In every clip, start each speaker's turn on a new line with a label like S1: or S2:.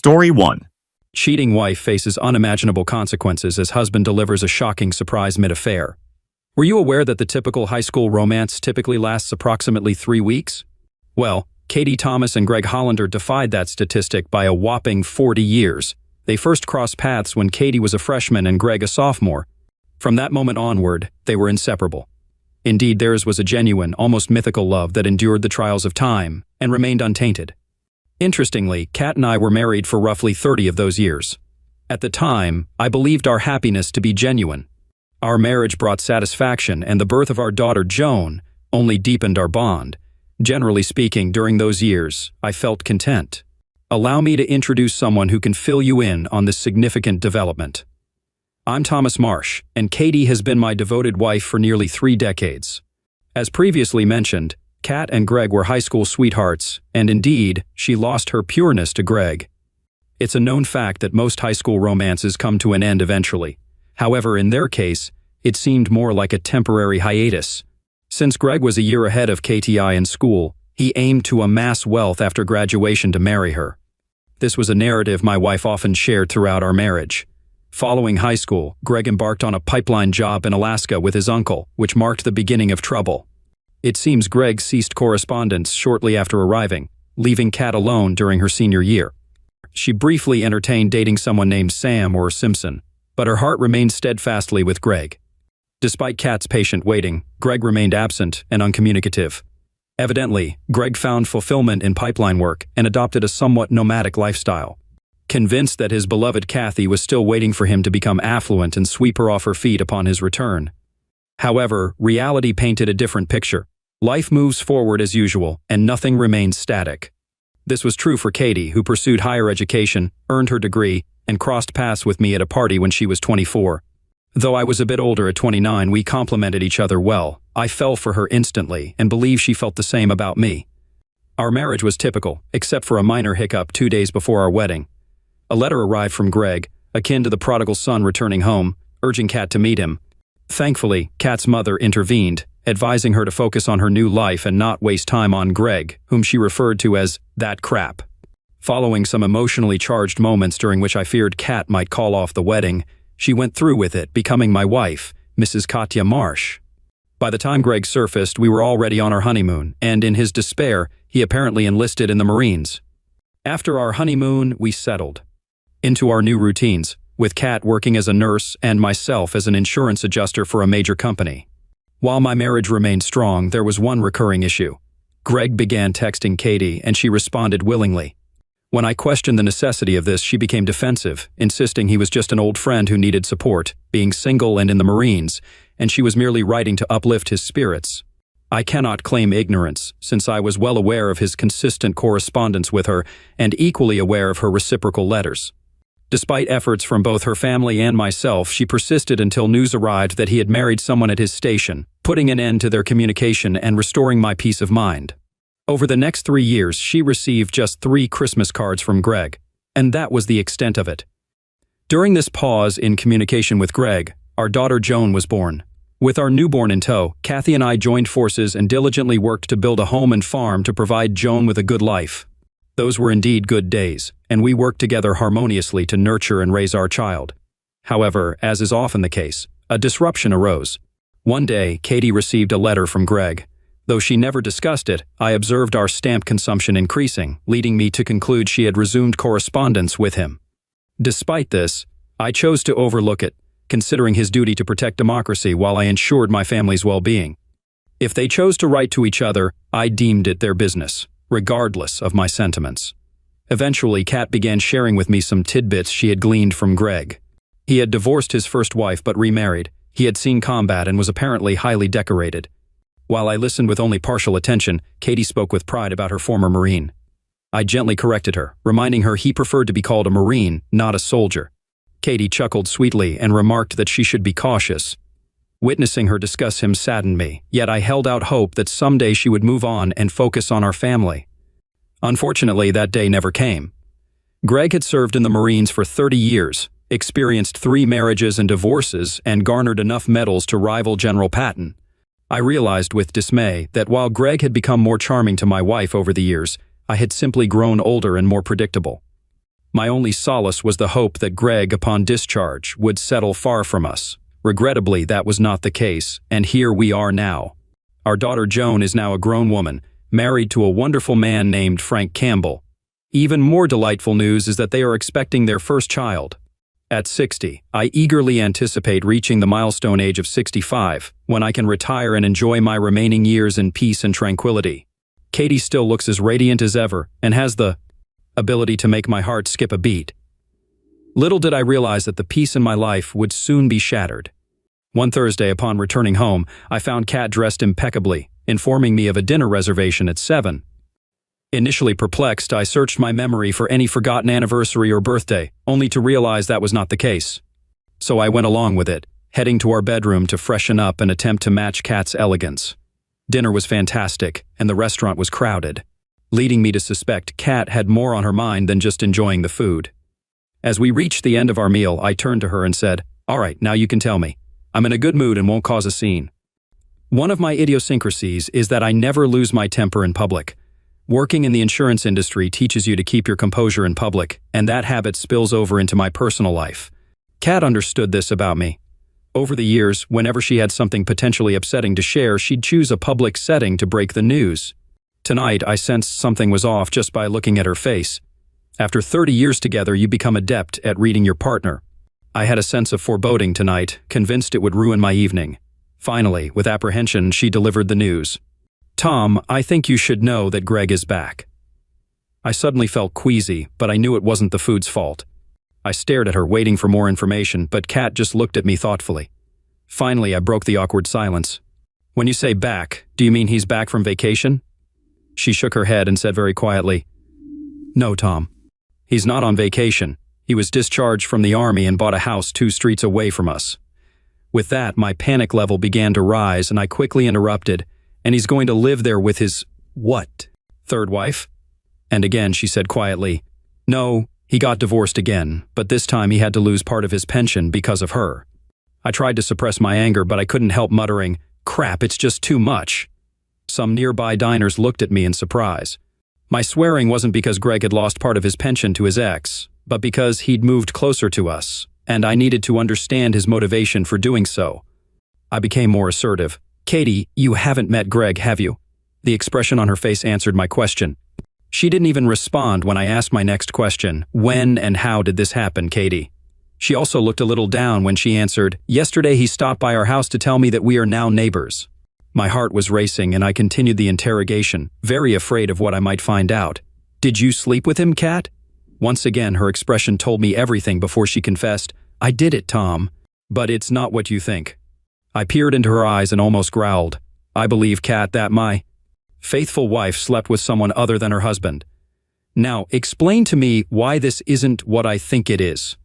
S1: Story 1.
S2: Cheating wife faces unimaginable consequences as husband delivers a shocking surprise mid-affair. Were you aware that the typical high school romance typically lasts approximately 3 weeks? Well, Katie Thomas and Greg Hollander defied that statistic by a whopping 40 years. They first crossed paths when Katie was a freshman and Greg a sophomore. From that moment onward, they were inseparable. Indeed, theirs was a genuine, almost mythical love that endured the trials of time and remained untainted. Interestingly, Kat and I were married for roughly 30 of those years. At the time, I believed our happiness to be genuine. Our marriage brought satisfaction, and the birth of our daughter Joan only deepened our bond. Generally speaking, during those years, I felt content. Allow me to introduce someone who can fill you in on this significant development. I'm Thomas Marsh, and Katie has been my devoted wife for nearly 3 decades. As previously mentioned, Kat and Greg were high school sweethearts, and indeed, she lost her pureness to Greg. It's a known fact that most high school romances come to an end eventually. However, in their case, it seemed more like a temporary hiatus. Since Greg was a year ahead of KTI in school, he aimed to amass wealth after graduation to marry her. This was a narrative my wife often shared throughout our marriage. Following high school, Greg embarked on a pipeline job in Alaska with his uncle, which marked the beginning of trouble. It seems Greg ceased correspondence shortly after arriving, leaving Kat alone during her senior year. She briefly entertained dating someone named Sam or Simpson, but her heart remained steadfastly with Greg. Despite Kat's patient waiting, Greg remained absent and uncommunicative. Evidently, Greg found fulfillment in pipeline work and adopted a somewhat nomadic lifestyle. Convinced that his beloved Kathy was still waiting for him to become affluent and sweep her off her feet upon his return. However, reality painted a different picture. Life moves forward as usual, and nothing remains static. This was true for Katie, who pursued higher education, earned her degree, and crossed paths with me at a party when she was 24. Though I was a bit older at 29, we complemented each other well. I fell for her instantly and believe she felt the same about me. Our marriage was typical, except for a minor hiccup 2 days before our wedding. A letter arrived from Greg, akin to the prodigal son returning home, urging Kat to meet him. Thankfully, Kat's mother intervened, advising her to focus on her new life and not waste time on Greg, whom she referred to as that crap. Following some emotionally charged moments during which I feared Kat might call off the wedding, she went through with it, becoming my wife, Mrs. Katya Marsh. By the time Greg surfaced, we were already on our honeymoon, and in his despair, he apparently enlisted in the Marines. After our honeymoon, we settled into our new routines, with Kat working as a nurse and myself as an insurance adjuster for a major company. While my marriage remained strong, there was one recurring issue. Greg began texting Katie, and she responded willingly. When I questioned the necessity of this, she became defensive, insisting he was just an old friend who needed support, being single and in the Marines, and she was merely writing to uplift his spirits. I cannot claim ignorance, since I was well aware of his consistent correspondence with her and equally aware of her reciprocal letters. Despite efforts from both her family and myself, she persisted until news arrived that he had married someone at his station, putting an end to their communication and restoring my peace of mind. Over the next 3 years, she received just 3 Christmas cards from Greg, and that was the extent of it. During this pause in communication with Greg, our daughter Joan was born. With our newborn in tow, Kathy and I joined forces and diligently worked to build a home and farm to provide Joan with a good life. Those were indeed good days, and we worked together harmoniously to nurture and raise our child. However, as is often the case, a disruption arose. One day, Katie received a letter from Greg. Though she never discussed it, I observed our stamp consumption increasing, leading me to conclude she had resumed correspondence with him. Despite this, I chose to overlook it, considering his duty to protect democracy while I ensured my family's well-being. If they chose to write to each other, I deemed it their business, regardless of my sentiments. Eventually, Kat began sharing with me some tidbits she had gleaned from Greg. He had divorced his first wife but remarried. He had seen combat and was apparently highly decorated. While I listened with only partial attention, Katie spoke with pride about her former Marine. I gently corrected her, reminding her he preferred to be called a Marine, not a soldier. Katie chuckled sweetly and remarked that she should be cautious. Witnessing her discuss him saddened me, yet I held out hope that someday she would move on and focus on our family. Unfortunately, that day never came. Greg had served in the Marines for 30 years, experienced 3 marriages and divorces, and garnered enough medals to rival General Patton. I realized with dismay that while Greg had become more charming to my wife over the years, I had simply grown older and more predictable. My only solace was the hope that Greg, upon discharge, would settle far from us. Regrettably, that was not the case, and here we are now. Our daughter Joan is now a grown woman, married to a wonderful man named Frank Campbell. Even more delightful news is that they are expecting their first child. At 60, I eagerly anticipate reaching the milestone age of 65, when I can retire and enjoy my remaining years in peace and tranquility. Katie still looks as radiant as ever and has the ability to make my heart skip a beat. Little did I realize that the peace in my life would soon be shattered. One Thursday, upon returning home, I found Kat dressed impeccably, informing me of a dinner reservation at 7. Initially perplexed, I searched my memory for any forgotten anniversary or birthday, only to realize that was not the case. So I went along with it, heading to our bedroom to freshen up and attempt to match Kat's elegance. Dinner was fantastic, and the restaurant was crowded, leading me to suspect Kat had more on her mind than just enjoying the food. As we reached the end of our meal, I turned to her and said, "All right, now you can tell me. I'm in a good mood and won't cause a scene." One of my idiosyncrasies is that I never lose my temper in public. Working in the insurance industry teaches you to keep your composure in public, and that habit spills over into my personal life. Kat understood this about me. Over the years, whenever she had something potentially upsetting to share, she'd choose a public setting to break the news. Tonight, I sensed something was off just by looking at her face. After 30 years together, you become adept at reading your partner. I had a sense of foreboding tonight, convinced it would ruin my evening. Finally, with apprehension, she delivered the news. "Tom, I think you should know that Greg is back." I suddenly felt queasy, but I knew it wasn't the food's fault. I stared at her, waiting for more information, but Kat just looked at me thoughtfully. Finally, I broke the awkward silence. "When you say back, do you mean he's back from vacation?" She shook her head and said very quietly, "No, Tom. He's not on vacation. He was discharged from the army and bought a house 2 streets away from us." With that, my panic level began to rise, and I quickly interrupted, "And he's going to live there with his, what, third wife?" And again she said quietly, "No, he got divorced again, but this time he had to lose part of his pension because of her." I tried to suppress my anger, but I couldn't help muttering, "Crap, it's just too much." Some nearby diners looked at me in surprise. My swearing wasn't because Greg had lost part of his pension to his ex, but because he'd moved closer to us, and I needed to understand his motivation for doing so. I became more assertive. "Katie, you haven't met Greg, have you?" The expression on her face answered my question. She didn't even respond when I asked my next question, "When and how did this happen, Katie?" She also looked a little down when she answered, "Yesterday he stopped by our house to tell me that we are now neighbors." My heart was racing, and I continued the interrogation, very afraid of what I might find out. "Did you sleep with him, Kat?" Once again, her expression told me everything before she confessed, "I did it, Tom, but it's not what you think." I peered into her eyes and almost growled, "I believe, Kat, that my faithful wife slept with someone other than her husband. Now, explain to me why this isn't what I think it is."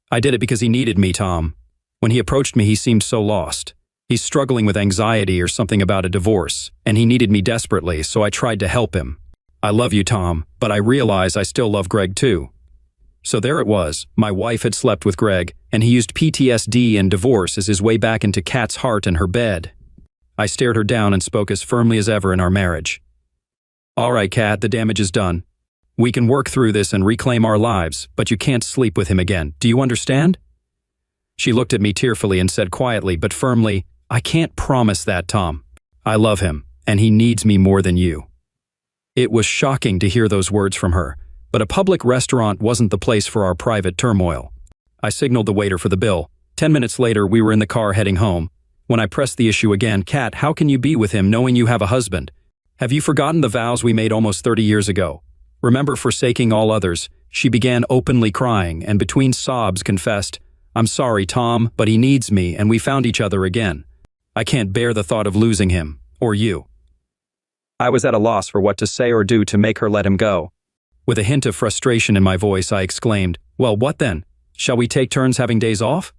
S2: "I did it because he needed me, Tom. When he approached me, he seemed so lost. He's struggling with anxiety or something about a divorce, and he needed me desperately, so I tried to help him. I love you, Tom, but I realize I still love Greg too." So there it was. My wife had slept with Greg, and he used PTSD and divorce as his way back into Kat's heart and her bed. I stared her down and spoke as firmly as ever in our marriage. "All right, Kat, the damage is done. We can work through this and reclaim our lives, but you can't sleep with him again. Do you understand?" She looked at me tearfully and said quietly but firmly, "I can't promise that, Tom. I love him, and he needs me more than you." It was shocking to hear those words from her, but a public restaurant wasn't the place for our private turmoil. I signaled the waiter for the bill. 10 minutes later, we were in the car heading home. When I pressed the issue again, "Kat, how can you be with him knowing you have a husband? Have you forgotten the vows we made almost 30 years ago? Remember forsaking all others?" She began openly crying and between sobs confessed, "I'm sorry, Tom, but he needs me and we found each other again. I can't bear the thought of losing him, or you." I was at a loss for what to say or do to make her let him go. With a hint of frustration in my voice, I exclaimed, "Well, what then? Shall we take turns having days off?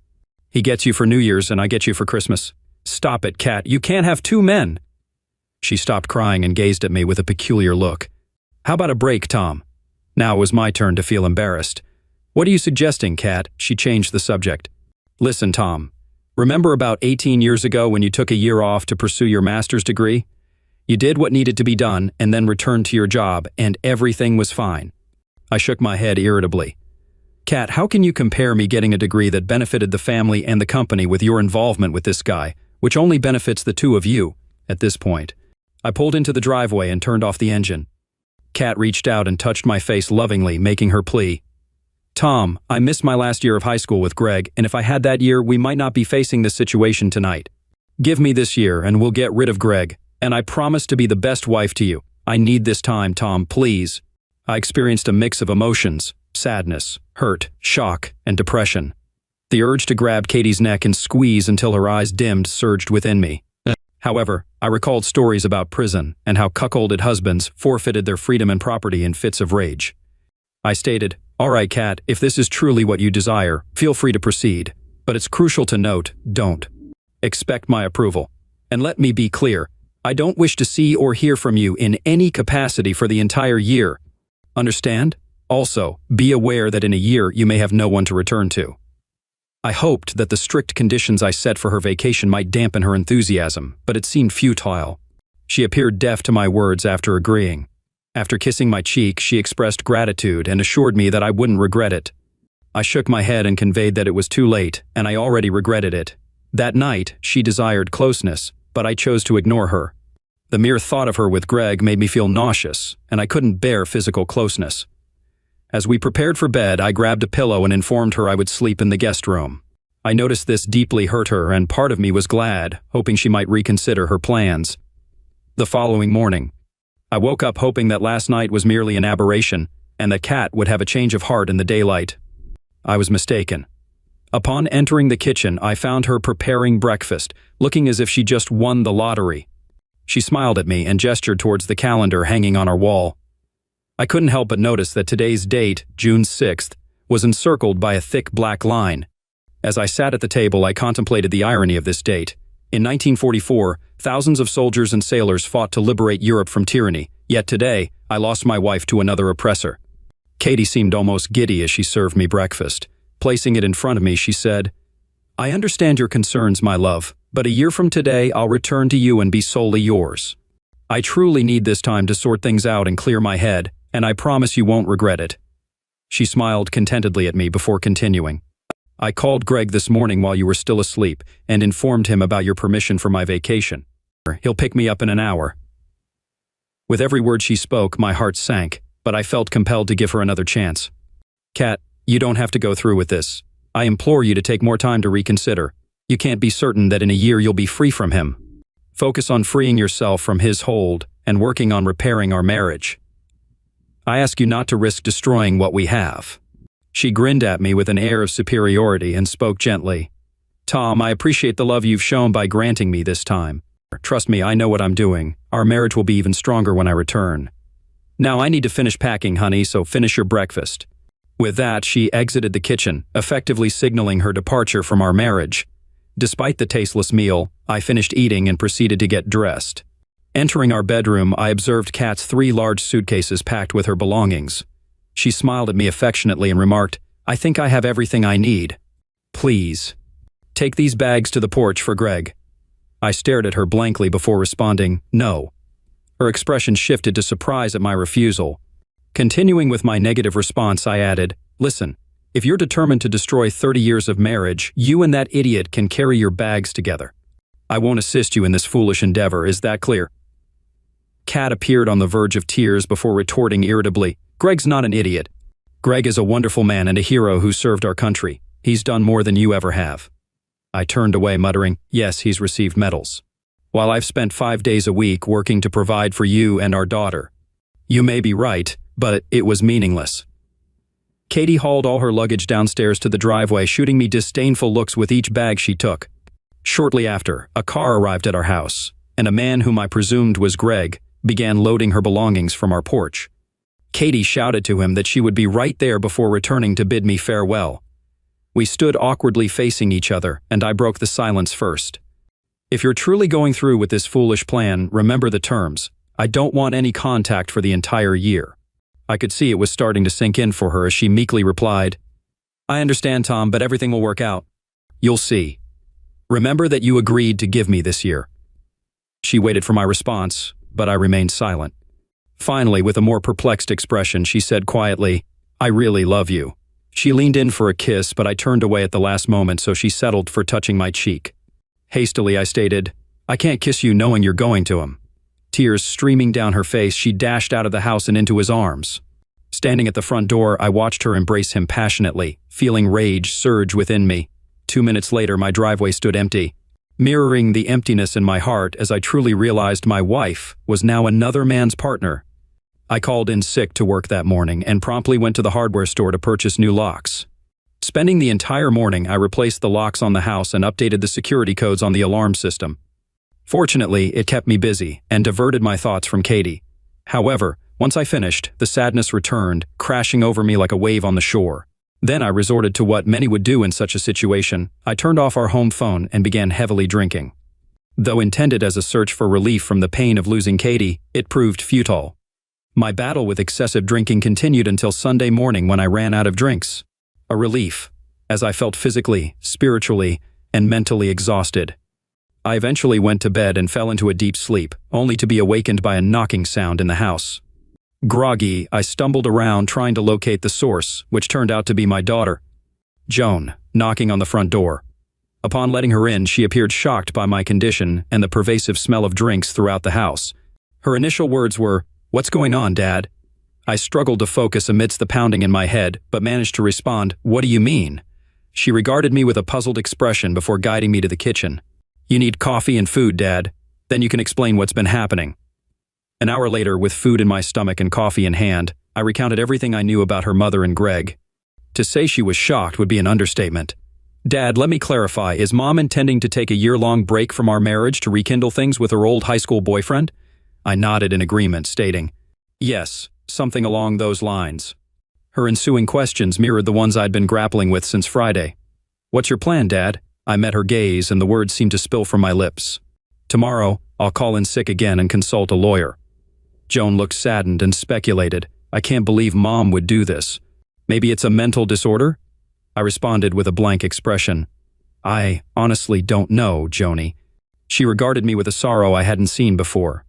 S2: He gets you for New Year's and I get you for Christmas." "Stop it, Kat. You can't have 2 men." She stopped crying and gazed at me with a peculiar look. "How about a break, Tom?" Now it was my turn to feel embarrassed. "What are you suggesting, Kat?" She changed the subject. "Listen, Tom. Remember about 18 years ago when you took a year off to pursue your master's degree? You did what needed to be done and then returned to your job, and everything was fine." I shook my head irritably. Kat, how can you compare me getting a degree that benefited the family and the company with your involvement with this guy, which only benefits the two of you, at this point? I pulled into the driveway and turned off the engine. Kat reached out and touched my face lovingly, making her plea. Tom, I missed my last year of high school with Greg, and if I had that year, we might not be facing this situation tonight. Give me this year and we'll get rid of Greg, and I promise to be the best wife to you. I need this time, Tom, please. I experienced a mix of emotions, sadness, hurt, shock, and depression. The urge to grab Katie's neck and squeeze until her eyes dimmed surged within me. However, I recalled stories about prison and how cuckolded husbands forfeited their freedom and property in fits of rage. I stated, "All right, Kat, if this is truly what you desire, feel free to proceed. But it's crucial to note, don't expect my approval. And let me be clear, I don't wish to see or hear from you in any capacity for the entire year. Understand? Also, be aware that in a year you may have no one to return to." I hoped that the strict conditions I set for her vacation might dampen her enthusiasm, but it seemed futile. She appeared deaf to my words after agreeing. After kissing my cheek, she expressed gratitude and assured me that I wouldn't regret it. I shook my head and conveyed that it was too late, and I already regretted it. That night, she desired closeness, but I chose to ignore her. The mere thought of her with Greg made me feel nauseous, and I couldn't bear physical closeness. As we prepared for bed, I grabbed a pillow and informed her I would sleep in the guest room. I noticed this deeply hurt her, and part of me was glad, hoping she might reconsider her plans. The following morning, I woke up hoping that last night was merely an aberration, and that Kat would have a change of heart in the daylight. I was mistaken. Upon entering the kitchen, I found her preparing breakfast, looking as if she just won the lottery. She smiled at me and gestured towards the calendar hanging on our wall. I couldn't help but notice that today's date, June 6th, was encircled by a thick black line. As I sat at the table, I contemplated the irony of this date. In 1944, thousands of soldiers and sailors fought to liberate Europe from tyranny, yet today, I lost my wife to another oppressor. Katie seemed almost giddy as she served me breakfast. Placing it in front of me, she said, "I understand your concerns, my love, but a year from today, I'll return to you and be solely yours. I truly need this time to sort things out and clear my head, and I promise you won't regret it." She smiled contentedly at me before continuing. "I called Greg this morning while you were still asleep and informed him about your permission for my vacation. He'll pick me up in an hour." With every word she spoke, my heart sank, but I felt compelled to give her another chance. "Kat, you don't have to go through with this. I implore you to take more time to reconsider. You can't be certain that in a year you'll be free from him. Focus on freeing yourself from his hold and working on repairing our marriage. I ask you not to risk destroying what we have." She grinned at me with an air of superiority and spoke gently. "Tom, I appreciate the love you've shown by granting me this time. Trust me, I know what I'm doing. Our marriage will be even stronger when I return. Now I need to finish packing, honey, so finish your breakfast." With that, she exited the kitchen, effectively signaling her departure from our marriage. Despite the tasteless meal, I finished eating and proceeded to get dressed. Entering our bedroom, I observed Kat's 3 large suitcases packed with her belongings. She smiled at me affectionately and remarked, "I think I have everything I need. Please, take these bags to the porch for Greg." I stared at her blankly before responding, "No." Her expression shifted to surprise at my refusal. Continuing with my negative response, I added, "Listen, if you're determined to destroy 30 years of marriage, you and that idiot can carry your bags together. I won't assist you in this foolish endeavor, is that clear?" Kat appeared on the verge of tears before retorting irritably, "Greg's not an idiot. Greg is a wonderful man and a hero who served our country. He's done more than you ever have." I turned away muttering, "Yes, he's received medals. While I've spent 5 days a week working to provide for you and our daughter. You may be right, but it was meaningless." Katie hauled all her luggage downstairs to the driveway, shooting me disdainful looks with each bag she took. Shortly after, a car arrived at our house, and a man whom I presumed was Greg began loading her belongings from our porch. Katie shouted to him that she would be right there before returning to bid me farewell. We stood awkwardly facing each other, and I broke the silence first. "If you're truly going through with this foolish plan, remember the terms. I don't want any contact for the entire year." I could see it was starting to sink in for her as she meekly replied, "I understand, Tom, but everything will work out. You'll see. Remember that you agreed to give me this year." She waited for my response, but I remained silent. Finally, with a more perplexed expression, she said quietly, "I really love you. She leaned in for a kiss, but I turned away at the last moment, so she settled for touching my cheek. Hastily, I stated, "I can't kiss you knowing you're going to him." Tears streaming down her face, she dashed out of the house and into his arms. Standing at the front door, I watched her embrace him passionately, feeling rage surge within me. 2 minutes later, my driveway stood empty, mirroring the emptiness in my heart as I truly realized my wife was now another man's partner. I called in sick to work that morning and promptly went to the hardware store to purchase new locks. Spending the entire morning, I replaced the locks on the house and updated the security codes on the alarm system. Fortunately, it kept me busy and diverted my thoughts from Katie. However, once I finished, the sadness returned, crashing over me like a wave on the shore. Then I resorted to what many would do in such a situation. I turned off our home phone and began heavily drinking. Though intended as a search for relief from the pain of losing Katie, it proved futile. My battle with excessive drinking continued until Sunday morning when I ran out of drinks. A relief, as I felt physically, spiritually, and mentally exhausted. I eventually went to bed and fell into a deep sleep, only to be awakened by a knocking sound in the house. Groggy, I stumbled around trying to locate the source, which turned out to be my daughter, Joan, knocking on the front door. Upon letting her in, she appeared shocked by my condition and the pervasive smell of drinks throughout the house. Her initial words were, "What's going on, Dad?" I struggled to focus amidst the pounding in my head, but managed to respond, "What do you mean?" She regarded me with a puzzled expression before guiding me to the kitchen. "You need coffee and food, Dad. Then you can explain what's been happening." An hour later, with food in my stomach and coffee in hand, I recounted everything I knew about her mother and Greg. To say she was shocked would be an understatement. "Dad, let me clarify, is Mom intending to take a year-long break from our marriage to rekindle things with her old high school boyfriend?" I nodded in agreement, stating, "Yes, something along those lines." Her ensuing questions mirrored the ones I'd been grappling with since Friday. "What's your plan, Dad?" I met her gaze and the words seemed to spill from my lips. "Tomorrow, I'll call in sick again and consult a lawyer." Joan looked saddened and speculated, "I can't believe Mom would do this. Maybe it's a mental disorder?" I responded with a blank expression. "I honestly don't know, Joni." She regarded me with a sorrow I hadn't seen before.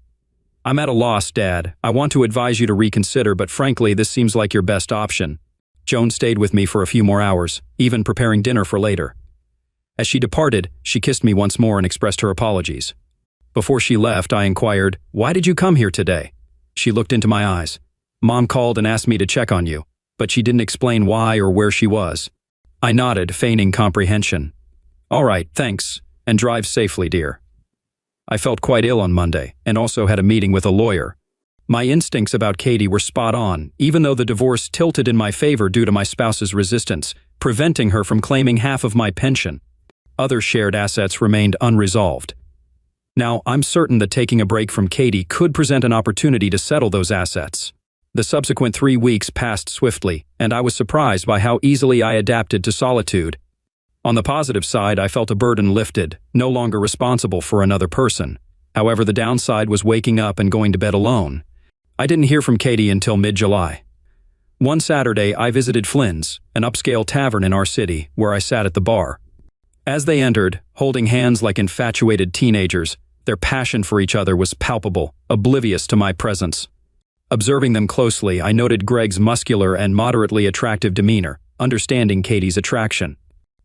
S2: "I'm at a loss, Dad. I want to advise you to reconsider, but frankly, this seems like your best option." Joan stayed with me for a few more hours, even preparing dinner for later. As she departed, she kissed me once more and expressed her apologies. Before she left, I inquired, "Why did you come here today?" She looked into my eyes. "Mom called and asked me to check on you, but she didn't explain why or where she was." I nodded, feigning comprehension. "All right, thanks, and drive safely, dear." I felt quite ill on Monday, and also had a meeting with a lawyer. My instincts about Katie were spot on, even though the divorce tilted in my favor due to my spouse's resistance, preventing her from claiming half of my pension. Other shared assets remained unresolved. Now, I'm certain that taking a break from Katie could present an opportunity to settle those assets. The subsequent 3 weeks passed swiftly, and I was surprised by how easily I adapted to solitude. On the positive side, I felt a burden lifted, no longer responsible for another person. However, the downside was waking up and going to bed alone. I didn't hear from Katie until mid-July. One Saturday, I visited Flynn's, an upscale tavern in our city, where I sat at the bar. As they entered, holding hands like infatuated teenagers, their passion for each other was palpable, oblivious to my presence. Observing them closely, I noted Greg's muscular and moderately attractive demeanor, understanding Katie's attraction.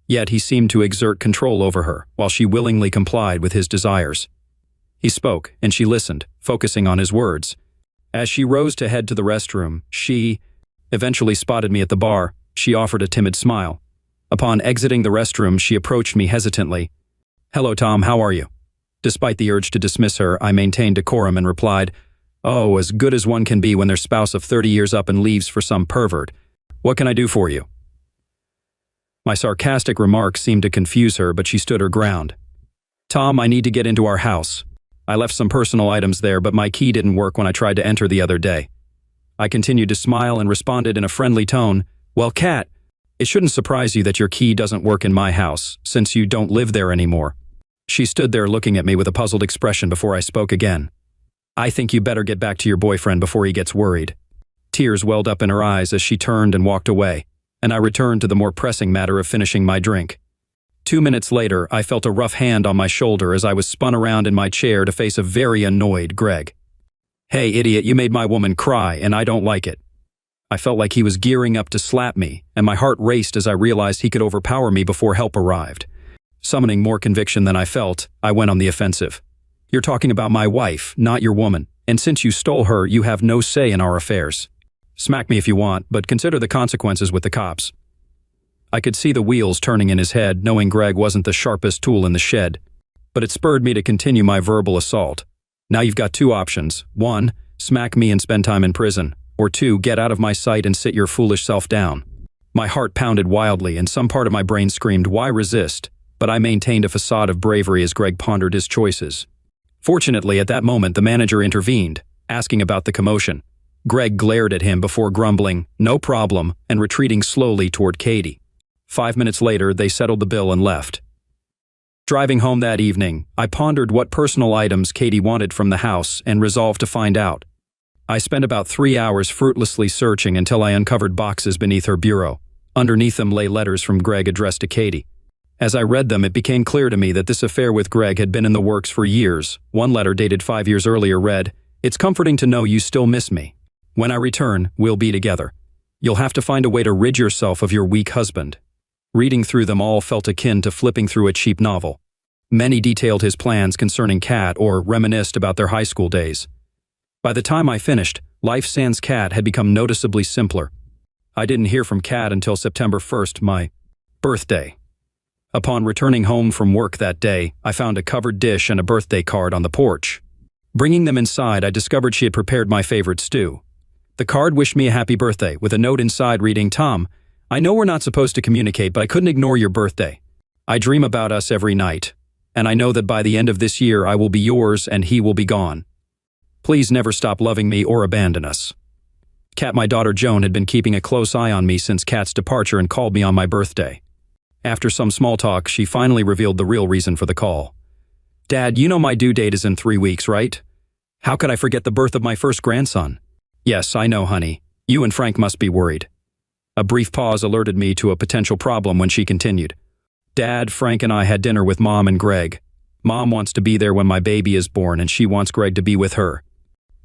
S2: Yet he seemed to exert control over her, while she willingly complied with his desires. He spoke, and she listened, focusing on his words. As she rose to head to the restroom, she eventually spotted me at the bar. She offered a timid smile. Upon exiting the restroom, she approached me hesitantly. "Hello, Tom, how are you?" Despite the urge to dismiss her, I maintained decorum and replied, "Oh, as good as one can be when their spouse of 30 years up and leaves for some pervert. What can I do for you?" My sarcastic remark seemed to confuse her, but she stood her ground. "Tom, I need to get into our house. I left some personal items there, but my key didn't work when I tried to enter the other day." I continued to smile and responded in a friendly tone, "Well, Kat, it shouldn't surprise you that your key doesn't work in my house, since you don't live there anymore." She stood there looking at me with a puzzled expression before I spoke again. "I think you better get back to your boyfriend before he gets worried." Tears welled up in her eyes as she turned and walked away, and I returned to the more pressing matter of finishing my drink. 2 minutes later, I felt a rough hand on my shoulder as I was spun around in my chair to face a very annoyed Greg. "Hey, idiot, you made my woman cry, and I don't like it." I felt like he was gearing up to slap me, and my heart raced as I realized he could overpower me before help arrived. Summoning more conviction than I felt, I went on the offensive. "You're talking about my wife, not your woman, and since you stole her, you have no say in our affairs. Smack me if you want, but consider the consequences with the cops." I could see the wheels turning in his head, knowing Greg wasn't the sharpest tool in the shed. But it spurred me to continue my verbal assault. "Now you've got two options. 1, smack me and spend time in prison. Or 2, get out of my sight and sit your foolish self down." My heart pounded wildly, and some part of my brain screamed, "Why resist?" But I maintained a facade of bravery as Greg pondered his choices. Fortunately, at that moment, the manager intervened, asking about the commotion. Greg glared at him before grumbling, "No problem," and retreating slowly toward Katie. 5 minutes later, they settled the bill and left. Driving home that evening, I pondered what personal items Katie wanted from the house and resolved to find out. I spent about 3 hours fruitlessly searching until I uncovered boxes beneath her bureau. Underneath them lay letters from Greg addressed to Katie. As I read them, it became clear to me that this affair with Greg had been in the works for years. One letter, dated 5 years earlier, read, "It's comforting to know you still miss me. When I return, we'll be together. You'll have to find a way to rid yourself of your weak husband." Reading through them all felt akin to flipping through a cheap novel. Many detailed his plans concerning Kat or reminisced about their high school days. By the time I finished, life sans Kat had become noticeably simpler. I didn't hear from Kat until September 1st, my birthday. Upon returning home from work that day, I found a covered dish and a birthday card on the porch. Bringing them inside, I discovered she had prepared my favorite stew. The card wished me a happy birthday, with a note inside reading, "Tom, I know we're not supposed to communicate, but I couldn't ignore your birthday. I dream about us every night, and I know that by the end of this year I will be yours and he will be gone. Please never stop loving me or abandon us." Kat, my daughter Joan, had been keeping a close eye on me since Kat's departure and called me on my birthday. After some small talk, she finally revealed the real reason for the call. "Dad, you know my due date is in 3 weeks, right? How could I forget the birth of my first grandson?" "Yes, I know, honey. You and Frank must be worried." A brief pause alerted me to a potential problem when she continued. "Dad, Frank and I had dinner with Mom and Greg. Mom wants to be there when my baby is born and she wants Greg to be with her.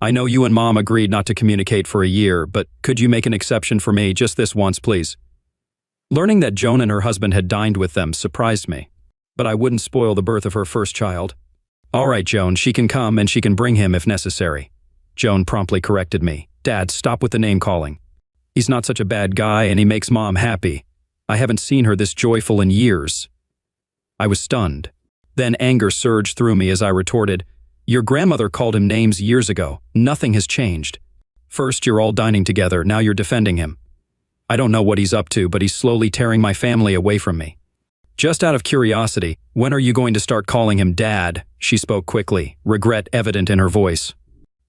S2: I know you and Mom agreed not to communicate for a year, but could you make an exception for me just this once, please?" Learning that Joan and her husband had dined with them surprised me, but I wouldn't spoil the birth of her first child. "All right, Joan, she can come and she can bring him if necessary." Joan promptly corrected me. "Dad, stop with the name-calling. He's not such a bad guy and he makes Mom happy. I haven't seen her this joyful in years." I was stunned. Then anger surged through me as I retorted, "Your grandmother called him names years ago. Nothing has changed. First you're all dining together, now you're defending him. I don't know what he's up to, but he's slowly tearing my family away from me." "Just out of curiosity, when are you going to start calling him Dad?" She spoke quickly, regret evident in her voice.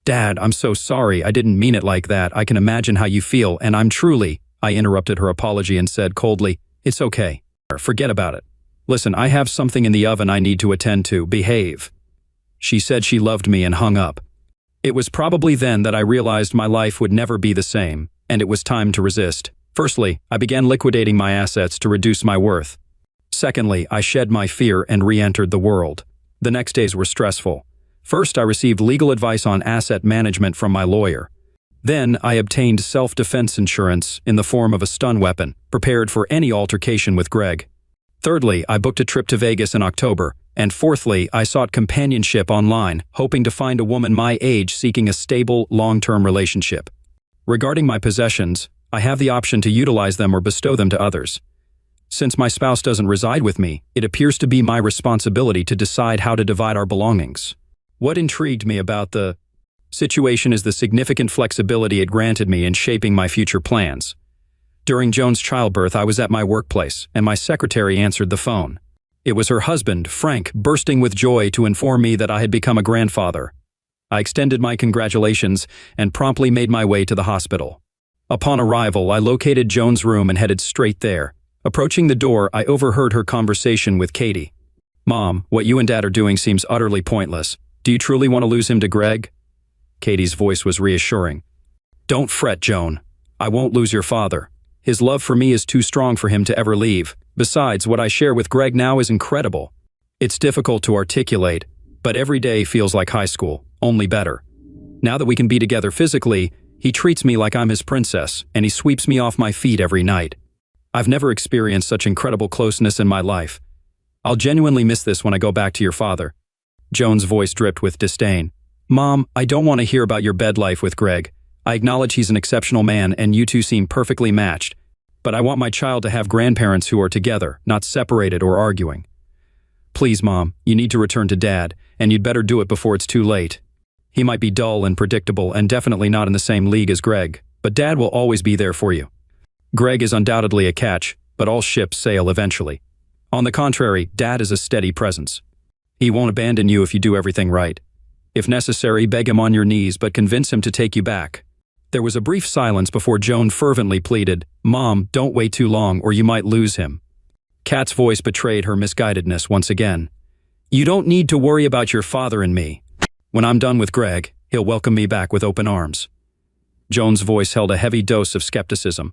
S2: "Dad, I'm so sorry, I didn't mean it like that. I can imagine how you feel, and I'm truly—" I interrupted her apology and said coldly, "It's okay. Forget about it. Listen, I have something in the oven I need to attend to. Behave." She said she loved me and hung up. It was probably then that I realized my life would never be the same, and it was time to resist. Firstly, I began liquidating my assets to reduce my worth. Secondly, I shed my fear and re-entered the world. The next days were stressful. First, I received legal advice on asset management from my lawyer. Then, I obtained self-defense insurance in the form of a stun weapon, prepared for any altercation with Greg. Thirdly, I booked a trip to Vegas in October. And fourthly, I sought companionship online, hoping to find a woman my age seeking a stable, long-term relationship. Regarding my possessions, I have the option to utilize them or bestow them to others. Since my spouse doesn't reside with me, it appears to be my responsibility to decide how to divide our belongings. What intrigued me about the situation is the significant flexibility it granted me in shaping my future plans. During Joan's childbirth, I was at my workplace, and my secretary answered the phone. It was her husband, Frank, bursting with joy to inform me that I had become a grandfather. I extended my congratulations and promptly made my way to the hospital. Upon arrival, I located Joan's room and headed straight there. Approaching the door, I overheard her conversation with Katie. "Mom, what you and Dad are doing seems utterly pointless. Do you truly want to lose him to Greg?" Katie's voice was reassuring. "Don't fret, Joan. I won't lose your father. His love for me is too strong for him to ever leave. Besides, what I share with Greg now is incredible. It's difficult to articulate, but every day feels like high school, only better. Now that we can be together physically, He treats me like I'm his princess, and he sweeps me off my feet every night. I've never experienced such incredible closeness in my life. I'll genuinely miss this when I go back to your father." Joan's voice dripped with disdain. "Mom, I don't want to hear about your bed life with Greg. I acknowledge he's an exceptional man and you two seem perfectly matched. But I want my child to have grandparents who are together, not separated or arguing. Please, Mom, you need to return to Dad, and you'd better do it before it's too late. He might be dull and predictable and definitely not in the same league as Greg, but Dad will always be there for you. Greg is undoubtedly a catch, but all ships sail eventually. On the contrary, Dad is a steady presence. He won't abandon you if you do everything right. If necessary, beg him on your knees, but convince him to take you back." There was a brief silence before Joan fervently pleaded, "Mom, don't wait too long or you might lose him." Kat's voice betrayed her misguidedness once again. "You don't need to worry about your father and me. When I'm done with Greg, he'll welcome me back with open arms." Joan's voice held a heavy dose of skepticism.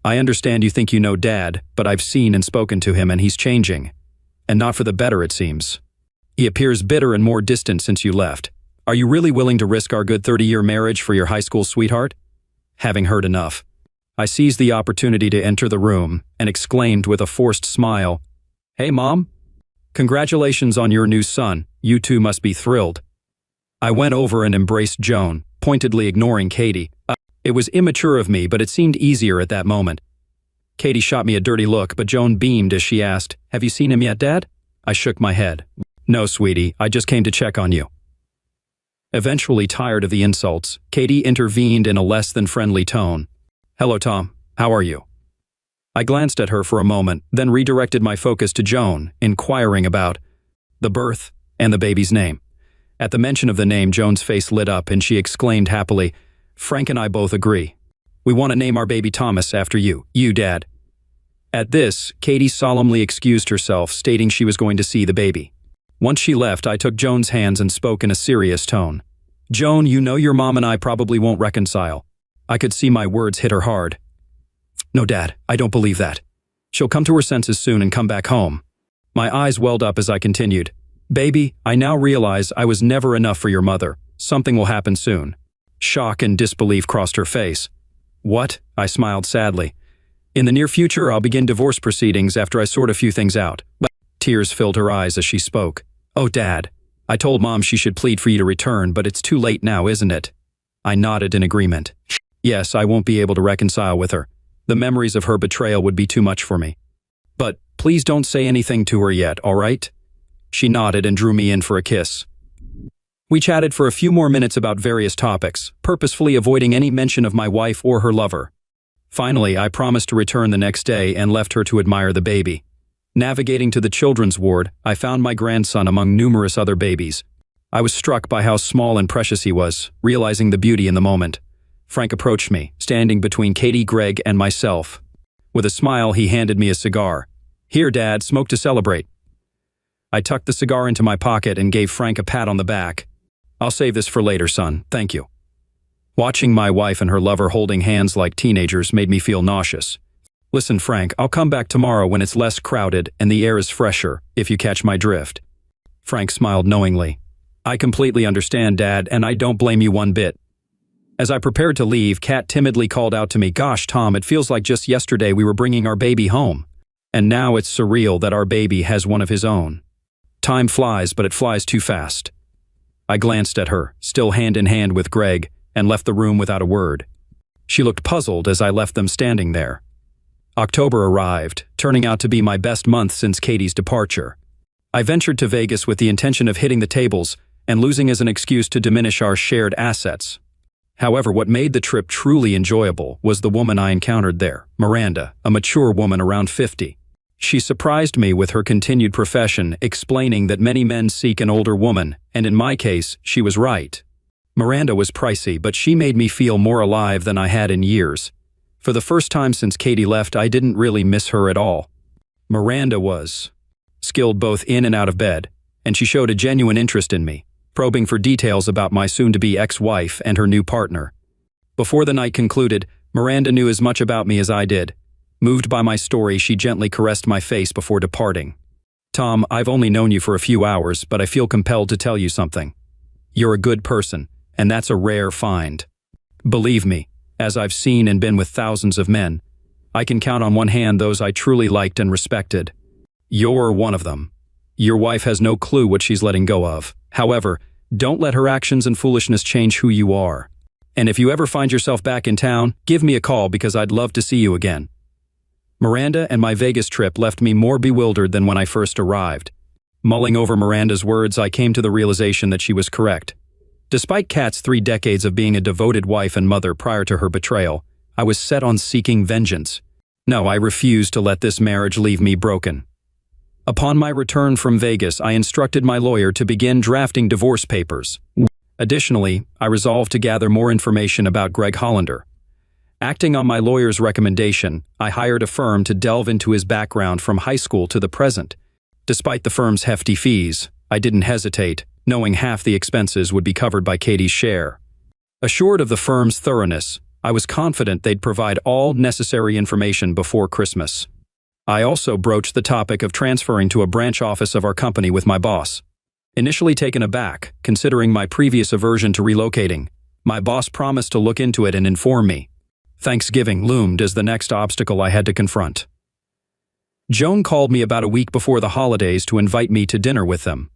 S2: "I understand you think you know Dad, but I've seen and spoken to him and he's changing. And not for the better, it seems. He appears bitter and more distant since you left. Are you really willing to risk our good 30-year marriage for your high school sweetheart?" Having heard enough, I seized the opportunity to enter the room and exclaimed with a forced smile, "Hey, Mom. Congratulations on your new son. You two must be thrilled." I went over and embraced Joan, pointedly ignoring Katie. It was immature of me, but it seemed easier at that moment. Katie shot me a dirty look, but Joan beamed as she asked, "Have you seen him yet, Dad?" I shook my head. "No, sweetie, I just came to check on you." Eventually tired of the insults, Katie intervened in a less than friendly tone. "Hello, Tom. How are you?" I glanced at her for a moment, then redirected my focus to Joan, inquiring about the birth and the baby's name. At the mention of the name, Joan's face lit up and she exclaimed happily, "Frank and I both agree. We want to name our baby Thomas after you, Dad." At this, Katie solemnly excused herself, stating she was going to see the baby. Once she left, I took Joan's hands and spoke in a serious tone. "Joan, you know your mom and I probably won't reconcile." I could see my words hit her hard. "No, Dad, I don't believe that. She'll come to her senses soon and come back home." My eyes welled up as I continued. "Baby, I now realize I was never enough for your mother. Something will happen soon." Shock and disbelief crossed her face. "What?" I smiled sadly. "In the near future, I'll begin divorce proceedings after I sort a few things out." Tears filled her eyes as she spoke. "Oh, Dad, I told Mom she should plead for you to return, but it's too late now, isn't it?" I nodded in agreement. "Yes, I won't be able to reconcile with her. The memories of her betrayal would be too much for me. But please don't say anything to her yet, all right?" She nodded and drew me in for a kiss. We chatted for a few more minutes about various topics, purposefully avoiding any mention of my wife or her lover. Finally, I promised to return the next day and left her to admire the baby. Navigating to the children's ward, I found my grandson among numerous other babies. I was struck by how small and precious he was, realizing the beauty in the moment. Frank approached me, standing between Katie, Greg, and myself. With a smile, he handed me a cigar. "Here, Dad, smoke to celebrate." I tucked the cigar into my pocket and gave Frank a pat on the back. "I'll save this for later, son. Thank you." Watching my wife and her lover holding hands like teenagers made me feel nauseous. "Listen, Frank, I'll come back tomorrow when it's less crowded and the air is fresher, if you catch my drift." Frank smiled knowingly. "I completely understand, Dad, and I don't blame you one bit." As I prepared to leave, Kat timidly called out to me, "Gosh, Tom, it feels like just yesterday we were bringing our baby home. And now it's surreal that our baby has one of his own. Time flies, but it flies too fast." I glanced at her, still hand in hand with Greg, and left the room without a word. She looked puzzled as I left them standing there. October arrived, turning out to be my best month since Katie's departure. I ventured to Vegas with the intention of hitting the tables and losing as an excuse to diminish our shared assets. However, what made the trip truly enjoyable was the woman I encountered there, Miranda, a mature woman around 50. She surprised me with her continued profession, explaining that many men seek an older woman, and in my case, she was right. Miranda was pricey, but she made me feel more alive than I had in years. For the first time since Katie left, I didn't really miss her at all. Miranda was skilled both in and out of bed, and she showed a genuine interest in me, probing for details about my soon-to-be ex-wife and her new partner. Before the night concluded, Miranda knew as much about me as I did. Moved by my story, she gently caressed my face before departing. "Tom, I've only known you for a few hours, but I feel compelled to tell you something. You're a good person, and that's a rare find." Believe me, as I've seen and been with thousands of men, I can count on one hand those I truly liked and respected. You're one of them. Your wife has no clue what she's letting go of. However, don't let her actions and foolishness change who you are. And if you ever find yourself back in town, give me a call because I'd love to see you again. Miranda and my Vegas trip left me more bewildered than when I first arrived. Mulling over Miranda's words, I came to the realization that she was correct. Despite Kat's 3 decades of being a devoted wife and mother prior to her betrayal, I was set on seeking vengeance. No, I refused to let this marriage leave me broken. Upon my return from Vegas, I instructed my lawyer to begin drafting divorce papers. Additionally, I resolved to gather more information about Greg Hollander. Acting on my lawyer's recommendation, I hired a firm to delve into his background from high school to the present. Despite the firm's hefty fees, I didn't hesitate, knowing half the expenses would be covered by Katie's share. Assured of the firm's thoroughness, I was confident they'd provide all necessary information before Christmas. I also broached the topic of transferring to a branch office of our company with my boss. Initially taken aback, considering my previous aversion to relocating, my boss promised to look into it and inform me. Thanksgiving loomed as the next obstacle I had to confront. Joan called me about a week before the holidays to invite me to dinner with them.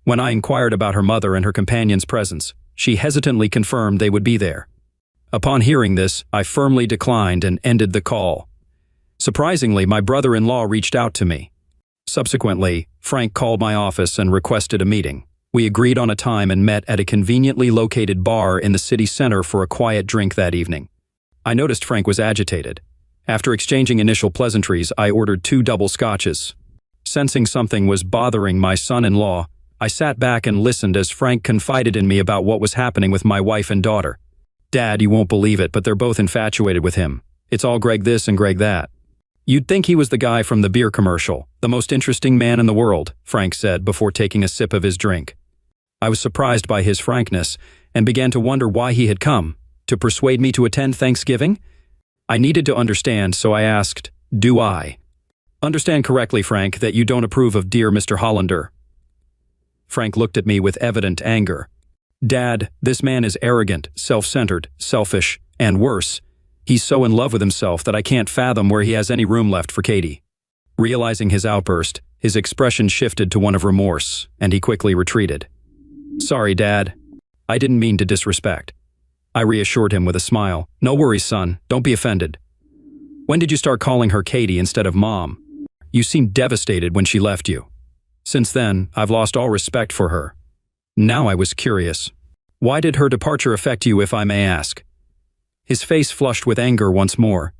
S2: When I inquired about her mother and her companion's presence, she hesitantly confirmed they would be there. Upon hearing this, I firmly declined and ended the call. Surprisingly, my brother-in-law reached out to me. Subsequently, Frank called my office and requested a meeting. We agreed on a time and met at a conveniently located bar in the city center for a quiet drink that evening. I noticed Frank was agitated. After exchanging initial pleasantries, I ordered 2 double scotches. Sensing something was bothering my son-in-law, I sat back and listened as Frank confided in me about what was happening with my wife and daughter. "Dad, you won't believe it, but they're both infatuated with him. It's all Greg this and Greg that." "You'd think he was the guy from the beer commercial, the most interesting man in the world," Frank said before taking a sip of his drink. I was surprised by his frankness and began to wonder why he had come. To persuade me to attend Thanksgiving? I needed to understand, so I asked, "Do I understand correctly, Frank, that you don't approve of dear Mr. Hollander?" Frank looked at me with evident anger. "Dad, this man is arrogant, self-centered, selfish, and worse. He's so in love with himself that I can't fathom where he has any room left for Katie." Realizing his outburst, his expression shifted to one of remorse, and he quickly retreated. "Sorry, Dad. I didn't mean to disrespect." I reassured him with a smile. "No worries, son. Don't be offended. When did you start calling her Katie instead of Mom? You seemed devastated when she left you. Since then, I've lost all respect for her." Now I was curious. "Why did her departure affect you, if I may ask?" His face flushed with anger once more.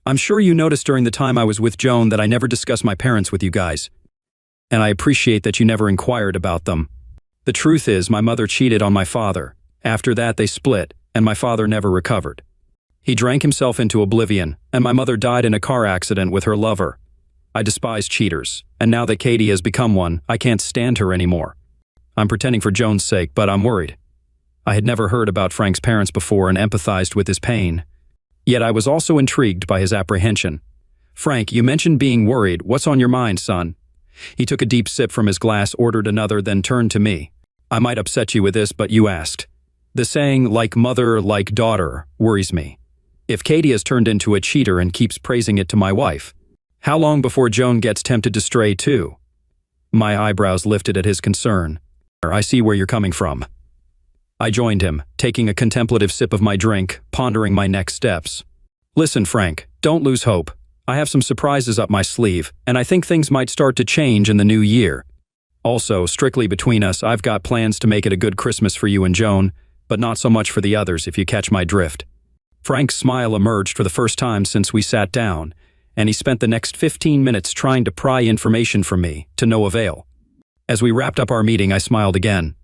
S2: "I'm sure you noticed during the time I was with Joan that I never discussed my parents with you guys. And I appreciate that you never inquired about them. The truth is, my mother cheated on my father. After that, they split, and my father never recovered. He drank himself into oblivion, and my mother died in a car accident with her lover. I despise cheaters, and now that Katie has become one, I can't stand her anymore. I'm pretending for Joan's sake, but I'm worried." I had never heard about Frank's parents before and empathized with his pain. Yet I was also intrigued by his apprehension. "Frank, you mentioned being worried. What's on your mind, son?" He took a deep sip from his glass, ordered another, then turned to me. "I might upset you with this, but you asked. The saying, like mother, like daughter, worries me. If Katie has turned into a cheater and keeps praising it to my wife, how long before Joan gets tempted to stray too?" My eyebrows lifted at his concern. "I see where you're coming from." I joined him, taking a contemplative sip of my drink, pondering my next steps. "Listen, Frank, don't lose hope. I have some surprises up my sleeve, and I think things might start to change in the new year. Also, strictly between us, I've got plans to make it a good Christmas for you and Joan, but not so much for the others, if you catch my drift." Frank's smile emerged for the first time since we sat down, and he spent the next 15 minutes trying to pry information from me, to no avail. As we wrapped up our meeting, I smiled again.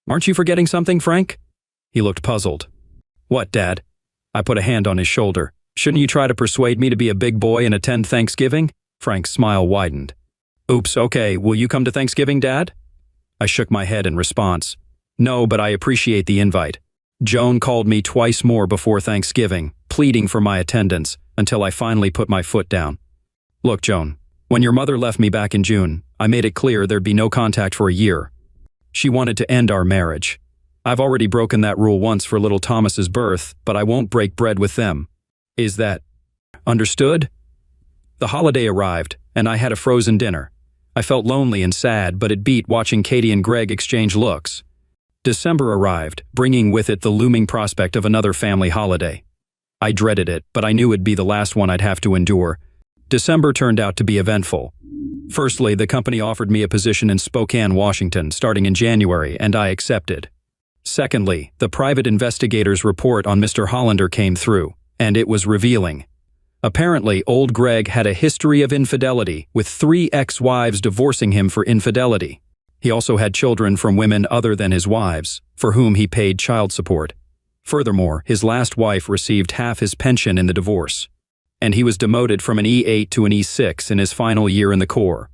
S2: "Aren't you forgetting something, Frank?" He looked puzzled. "What, Dad?" I put a hand on his shoulder. "Shouldn't you try to persuade me to be a big boy and attend Thanksgiving?" Frank's smile widened. "Oops, okay, will you come to Thanksgiving, Dad?" I shook my head in response. "No, but I appreciate the invite." Joan called me twice more before Thanksgiving, pleading for my attendance, until I finally put my foot down. "Look, Joan, when your mother left me back in June, I made it clear there'd be no contact for a year. She wanted to end our marriage. I've already broken that rule once for little Thomas's birth, but I won't break bread with them. Is that understood? The holiday arrived, and I had a frozen dinner. I felt lonely and sad, but it beat watching Katie and Greg exchange looks. December arrived, bringing with it the looming prospect of another family holiday. I dreaded it, but I knew it'd be the last one I'd have to endure. December turned out to be eventful. Firstly, the company offered me a position in Spokane, Washington, starting in January, and I accepted. Secondly, the private investigator's report on Mr. Hollander came through, and it was revealing. Apparently, old Greg had a history of infidelity, with 3 ex-wives divorcing him for infidelity. He also had children from women other than his wives, for whom he paid child support. Furthermore, his last wife received half his pension in the divorce, and he was demoted from an E8 to an E6 in his final year in the Corps.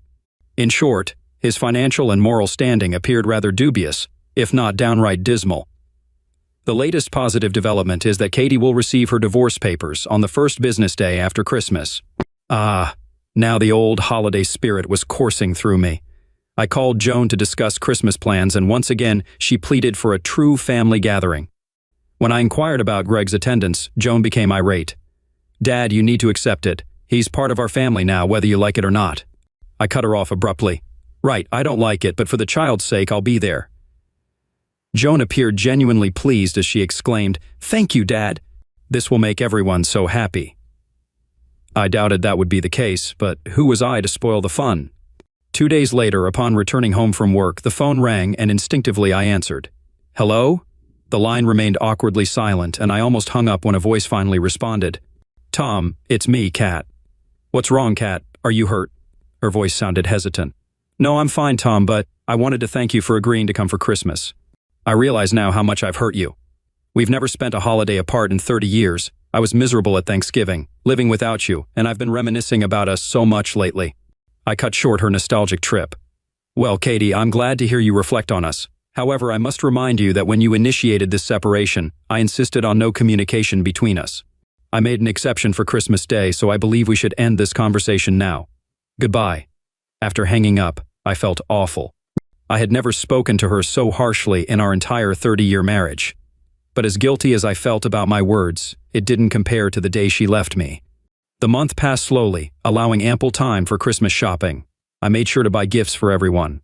S2: In short, his financial and moral standing appeared rather dubious, if not downright dismal. The latest positive development is that Katie will receive her divorce papers on the first business day after Christmas. Ah, now the old holiday spirit was coursing through me. I called Joan to discuss Christmas plans, and once again, she pleaded for a true family gathering. When I inquired about Greg's attendance, Joan became irate. "Dad, you need to accept it. He's part of our family now, whether you like it or not." I cut her off abruptly. "Right, I don't like it, but for the child's sake, I'll be there." Joan appeared genuinely pleased as she exclaimed, "Thank you, Dad. This will make everyone so happy." I doubted that would be the case, but who was I to spoil the fun? 2 days later, upon returning home from work, the phone rang and instinctively I answered. "Hello?" The line remained awkwardly silent, and I almost hung up when a voice finally responded. "Tom, it's me, Kat." "What's wrong, Kat? Are you hurt?" Her voice sounded hesitant. "No, I'm fine, Tom, but I wanted to thank you for agreeing to come for Christmas. I realize now how much I've hurt you. We've never spent a holiday apart in 30 years. I was miserable at Thanksgiving, living without you, and I've been reminiscing about us so much lately." I cut short her nostalgic trip. "Well, Katie, I'm glad to hear you reflect on us. However, I must remind you that when you initiated this separation, I insisted on no communication between us. I made an exception for Christmas Day, so I believe we should end this conversation now. Goodbye." After hanging up, I felt awful. I had never spoken to her so harshly in our entire 30-year marriage. But as guilty as I felt about my words, it didn't compare to the day she left me. The month passed slowly, allowing ample time for Christmas shopping. I made sure to buy gifts for everyone.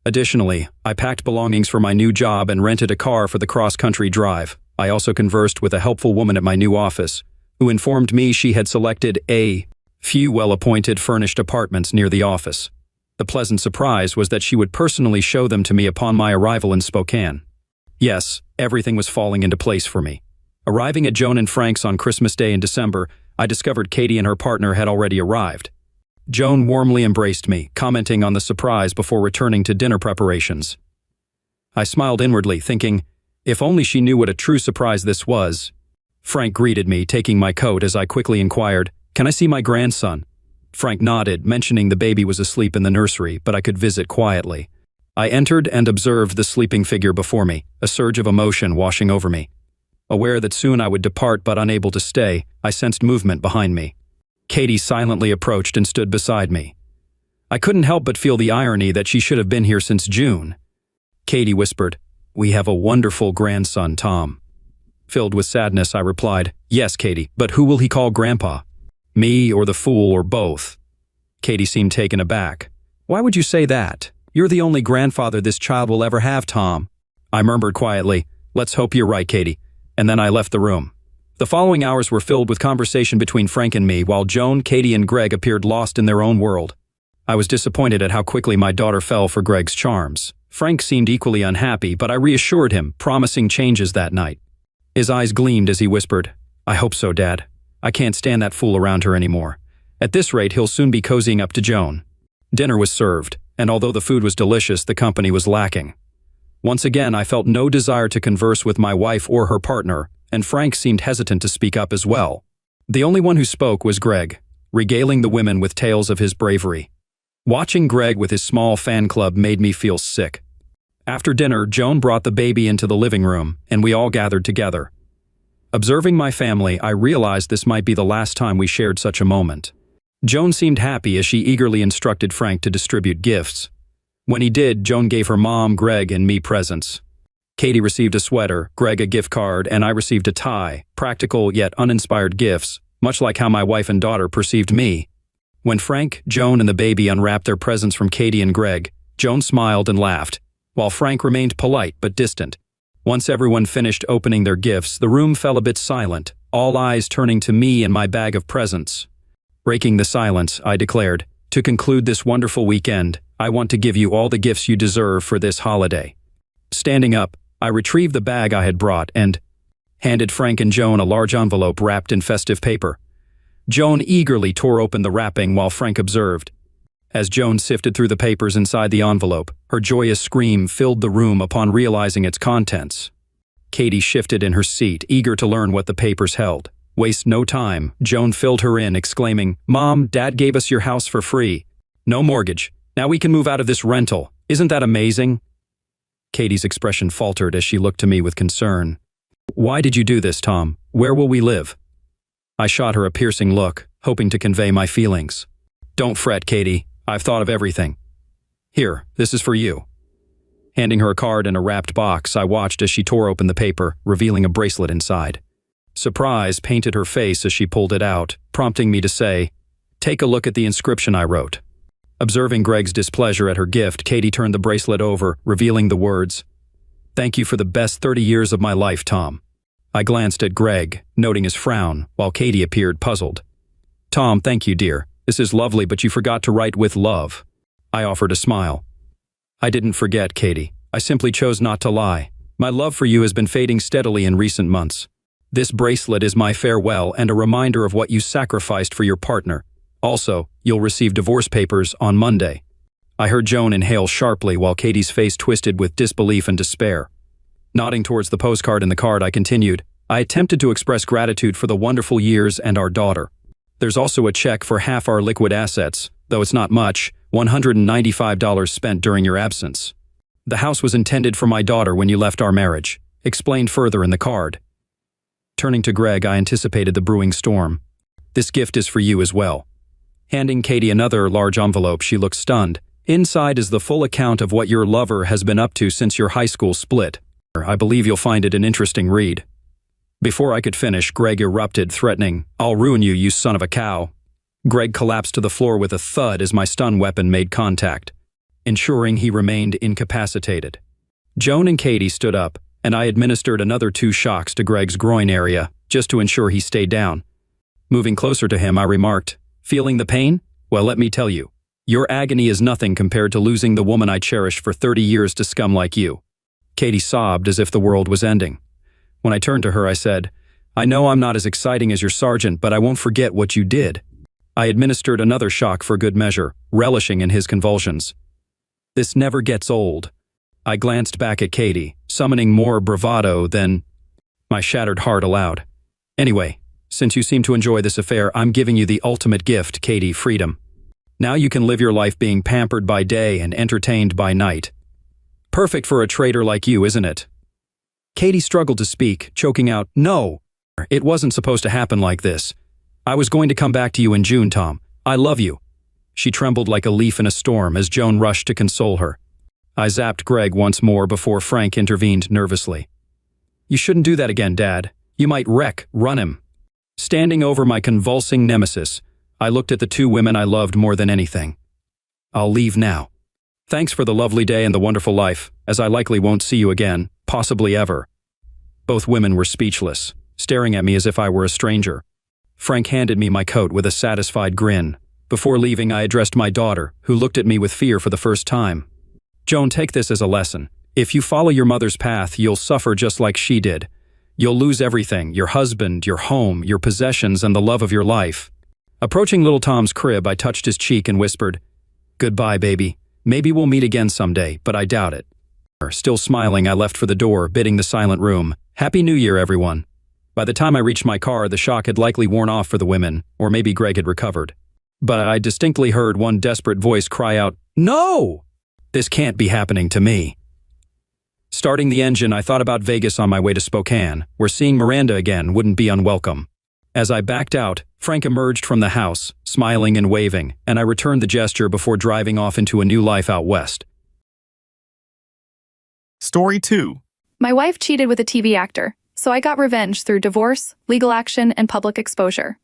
S2: Additionally, I packed belongings for my new job and rented a car for the cross-country drive. I also conversed with a helpful woman at my new office, who informed me she had selected a few well-appointed furnished apartments near the office. The pleasant surprise was that she would personally show them to me upon my arrival in Spokane. Yes, everything was falling into place for me. Arriving at Joan and Frank's on Christmas Day in December, I discovered Katie and her partner had already arrived. Joan warmly embraced me, commenting on the surprise before returning to dinner preparations. I smiled inwardly, thinking, if only she knew what a true surprise this was. Frank greeted me, taking my coat as I quickly inquired, "Can I see my grandson?" Frank nodded, mentioning the baby was asleep in the nursery, but I could visit quietly. I entered and observed the sleeping figure before me, a surge of emotion washing over me. Aware that soon I would depart but unable to stay, I sensed movement behind me. Katie silently approached and stood beside me. I couldn't help but feel the irony that she should have been here since June. Katie whispered, "We have a wonderful grandson, Tom." Filled with sadness, I replied, "Yes, Katie, but who will he call Grandpa? Me or the fool or both?" Katie seemed taken aback. "Why would you say that? You're the only grandfather this child will ever have, Tom." I murmured quietly, "Let's hope you're right, Katie," and then I left the room. The following hours were filled with conversation between Frank and me, while Joan, Katie, and Greg appeared lost in their own world. I was disappointed at how quickly my daughter fell for Greg's charms. Frank seemed equally unhappy, but I reassured him, promising changes that night. His eyes gleamed as he whispered, "I hope so, Dad. I can't stand that fool around her anymore. At this rate, he'll soon be cozying up to Joan." Dinner was served, and although the food was delicious, the company was lacking. Once again, I felt no desire to converse with my wife or her partner, and Frank seemed hesitant to speak up as well. The only one who spoke was Greg, regaling the women with tales of his bravery. Watching Greg with his small fan club made me feel sick. After dinner, Joan brought the baby into the living room, and we all gathered together. Observing my family, I realized this might be the last time we shared such a moment. Joan seemed happy as she eagerly instructed Frank to distribute gifts. When he did, Joan gave her mom, Greg, and me presents. Katie received a sweater, Greg a gift card, and I received a tie, practical yet uninspired gifts, much like how my wife and daughter perceived me. When Frank, Joan, and the baby unwrapped their presents from Katie and Greg, Joan smiled and laughed, while Frank remained polite but distant. Once everyone finished opening their gifts, the room fell a bit silent, all eyes turning to me and my bag of presents. Breaking the silence, I declared, "To conclude this wonderful weekend, I want to give you all the gifts you deserve for this holiday." Standing up, I retrieved the bag I had brought and handed Frank and Joan a large envelope wrapped in festive paper. Joan eagerly tore open the wrapping while Frank observed. As Joan sifted through the papers inside the envelope, her joyous scream filled the room upon realizing its contents. Katie shifted in her seat, eager to learn what the papers held. Waste no time, Joan filled her in, exclaiming, "Mom, Dad gave us your house for free. No mortgage. Now we can move out of this rental. Isn't that amazing?" Katie's expression faltered as she looked to me with concern. "Why did you do this, Tom? Where will we live?" I shot her a piercing look, hoping to convey my feelings. "Don't fret, Katie. I've thought of everything. Here, this is for you." Handing her a card in a wrapped box, I watched as she tore open the paper, revealing a bracelet inside. Surprise painted her face as she pulled it out, prompting me to say, "Take a look at the inscription I wrote." Observing Greg's displeasure at her gift, Katie turned the bracelet over, revealing the words, "Thank you for the best 30 years of my life, Tom." I glanced at Greg, noting his frown, while Katie appeared puzzled. "Tom, thank you, dear. This is lovely, but you forgot to write 'with love.'" I offered a smile. "I didn't forget, Katie. I simply chose not to lie. My love for you has been fading steadily in recent months. This bracelet is my farewell and a reminder of what you sacrificed for your partner. Also, you'll receive divorce papers on Monday." I heard Joan inhale sharply while Katie's face twisted with disbelief and despair. Nodding towards the postcard in the card, I continued, "I attempted to express gratitude for the wonderful years and our daughter. There's also a check for half our liquid assets, though it's not much, $195 spent during your absence. The house was intended for my daughter when you left our marriage," explained further in the card. Turning to Greg, I anticipated the brewing storm. "This gift is for you as well." Handing Katie another large envelope, she looked stunned. "Inside is the full account of what your lover has been up to since your high school split. I believe you'll find it an interesting read." Before I could finish, Greg erupted, threatening, "I'll ruin you, you son of a cow." Greg collapsed to the floor with a thud as my stun weapon made contact, ensuring he remained incapacitated. Joan and Katie stood up, and I administered another 2 shocks to Greg's groin area, just to ensure he stayed down. Moving closer to him, I remarked, "Feeling the pain? Well, let me tell you. Your agony is nothing compared to losing the woman I cherished for 30 years to scum like you." Katie sobbed as if the world was ending. When I turned to her, I said, "I know I'm not as exciting as your sergeant, but I won't forget what you did." I administered another shock for good measure, relishing in his convulsions. "This never gets old." I glanced back at Katie, summoning more bravado than my shattered heart allowed. "Anyway, since you seem to enjoy this affair, I'm giving you the ultimate gift, Katie, freedom. Now you can live your life being pampered by day and entertained by night. Perfect for a traitor like you, isn't it?" Katie struggled to speak, choking out, "No, it wasn't supposed to happen like this. I was going to come back to you in June, Tom. I love you." She trembled like a leaf in a storm as Joan rushed to console her. I zapped Greg once more before Frank intervened nervously. "You shouldn't do that again, Dad. You might wreck, run him." Standing over my convulsing nemesis, I looked at the 2 women I loved more than anything. "I'll leave now. Thanks for the lovely day and the wonderful life, as I likely won't see you again, possibly ever." Both women were speechless, staring at me as if I were a stranger. Frank handed me my coat with a satisfied grin. Before leaving, I addressed my daughter, who looked at me with fear for the first time. "Joan, take this as a lesson. If you follow your mother's path, you'll suffer just like she did. You'll lose everything, your husband, your home, your possessions, and the love of your life." Approaching little Tom's crib, I touched his cheek and whispered, "Goodbye, baby. Maybe we'll meet again someday, but I doubt it." Still smiling, I left for the door, bidding the silent room, "Happy New Year, everyone." By the time I reached my car, the shock had likely worn off for the women, or maybe Greg had recovered. But I distinctly heard one desperate voice cry out, "No! This can't be happening to me." Starting the engine, I thought about Vegas on my way to Spokane, where seeing Miranda again wouldn't be unwelcome. As I backed out, Frank emerged from the house, smiling and waving, and I returned the gesture before driving off into a new life out west.
S1: Story 2. My wife cheated with a TV actor, so I got revenge through divorce, legal action, and public exposure.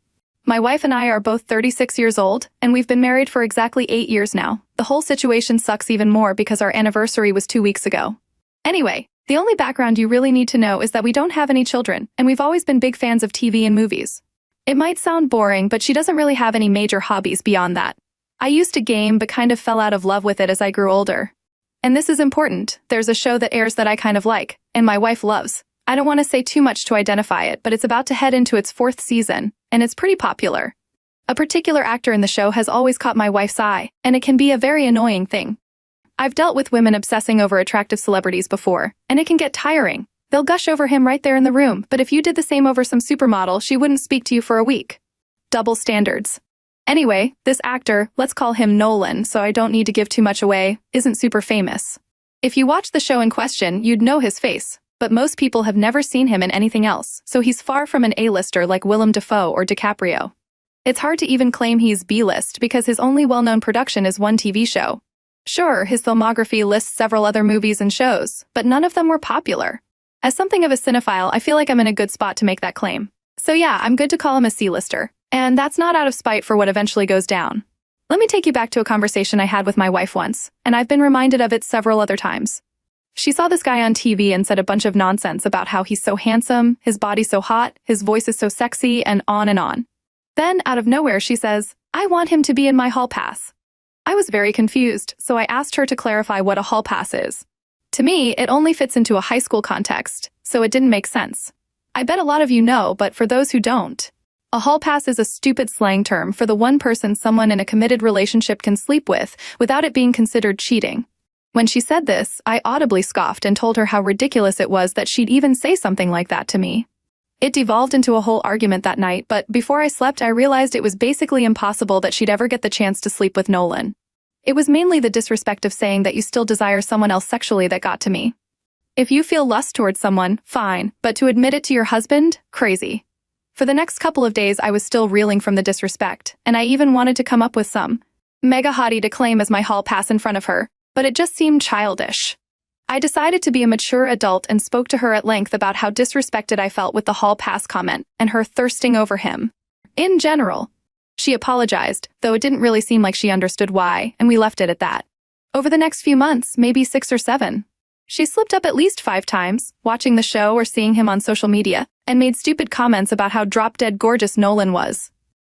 S1: My wife and I are both 36 years old, and we've been married for exactly 8 years now. The whole situation sucks even more because our anniversary was 2 weeks ago. Anyway, the only background you really need to know is that we don't have any children, and we've always been big fans of TV and movies. It might sound boring, but she doesn't really have any major hobbies beyond that. I used to game but kind of fell out of love with it as I grew older. And this is important, there's a show that airs that I kind of like, and my wife loves. I don't want to say too much to identify it, but it's about to head into its 4th season, and it's pretty popular. A particular actor in the show has always caught my wife's eye, and it can be a very annoying thing. I've dealt with women obsessing over attractive celebrities before, and it can get tiring. They'll gush over him right there in the room, but if you did the same over some supermodel, she wouldn't speak to you for a week. Double standards. Anyway, this actor, let's call him Nolan so I don't need to give too much away, isn't super famous. If you watch the show in question, you'd know his face, but most people have never seen him in anything else, so he's far from an A-lister like Willem Dafoe or DiCaprio. It's hard to even claim he's B-list because his only well-known production is one TV show. Sure, his filmography lists several other movies and shows, but none of them were popular. As something of a cinephile, I feel like I'm in a good spot to make that claim. So yeah, I'm good to call him a C-lister. And that's not out of spite for what eventually goes down. Let me take you back to a conversation I had with my wife once, and I've been reminded of it several other times. She saw this guy on TV and said a bunch of nonsense about how he's so handsome, his body's so hot, his voice is so sexy, and on and on. Then, out of nowhere, she says, "I want him to be in my hall pass." I was very confused, so I asked her to clarify what a hall pass is. To me, it only fits into a high school context, so it didn't make sense. I bet a lot of you know, but for those who don't, a hall pass is a stupid slang term for the one person someone in a committed relationship can sleep with without it being considered cheating. When she said this, I audibly scoffed and told her how ridiculous it was that she'd even say something like that to me. It devolved into a whole argument that night, but before I slept, I realized it was basically impossible that she'd ever get the chance to sleep with Nolan. It was mainly the disrespect of saying that you still desire someone else sexually that got to me. If you feel lust towards someone, fine, but to admit it to your husband? Crazy. For the next couple of days, I was still reeling from the disrespect, and I even wanted to come up with some mega hottie to claim as my hall pass in front of her, but it just seemed childish. I decided to be a mature adult and spoke to her at length about how disrespected I felt with the hall pass comment and her thirsting over him. In general. She apologized, though it didn't really seem like she understood why, and we left it at that. Over the next few months, maybe 6 or 7, she slipped up at least 5 times, watching the show or seeing him on social media, and made stupid comments about how drop-dead gorgeous Nolan was.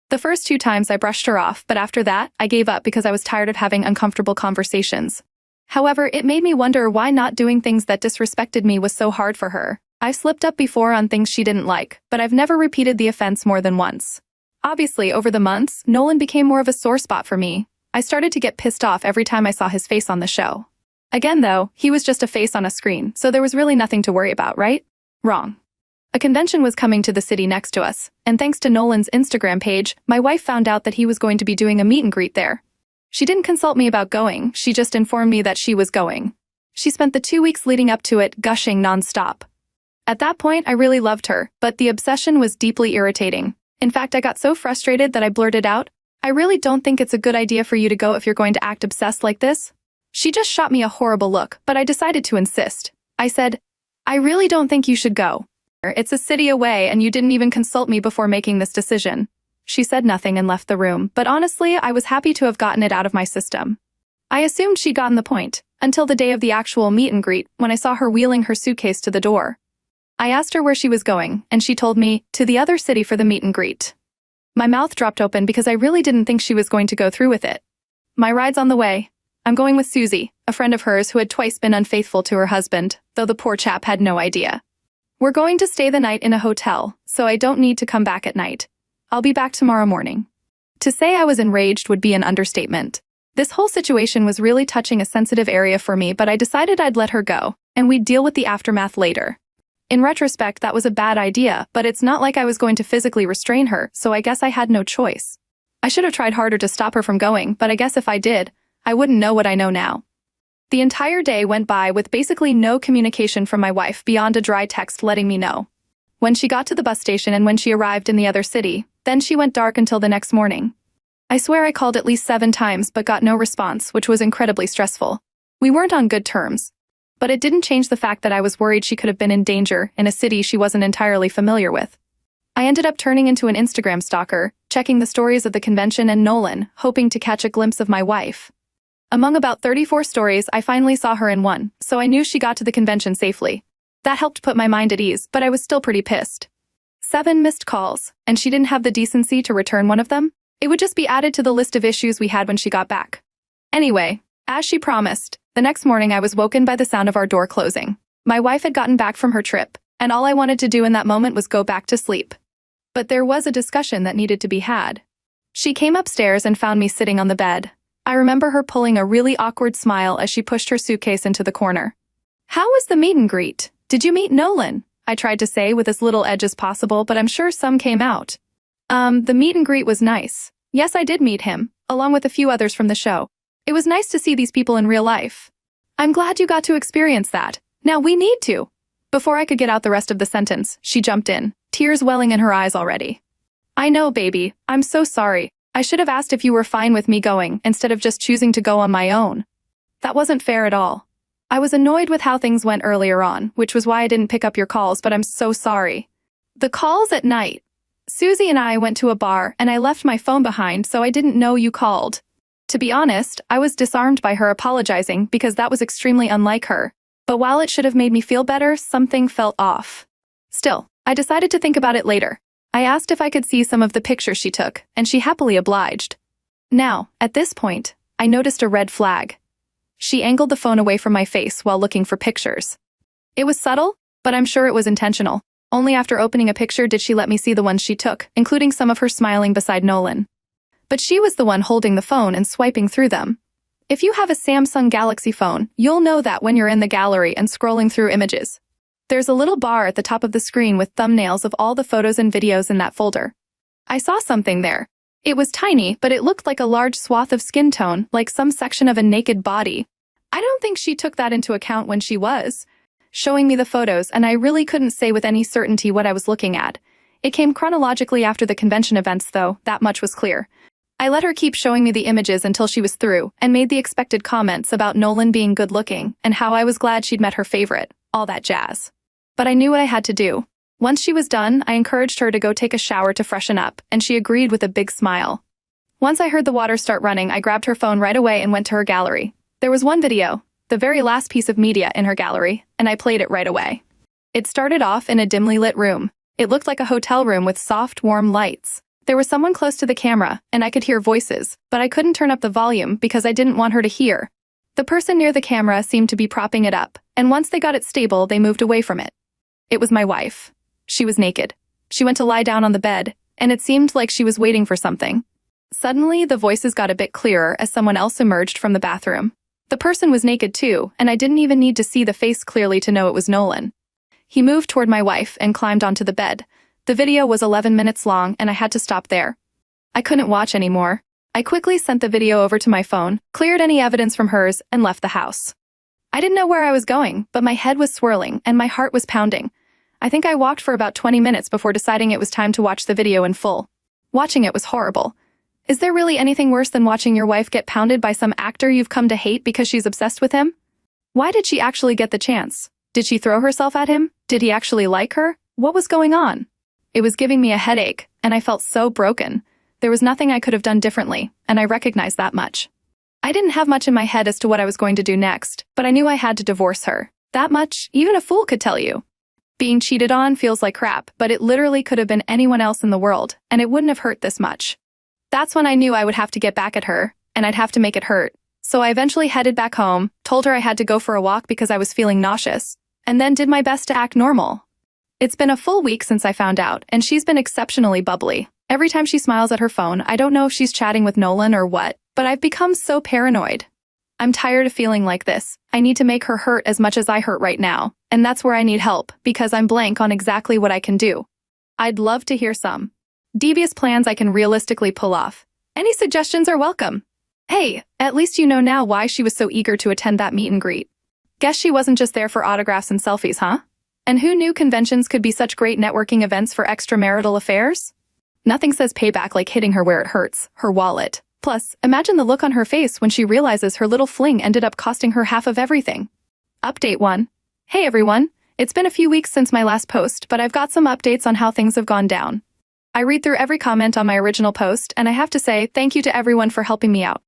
S1: The first 2 times I brushed her off, but after that, I gave up because I was tired of having uncomfortable conversations. However, it made me wonder why not doing things that disrespected me was so hard for her. I've slipped up before on things she didn't like, but I've never repeated the offense more than once. Obviously, over the months, Nolan became more of a sore spot for me. I started to get pissed off every time I saw his face on the show. Again, though, he was just a face on a screen, so there was really nothing to worry about, right? Wrong. A convention was coming to the city next to us, and thanks to Nolan's Instagram page, my wife found out that he was going to be doing a meet and greet there. She didn't consult me about going, she just informed me that she was going. She spent the 2 weeks leading up to it gushing nonstop. At that point, I really loved her, but the obsession was deeply irritating. In fact, I got so frustrated that I blurted out, "I really don't think it's a good idea for you to go if you're going to act obsessed like this." She just shot me a horrible look, but I decided to insist. I said, "I really don't think you should go. It's a city away and you didn't even consult me before making this decision." She said nothing and left the room, but honestly, I was happy to have gotten it out of my system. I assumed she'd gotten the point, until the day of the actual meet and greet, when I saw her wheeling her suitcase to the door. I asked her where she was going, and she told me, to the other city for the meet and greet. My mouth dropped open because I really didn't think she was going to go through with it. "My ride's on the way. I'm going with Susie, a friend of hers who had twice been unfaithful to her husband, though the poor chap had no idea. We're going to stay the night in a hotel, so I don't need to come back at night. I'll be back tomorrow morning." To say I was enraged would be an understatement. This whole situation was really touching a sensitive area for me, but I decided I'd let her go, and we'd deal with the aftermath later. In retrospect, that was a bad idea, but it's not like I was going to physically restrain her, so I guess I had no choice. I should have tried harder to stop her from going, but I guess if I did, I wouldn't know what I know now. The entire day went by with basically no communication from my wife beyond a dry text letting me know when she got to the bus station and when she arrived in the other city. Then she went dark until the next morning. I swear I called at least 7 times but got no response, which was incredibly stressful. We weren't on good terms. but it didn't change the fact that I was worried she could have been in danger in a city she wasn't entirely familiar with. I ended up turning into an Instagram stalker, checking the stories of the convention and Nolan, hoping to catch a glimpse of my wife. Among about 34 stories, I finally saw her in one, so I knew she got to the convention safely. That helped put my mind at ease, but I was still pretty pissed. 7 missed calls, and she didn't have the decency to return one of them? It would just be added to the list of issues we had when she got back. Anyway, as she promised, the next morning I was woken by the sound of our door closing. My wife had gotten back from her trip, and all I wanted to do in that moment was go back to sleep. But there was a discussion that needed to be had. She came upstairs and found me sitting on the bed. I remember her pulling a really awkward smile as she pushed her suitcase into the corner. "How was the meet and greet? Did you meet Nolan?" I tried to say with as little edge as possible, but I'm sure some came out. The meet and greet was nice. Yes, I did meet him, along with a few others from the show. It was nice to see these people in real life. I'm glad you got to experience that. Now we need to. Before I could get out the rest of the sentence, she jumped in, tears welling in her eyes already. "I know, baby. I'm so sorry. I should have asked if you were fine with me going instead of just choosing to go on my own. That wasn't fair at all. I was annoyed with how things went earlier on, which was why I didn't pick up your calls, but I'm so sorry." The calls at night. Susie and I went to a bar and I left my phone behind, so I didn't know you called. To be honest, I was disarmed by her apologizing because that was extremely unlike her. But while it should have made me feel better, something felt off. Still, I decided to think about it later. I asked if I could see some of the pictures she took, and she happily obliged. Now, at this point, I noticed a red flag. She angled the phone away from my face while looking for pictures. It was subtle, but I'm sure it was intentional. Only after opening a picture did she let me see the ones she took, including some of her smiling beside Nolan. But she was the one holding the phone and swiping through them. If you have a Samsung Galaxy phone, you'll know that when you're in the gallery and scrolling through images. There's a little bar at the top of the screen with thumbnails of all the photos and videos in that folder. I saw something there. It was tiny, but it looked like a large swath of skin tone, like some section of a naked body. I don't think she took that into account when she was showing me the photos, and I really couldn't say with any certainty what I was looking at. It came chronologically after the convention events, though, that much was clear. I let her keep showing me the images until she was through, and made the expected comments about Nolan being good-looking, and how I was glad she'd met her favorite, all that jazz. But I knew what I had to do. Once she was done, I encouraged her to go take a shower to freshen up, and she agreed with a big smile. Once I heard the water start running, I grabbed her phone right away and went to her gallery. There was one video, the very last piece of media in her gallery, and I played it right away. It started off in a dimly lit room. It looked like a hotel room with soft, warm lights. There was someone close to the camera, and I could hear voices, but I couldn't turn up the volume because I didn't want her to hear. The person near the camera seemed to be propping it up, and once they got it stable, they moved away from it. It was my wife. She was naked. She went to lie down on the bed, and it seemed like she was waiting for something. Suddenly, the voices got a bit clearer as someone else emerged from the bathroom. The person was naked too, and I didn't even need to see the face clearly to know it was Nolan. He moved toward my wife and climbed onto the bed. The video was 11 minutes long, and I had to stop there. I couldn't watch anymore. I quickly sent the video over to my phone, cleared any evidence from hers, and left the house. I didn't know where I was going, but my head was swirling and my heart was pounding. I think I walked for about 20 minutes before deciding it was time to watch the video in full. Watching it was horrible. Is there really anything worse than watching your wife get pounded by some actor you've come to hate because she's obsessed with him? Why did she actually get the chance? Did she throw herself at him? Did he actually like her? What was going on? It was giving me a headache, and I felt so broken. There was nothing I could have done differently, and I recognized that much. I didn't have much in my head as to what I was going to do next, but I knew I had to divorce her. That much, even a fool could tell you. Being cheated on feels like crap, but it literally could have been anyone else in the world, and it wouldn't have hurt this much. That's when I knew I would have to get back at her, and I'd have to make it hurt. So I eventually headed back home, told her I had to go for a walk because I was feeling nauseous, and then did my best to act normal. It's been a full week since I found out, and she's been exceptionally bubbly. Every time she smiles at her phone, I don't know if she's chatting with Nolan or what, but I've become so paranoid. I'm tired of feeling like this. I need to make her hurt as much as I hurt right now, and that's where I need help, because I'm blank on exactly what I can do. I'd love to hear some devious plans I can realistically pull off. Any suggestions are welcome. Hey, at least you know now why she was so eager to attend that meet and greet. Guess she wasn't just there for autographs and selfies, huh? And who knew conventions could be such great networking events for extramarital affairs? Nothing says payback like hitting her where it hurts, her wallet. Plus, imagine the look on her face when she realizes her little fling ended up costing her half of everything. Update 1. Hey everyone, it's been a few weeks since my last post, but I've got some updates on how things have gone down. I read through every comment on my original post, and I have to say thank you to everyone for helping me out.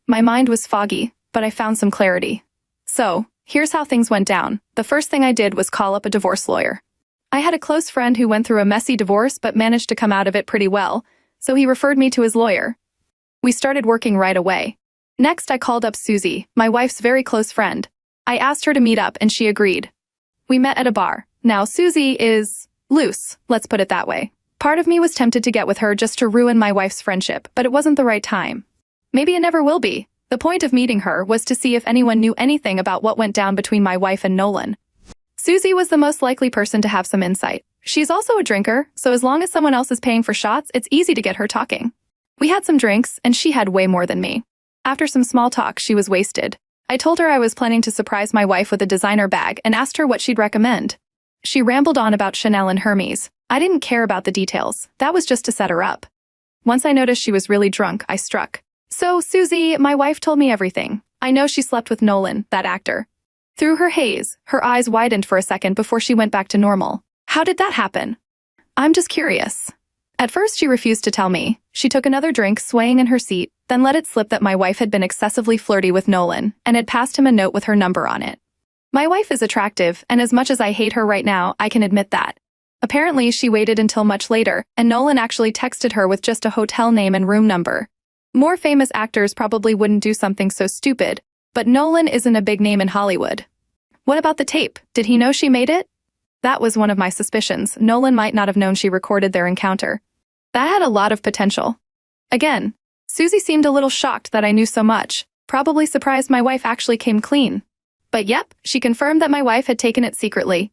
S1: My mind was foggy, but I found some clarity. So, here's how things went down. The first thing I did was call up a divorce lawyer. I had a close friend who went through a messy divorce but managed to come out of it pretty well, so he referred me to his lawyer. We started working right away. Next, I called up Susie, my wife's very close friend. I asked her to meet up and she agreed. We met at a bar. Now, Susie is loose, let's put it that way. Part of me was tempted to get with her just to ruin my wife's friendship, but it wasn't the right time. Maybe it never will be. The point of meeting her was to see if anyone knew anything about what went down between my wife and Nolan. Susie was the most likely person to have some insight. She's also a drinker, so as long as someone else is paying for shots, it's easy to get her talking. We had some drinks, and she had way more than me. After some small talk, she was wasted. I told her I was planning to surprise my wife with a designer bag and asked her what she'd recommend. She rambled on about Chanel and Hermes. I didn't care about the details. That was just to set her up. Once I noticed she was really drunk, I struck. So, Susie, my wife told me everything. I know she slept with Nolan, that actor. Through her haze, her eyes widened for a second before she went back to normal. How did that happen? I'm just curious. At first, she refused to tell me. She took another drink, swaying in her seat, then let it slip that my wife had been excessively flirty with Nolan and had passed him a note with her number on it. My wife is attractive, and as much as I hate her right now, I can admit that. Apparently, she waited until much later, and Nolan actually texted her with just a hotel name and room number. More famous actors probably wouldn't do something so stupid, but Nolan isn't a big name in Hollywood. What about the tape? Did he know she made it? That was one of my suspicions. Nolan might not have known she recorded their encounter. That had a lot of potential. Again, Susie seemed a little shocked that I knew so much, probably surprised my wife actually came clean. But yep, she confirmed that my wife had taken it secretly.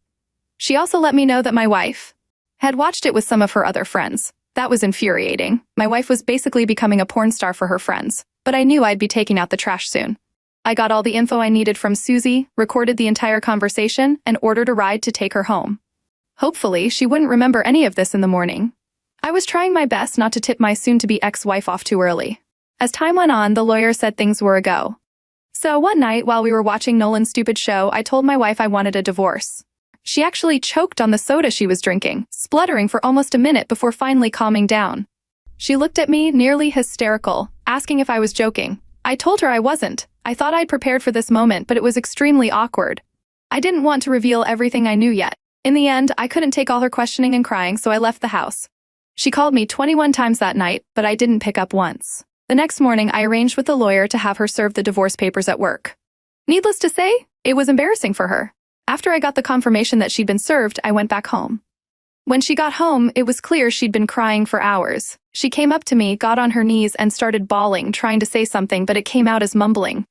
S1: She also let me know that my wife had watched it with some of her other friends. That was infuriating. My wife was basically becoming a porn star for her friends, but I knew I'd be taking out the trash soon. I got all the info I needed from Susie, recorded the entire conversation, and ordered a ride to take her home. Hopefully, she wouldn't remember any of this in the morning. I was trying my best not to tip my soon-to-be ex-wife off too early. As time went on, the lawyer said things were a go. So one night, while we were watching Nolan's stupid show, I told my wife I wanted a divorce. She actually choked on the soda she was drinking, spluttering for almost a minute before finally calming down. She looked at me, nearly hysterical, asking if I was joking. I told her I wasn't. I thought I'd prepared for this moment, but it was extremely awkward. I didn't want to reveal everything I knew yet. In the end, I couldn't take all her questioning and crying, so I left the house. She called me 21 times that night, but I didn't pick up once. The next morning, I arranged with the lawyer to have her serve the divorce papers at work. Needless to say, it was embarrassing for her. After I got the confirmation that she'd been served, I went back home. When she got home, it was clear she'd been crying for hours. She came up to me, got on her knees, and started bawling, trying to say something, but it came out as mumbling.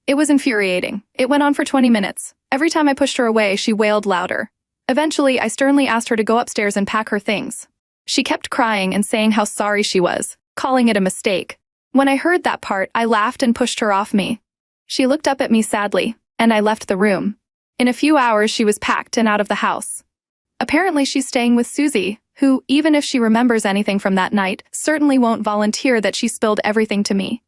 S1: It was infuriating. It went on for 20 minutes. Every time I pushed her away, she wailed louder. Eventually, I sternly asked her to go upstairs and pack her things. She kept crying and saying how sorry she was, calling it a mistake. When I heard that part, I laughed and pushed her off me. She looked up at me sadly, and I left the room. In a few hours, she was packed and out of the house. Apparently, she's staying with Susie, who, even if she remembers anything from that night, certainly won't volunteer that she spilled everything to me.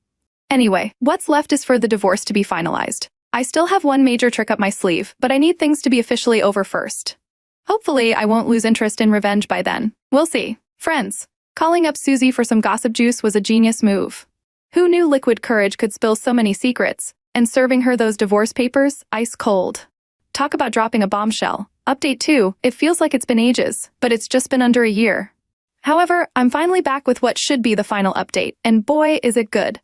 S1: Anyway, what's left is for the divorce to be finalized. I still have one major trick up my sleeve, but I need things to be officially over first. Hopefully, I won't lose interest in revenge by then. We'll see. Friends, calling up Susie for some gossip juice was a genius move. Who knew liquid courage could spill so many secrets? And serving her those divorce papers, ice cold. Talk about dropping a bombshell. Update 2, it feels like it's been ages, but it's just been under a year. However, I'm finally back with what should be the final update, and boy, is it good.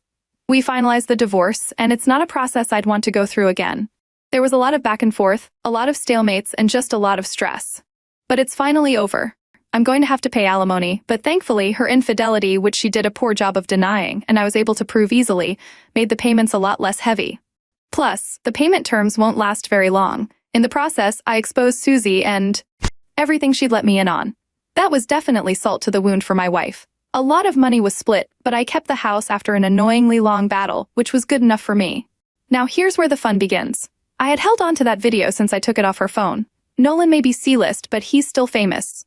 S1: We finalized the divorce, and it's not a process I'd want to go through again. There was a lot of back and forth, a lot of stalemates, and just a lot of stress. But it's finally over. I'm going to have to pay alimony, but thankfully, her infidelity, which she did a poor job of denying, and I was able to prove easily, made the payments a lot less heavy. Plus, the payment terms won't last very long. In the process, I exposed Susie and everything she'd let me in on. That was definitely salt to the wound for my wife. A lot of money was split, but I kept the house after an annoyingly long battle, which was good enough for me. Now here's where the fun begins. I had held on to that video since I took it off her phone. Nolan may be C-list, but he's still famous.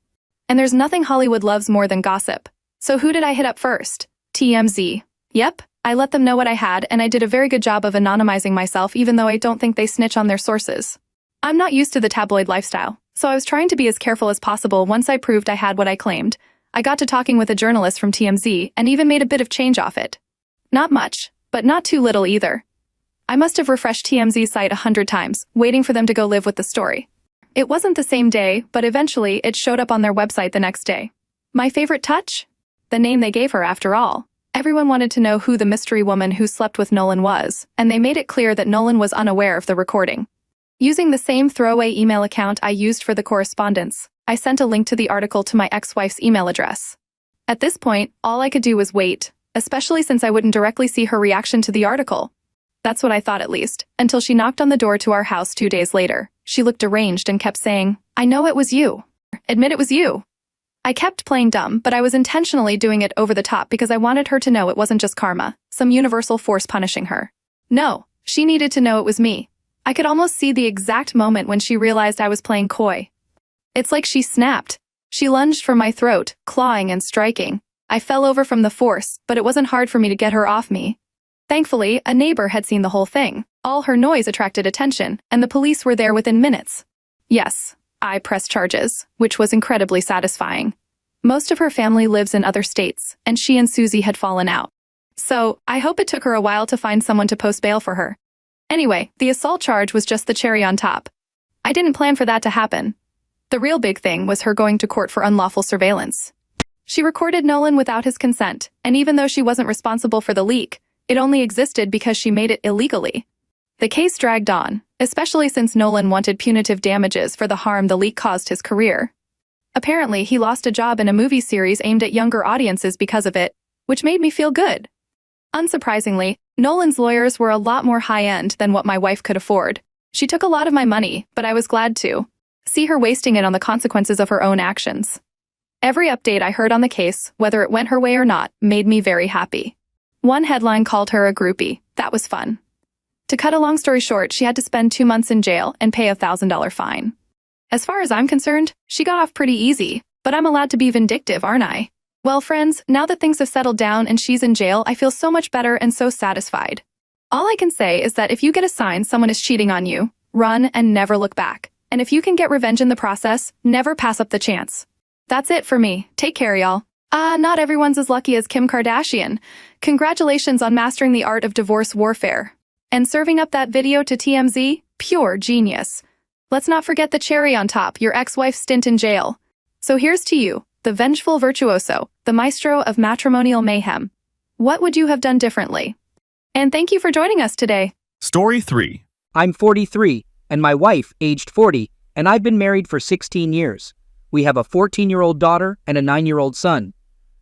S1: And there's nothing Hollywood loves more than gossip. So who did I hit up first? TMZ. Yep, I let them know what I had, and I did a very good job of anonymizing myself even though I don't think they snitch on their sources. I'm not used to the tabloid lifestyle, so I was trying to be as careful as possible once I proved I had what I claimed. I got to talking with a journalist from TMZ and even made a bit of change off it. Not much, but not too little either. I must have refreshed TMZ's site 100 times, waiting for them to go live with the story. It wasn't the same day, but eventually it showed up on their website the next day. My favorite touch? The name they gave her, after all. Everyone wanted to know who the mystery woman who slept with Nolan was, and they made it clear that Nolan was unaware of the recording. Using the same throwaway email account I used for the correspondence, I sent a link to the article to my ex-wife's email address. At this point, all I could do was wait, especially since I wouldn't directly see her reaction to the article. That's what I thought, at least, until she knocked on the door to our house 2 days later. She looked deranged and kept saying, "I know it was you. Admit it was you." I kept playing dumb, but I was intentionally doing it over the top because I wanted her to know it wasn't just karma, some universal force punishing her. No, she needed to know it was me. I could almost see the exact moment when she realized I was playing coy. It's like she snapped. She lunged for my throat, clawing and striking. I fell over from the force, but it wasn't hard for me to get her off me. Thankfully, a neighbor had seen the whole thing. All her noise attracted attention, and the police were there within minutes. Yes, I pressed charges, which was incredibly satisfying. Most of her family lives in other states, and she and Susie had fallen out. So, I hope it took her a while to find someone to post bail for her. Anyway, the assault charge was just the cherry on top. I didn't plan for that to happen. The real big thing was her going to court for unlawful surveillance. She recorded Nolan without his consent, and even though she wasn't responsible for the leak, it only existed because she made it illegally. The case dragged on, especially since Nolan wanted punitive damages for the harm the leak caused his career. Apparently, he lost a job in a movie series aimed at younger audiences because of it, which made me feel good. Unsurprisingly, Nolan's lawyers were a lot more high-end than what my wife could afford. She took a lot of my money, but I was glad to see her wasting it on the consequences of her own actions. Every update I heard on the case, whether it went her way or not, made me very happy. One headline called her a groupie. That was fun. To cut a long story short, she had to spend 2 months in jail and pay a $1,000 fine. As far as I'm concerned, she got off pretty easy, but I'm allowed to be vindictive, aren't I? Well, friends, now that things have settled down and she's in jail, I feel so much better and so satisfied. All I can say is that if you get a sign someone is cheating on you, run and never look back. And if you can get revenge in the process, never pass up the chance. That's it for me. Take care, y'all. Not everyone's as lucky as Kim Kardashian. Congratulations on mastering the art of divorce warfare. And serving up that video to TMZ? Pure genius. Let's not forget the cherry on top, your ex-wife's stint in jail. So here's to you, the vengeful virtuoso, the maestro of matrimonial mayhem. What would you have done differently? And thank you for joining us today.
S3: Story 3.
S4: I'm 43, and my wife, aged 40, and I've been married for 16 years. We have a 14-year-old daughter and a 9-year-old son.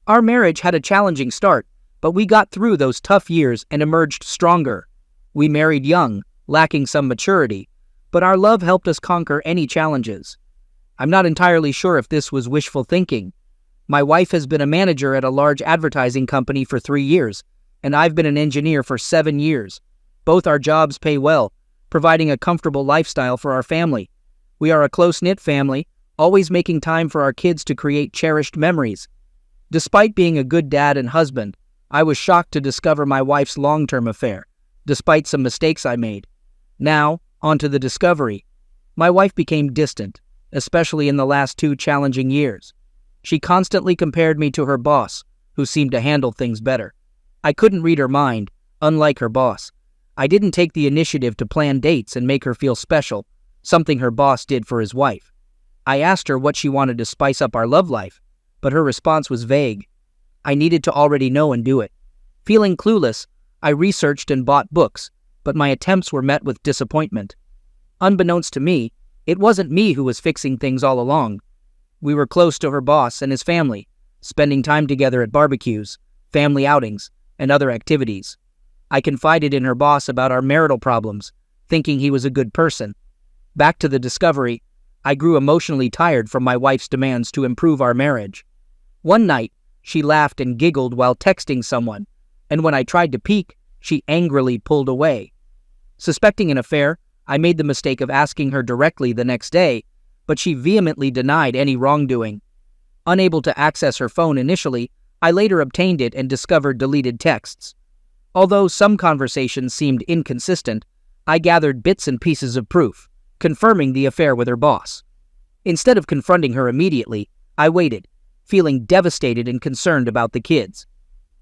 S4: Our marriage had a challenging start, but we got through those tough years and emerged stronger. We married young, lacking some maturity, but our love helped us conquer any challenges. I'm not entirely sure if this was wishful thinking. My wife has been a manager at a large advertising company for 3 years, and I've been an engineer for 7 years. Both our jobs pay well, providing a comfortable lifestyle for our family. We are a close-knit family, always making time for our kids to create cherished memories. Despite being a good dad and husband, I was shocked to discover my wife's long-term affair, despite some mistakes I made. Now, on to the discovery. My wife became distant, especially in the last 2 challenging years. She constantly compared me to her boss, who seemed to handle things better. I couldn't read her mind, unlike her boss. I didn't take the initiative to plan dates and make her feel special, something her boss did for his wife. I asked her what she wanted to spice up our love life, but her response was vague. I needed to already know and do it. Feeling clueless, I researched and bought books, but my attempts were met with disappointment. Unbeknownst to me, it wasn't me who was fixing things all along. We were close to her boss and his family, spending time together at barbecues, family outings, and other activities. I confided in her boss about our marital problems, thinking he was a good person. Back to the discovery, I grew emotionally tired from my wife's demands to improve our marriage. One night, she laughed and giggled while texting someone, and when I tried to peek, she angrily pulled away. Suspecting an affair, I made the mistake of asking her directly the next day, but she vehemently denied any wrongdoing. Unable to access her phone initially, I later obtained it and discovered deleted texts. Although some conversations seemed inconsistent, I gathered bits and pieces of proof. confirming the affair with her boss. Instead of confronting her immediately, I waited, feeling devastated and concerned about the kids.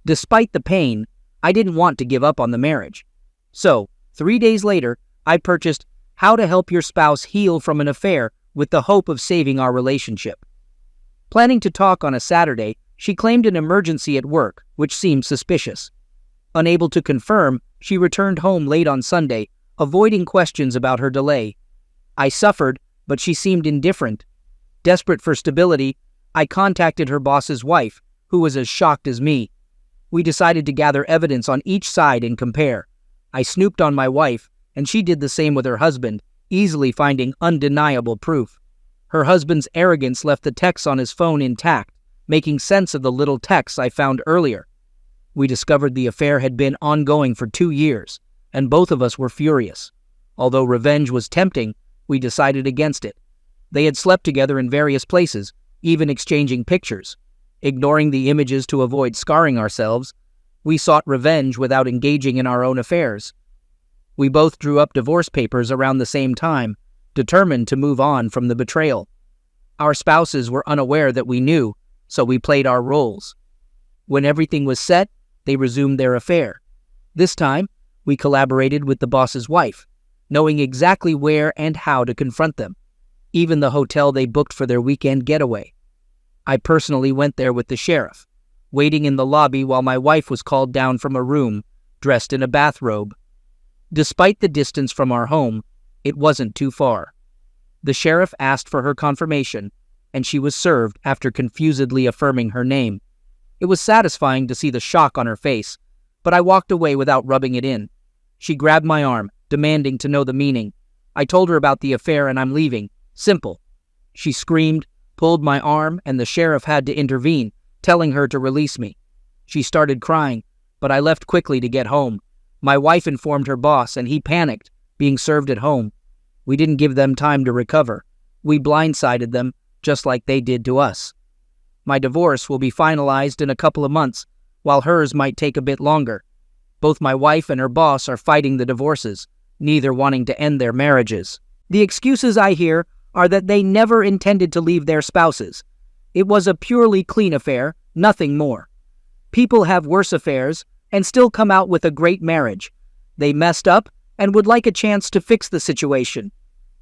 S4: Despite the pain, I didn't want to give up on the marriage. So, 3 days later, I purchased How to Help Your Spouse Heal from an Affair with the hope of saving our relationship. Planning to talk on a Saturday, she claimed an emergency at work, which seemed suspicious. Unable to confirm, she returned home late on Sunday, avoiding questions about her delay. I suffered, but she seemed indifferent. Desperate for stability, I contacted her boss's wife, who was as shocked as me. We decided to gather evidence on each side and compare. I snooped on my wife, and she did the same with her husband, easily finding undeniable proof. Her husband's arrogance left the texts on his phone intact, making sense of the little texts I found earlier. We discovered the affair had been ongoing for 2 years, and both of us were furious. Although revenge was tempting, we decided against it. They had slept together in various places, even exchanging pictures. Ignoring the images to avoid scarring ourselves, we sought revenge without engaging in our own affairs. We both drew up divorce papers around the same time, determined to move on from the betrayal. Our spouses were unaware that we knew, so we played our roles. When everything was set, they resumed their affair. This time, we collaborated with the boss's wife, knowing exactly where and how to confront them, even the hotel they booked for their weekend getaway. I personally went there with the sheriff, waiting in the lobby while my wife was called down from a room, dressed in a bathrobe. Despite the distance from our home, it wasn't too far. The sheriff asked for her confirmation, and she was served after confusedly affirming her name. It was satisfying to see the shock on her face, but I walked away without rubbing it in. She grabbed my arm, demanding to know the meaning. I told her about the affair and I'm leaving. Simple. She screamed, pulled my arm, and the sheriff had to intervene, telling her to release me. She started crying, but I left quickly to get home. My wife informed her boss, and he panicked, being served at home. We didn't give them time to recover. We blindsided them, just like they did to us. My divorce will be finalized in a couple of months, while hers might take a bit longer. Both my wife and her boss are fighting the divorces, neither wanting to end their marriages. The excuses I hear are that they never intended to leave their spouses. It was a purely clean affair, nothing more. People have worse affairs and still come out with a great marriage. They messed up and would like a chance to fix the situation.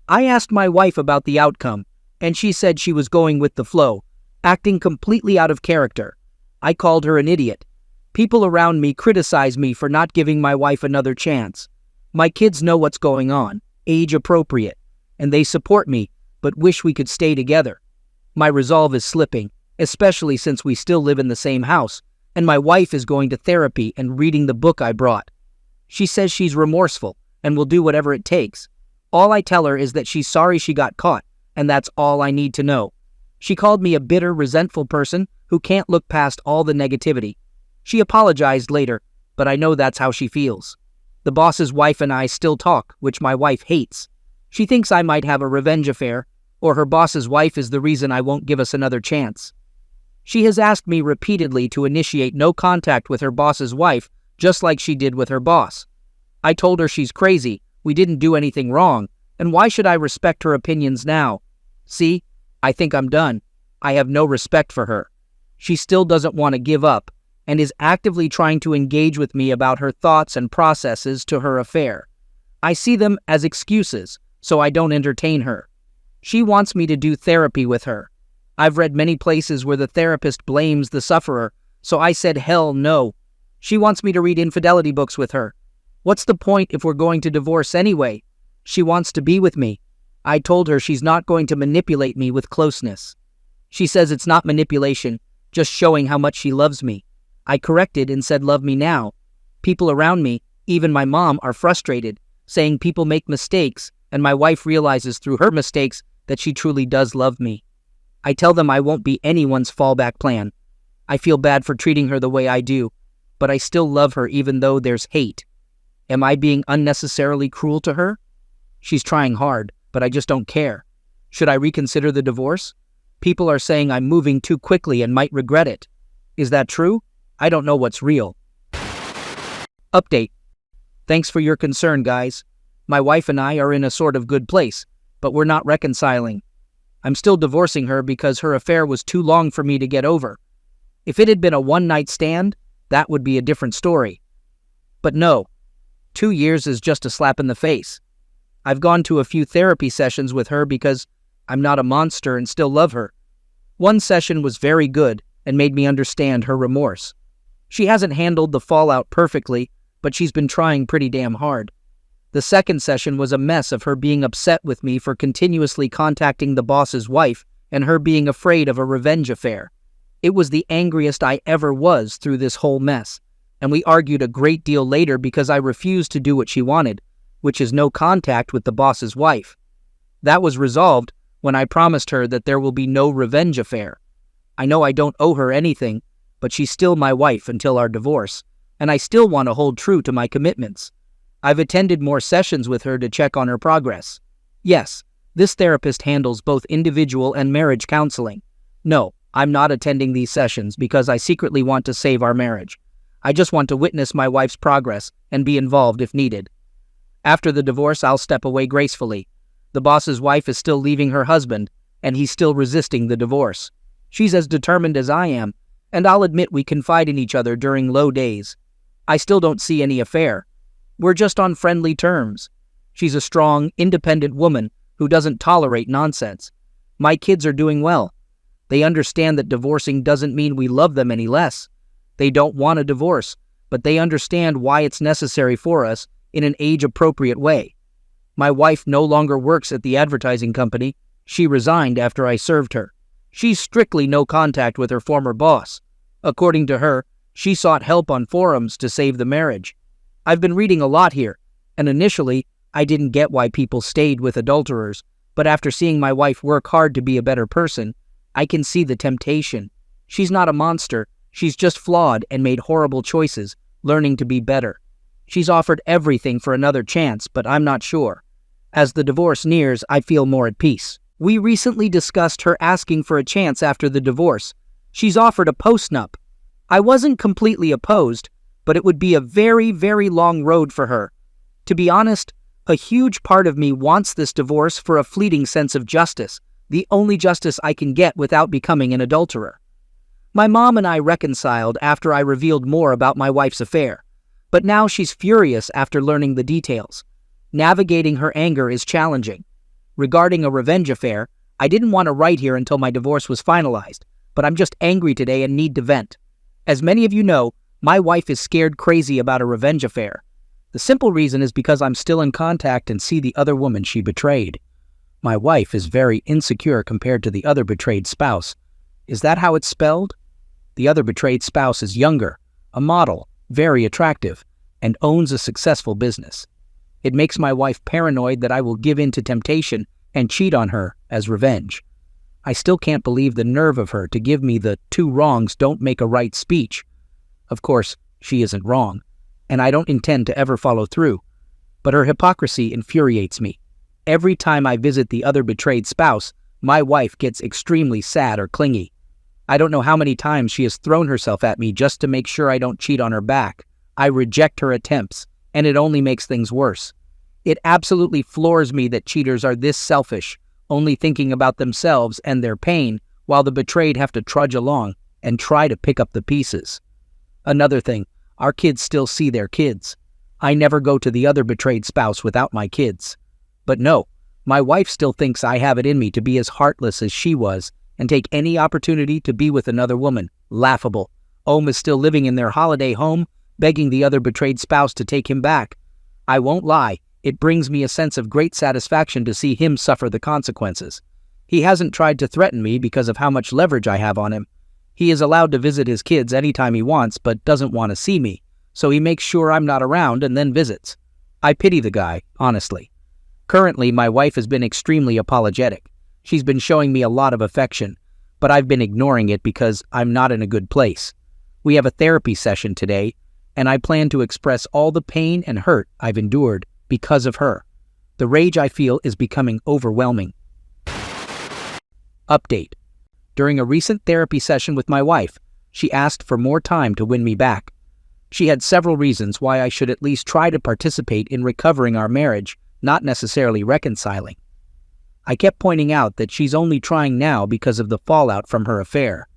S4: I asked my wife about the outcome, and she said she was going with the flow, acting completely out of character. I called her an idiot. People around me criticize me for not giving my wife another chance. My kids know what's going on, age appropriate, and they support me, but wish we could stay together. My resolve is slipping, especially since we still live in the same house, and my wife is going to therapy and reading the book I brought. She says she's remorseful and will do whatever it takes. All I tell her is that she's sorry she got caught, and that's all I need to know. She called me a bitter, resentful person who can't look past all the negativity. She apologized later, but I know that's how she feels. The boss's wife and I still talk, which my wife hates. She thinks I might have a revenge affair, or her boss's wife is the reason I won't give us another chance. She has asked me repeatedly to initiate no contact with her boss's wife, just like she did with her boss. I told her she's crazy, we didn't do anything wrong, and why should I respect her opinions now? See, I think I'm done. I have no respect for her. She still doesn't want to give up, and is actively trying to engage with me about her thoughts and processes to her affair. I see them as excuses, so I don't entertain her. She wants me to do therapy with her. I've read many places where the therapist blames the sufferer, so I said hell no. She wants me to read infidelity books with her. What's the point if we're going to divorce anyway? She wants to be with me. I told her she's not going to manipulate me with closeness. She says it's not manipulation, just showing how much she loves me. I corrected and said love me now. People around me, even my mom, are frustrated, saying people make mistakes, and my wife realizes through her mistakes that she truly does love me. I tell them I won't be anyone's fallback plan. I feel bad for treating her the way I do, but I still love her even though there's hate. Am I being unnecessarily cruel to her? She's trying hard, but I just don't care. Should I reconsider the divorce? People are saying I'm moving too quickly and might regret it. Is that true? I don't know what's real. Update. Thanks for your concern, guys. My wife and I are in a sort of good place, but we're not reconciling. I'm still divorcing her because her affair was too long for me to get over. If it had been a one-night stand, that would be a different story. But no, 2 years is just a slap in the face. I've gone to a few therapy sessions with her because I'm not a monster and still love her. One session was very good and made me understand her remorse. She hasn't handled the fallout perfectly, but she's been trying pretty damn hard. The second session was a mess of her being upset with me for continuously contacting the boss's wife and her being afraid of a revenge affair. It was the angriest I ever was through this whole mess, and we argued a great deal later because I refused to do what she wanted, which is no contact with the boss's wife. That was resolved when I promised her that there will be no revenge affair. I know I don't owe her anything, but she's still my wife until our divorce, and I still want to hold true to my commitments. I've attended more sessions with her to check on her progress. Yes, this therapist handles both individual and marriage counseling. No, I'm not attending these sessions because I secretly want to save our marriage. I just want to witness my wife's progress and be involved if needed. After the divorce, I'll step away gracefully. The boss's wife is still leaving her husband, and he's still resisting the divorce. She's as determined as I am, and I'll admit we confide in each other during low days. I still don't see any affair. We're just on friendly terms. She's a strong, independent woman who doesn't tolerate nonsense. My kids are doing well. They understand that divorcing doesn't mean we love them any less. They don't want a divorce, but they understand why it's necessary for us in an age-appropriate way. My wife no longer works at the advertising company. She resigned after I served her. She's strictly no contact with her former boss. According to her, she sought help on forums to save the marriage. I've been reading a lot here, and initially, I didn't get why people stayed with adulterers, but after seeing my wife work hard to be a better person, I can see the temptation. She's not a monster, she's just flawed and made horrible choices, learning to be better. She's offered everything for another chance, but I'm not sure. As the divorce nears, I feel more at peace. We recently discussed her asking for a chance after the divorce. She's offered a postnup. I wasn't completely opposed, but it would be a very, very long road for her. To be honest, a huge part of me wants this divorce for a fleeting sense of justice, the only justice I can get without becoming an adulterer. My mom and I reconciled after I revealed more about my wife's affair, but now she's furious after learning the details. Navigating her anger is challenging. Regarding a revenge affair, I didn't want to write here until my divorce was finalized, but I'm just angry today and need to vent. As many of you know, my wife is scared crazy about a revenge affair. The simple reason is because I'm still in contact and see the other woman she betrayed. My wife is very insecure compared to the other betrayed spouse. Is that how it's spelled? The other betrayed spouse is younger, a model, very attractive, and owns a successful business. It makes my wife paranoid that I will give in to temptation and cheat on her as revenge. I still can't believe the nerve of her to give me the two wrongs don't make a right speech. Of course, she isn't wrong, and I don't intend to ever follow through, but her hypocrisy infuriates me. Every time I visit the other betrayed spouse, my wife gets extremely sad or clingy. I don't know how many times she has thrown herself at me just to make sure I don't cheat on her back. I reject her attempts, and it only makes things worse. It absolutely floors me that cheaters are this selfish, only thinking about themselves and their pain, while the betrayed have to trudge along and try to pick up the pieces. Another thing, our kids still see their kids. I never go to the other betrayed spouse without my kids. But no, my wife still thinks I have it in me to be as heartless as she was and take any opportunity to be with another woman. Laughable. Ohm is still living in their holiday home, begging the other betrayed spouse to take him back. I won't lie, it brings me a sense of great satisfaction to see him suffer the consequences. He hasn't tried to threaten me because of how much leverage I have on him. He is allowed to visit his kids anytime he wants but doesn't want to see me, so he makes sure I'm not around and then visits. I pity the guy, honestly. Currently, my wife has been extremely apologetic. She's been showing me a lot of affection, but I've been ignoring it because I'm not in a good place. We have a therapy session today, and I plan to express all the pain and hurt I've endured because of her. The rage I feel is becoming overwhelming. Update. During a recent therapy session with my wife, she asked for more time to win me back. She had several reasons why I should at least try to participate in recovering our marriage, not necessarily reconciling. I kept pointing out that she's only trying now because of the fallout from her affair.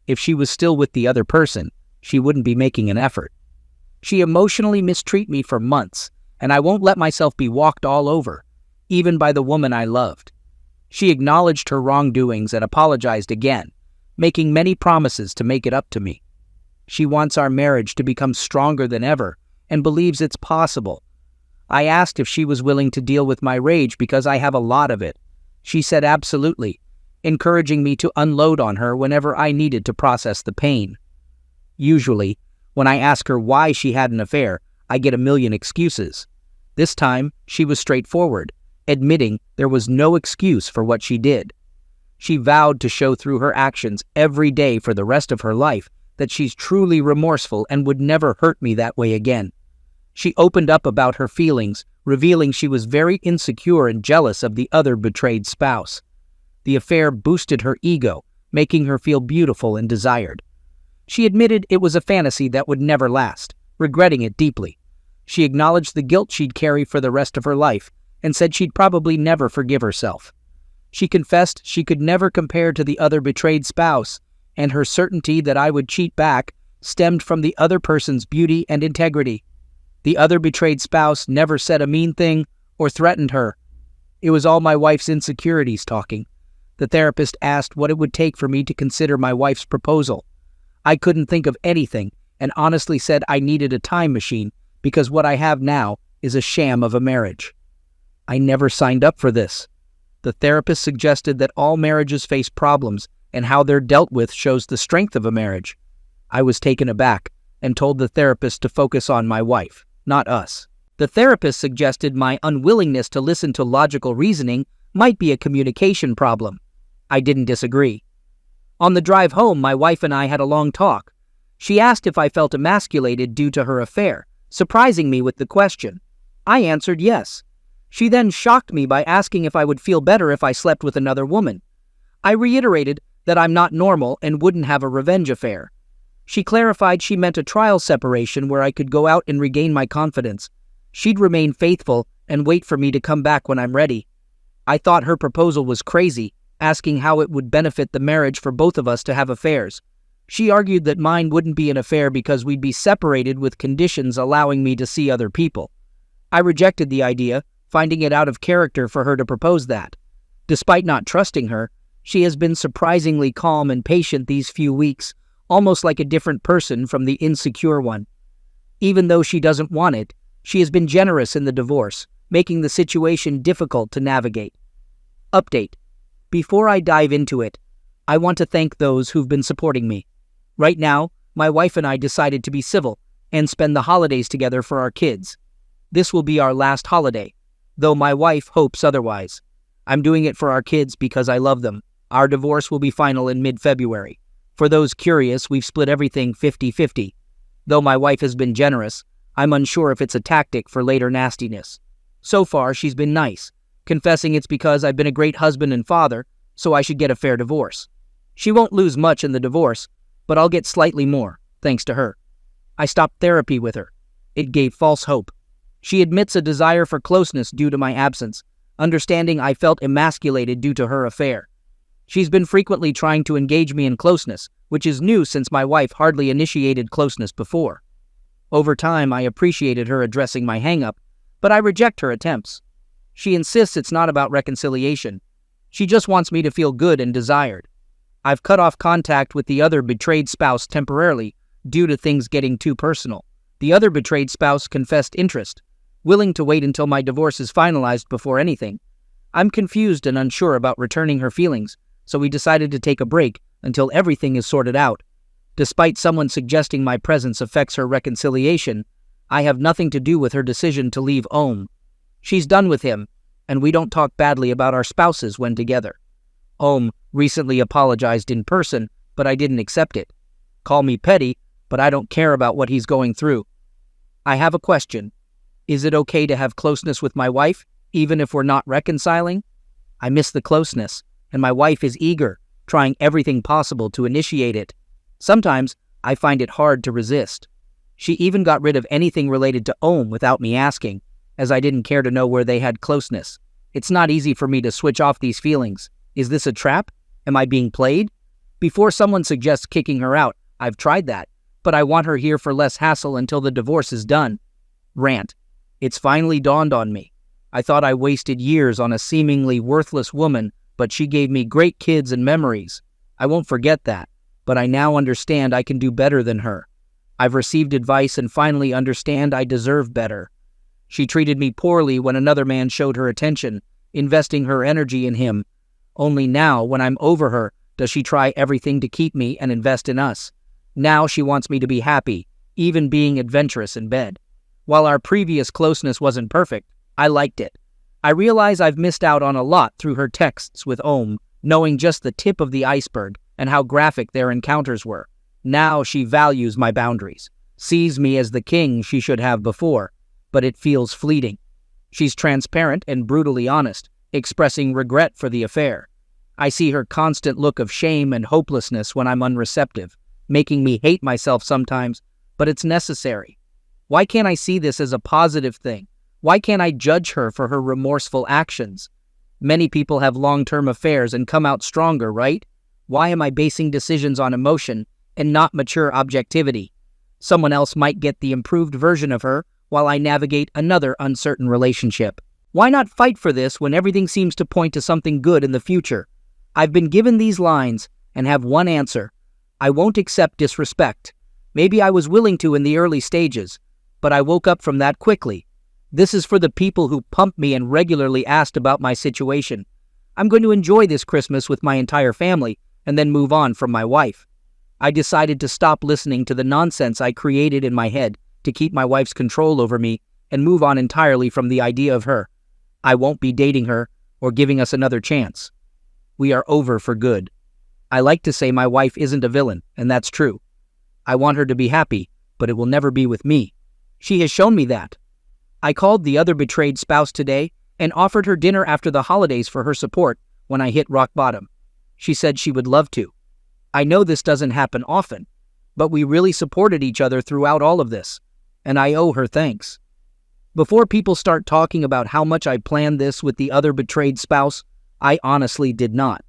S4: If she was still with the other person, she wouldn't be making an effort. She emotionally mistreated me for months, and I won't let myself be walked all over, even by the woman I loved. She acknowledged her wrongdoings and apologized again, making many promises to make it up to me. She wants our marriage to become stronger than ever and believes it's possible. I asked if she was willing to deal with my rage because I have a lot of it. She said absolutely, encouraging me to unload on her whenever I needed to process the pain. Usually, when I ask her why she had an affair, I get a million excuses. This time, she was straightforward, admitting there was no excuse for what she did. She vowed to show through her actions every day for the rest of her life that she's truly remorseful and would never hurt me that way again. She opened up about her feelings, revealing she was very insecure and jealous of the other betrayed spouse. The affair boosted her ego, making her feel beautiful and desired. She admitted it was a fantasy that would never last, regretting it deeply. She acknowledged the guilt she'd carry for the rest of her life and said she'd probably never forgive herself. She confessed she could never compare to the other betrayed spouse, and her certainty that I would cheat back stemmed from the other person's beauty and integrity. The other betrayed spouse never said a mean thing or threatened her. It was all my wife's insecurities talking. The therapist asked what it would take for me to consider my wife's proposal. I couldn't think of anything and honestly said I needed a time machine because what I have now is a sham of a marriage. I never signed up for this. The therapist suggested that all marriages face problems and how they're dealt with shows the strength of a marriage. I was taken aback and told the therapist to focus on my wife, not us. The therapist suggested my unwillingness to listen to logical reasoning might be a communication problem. I didn't disagree. On the drive home, my wife and I had a long talk. She asked if I felt emasculated due to her affair, surprising me with the question. I answered yes. She then shocked me by asking if I would feel better if I slept with another woman. I reiterated that I'm not normal and wouldn't have a revenge affair. She clarified she meant a trial separation where I could go out and regain my confidence. She'd remain faithful and wait for me to come back when I'm ready. I thought her proposal was crazy, asking how it would benefit the marriage for both of us to have affairs. She argued that mine wouldn't be an affair because we'd be separated with conditions allowing me to see other people. I rejected the idea, finding it out of character for her to propose that. Despite not trusting her, she has been surprisingly calm and patient these few weeks, almost like a different person from the insecure one. Even though she doesn't want it, she has been generous in the divorce, making the situation difficult to navigate. Update. Before I dive into it, I want to thank those who've been supporting me. Right now, my wife and I decided to be civil and spend the holidays together for our kids. This will be our last holiday, though my wife hopes otherwise. I'm doing it for our kids because I love them. Our divorce will be final in mid-February. For those curious, we've split everything 50-50. Though my wife has been generous, I'm unsure if it's a tactic for later nastiness. So far, she's been nice, confessing it's because I've been a great husband and father, so I should get a fair divorce. She won't lose much in the divorce, but I'll get slightly more, thanks to her. I stopped therapy with her. It gave false hope. She admits a desire for closeness due to my absence, understanding I felt emasculated due to her affair. She's been frequently trying to engage me in closeness, which is new since my wife hardly initiated closeness before. Over time, I appreciated her addressing my hang-up, but I reject her attempts. She insists it's not about reconciliation. She just wants me to feel good and desired. I've cut off contact with the other betrayed spouse temporarily due to things getting too personal. The other betrayed spouse confessed interest, willing to wait until my divorce is finalized before anything. I'm confused and unsure about returning her feelings, so we decided to take a break until everything is sorted out. Despite someone suggesting my presence affects her reconciliation, I have nothing to do with her decision to leave Ohm. She's done with him, and we don't talk badly about our spouses when together. Ohm recently apologized in person, but I didn't accept it. Call me petty, but I don't care about what he's going through. I have a question. Is it okay to have closeness with my wife, even if we're not reconciling? I miss the closeness, and my wife is eager, trying everything possible to initiate it. Sometimes, I find it hard to resist. She even got rid of anything related to Ohm without me asking, as I didn't care to know where they had closeness. It's not easy for me to switch off these feelings. Is this a trap? Am I being played? Before someone suggests kicking her out, I've tried that, but I want her here for less hassle until the divorce is done. Rant. It's finally dawned on me. I thought I wasted years on a seemingly worthless woman, but she gave me great kids and memories. I won't forget that, but I now understand I can do better than her. I've received advice and finally understand I deserve better. She treated me poorly when another man showed her attention, investing her energy in him. Only now, when I'm over her, does she try everything to keep me and invest in us. Now she wants me to be happy, even being adventurous in bed. While our previous closeness wasn't perfect, I liked it. I realize I've missed out on a lot through her texts with Ohm, knowing just the tip of the iceberg and how graphic their encounters were. Now she values my boundaries, sees me as the king she should have before, but it feels fleeting. She's transparent and brutally honest, expressing regret for the affair. I see her constant look of shame and hopelessness when I'm unreceptive, making me hate myself sometimes, but it's necessary. Why can't I see this as a positive thing? Why can't I judge her for her remorseful actions? Many people have long-term affairs and come out stronger, right? Why am I basing decisions on emotion and not mature objectivity? Someone else might get the improved version of her while I navigate another uncertain relationship. Why not fight for this when everything seems to point to something good in the future? I've been given these lines and have one answer. I won't accept disrespect. Maybe I was willing to in the early stages, but I woke up from that quickly. This is for the people who pumped me and regularly asked about my situation. I'm going to enjoy this Christmas with my entire family and then move on from my wife. I decided to stop listening to the nonsense I created in my head to keep my wife's control over me and move on entirely from the idea of her. I won't be dating her or giving us another chance. We are over for good. I like to say my wife isn't a villain, and that's true. I want her to be happy, but it will never be with me. She has shown me that. I called the other betrayed spouse today and offered her dinner after the holidays for her support when I hit rock bottom. She said she would love to. I know this doesn't happen often, but we really supported each other throughout all of this, and I owe her thanks. Before people start talking about how much I planned this with the other betrayed spouse, I honestly did not.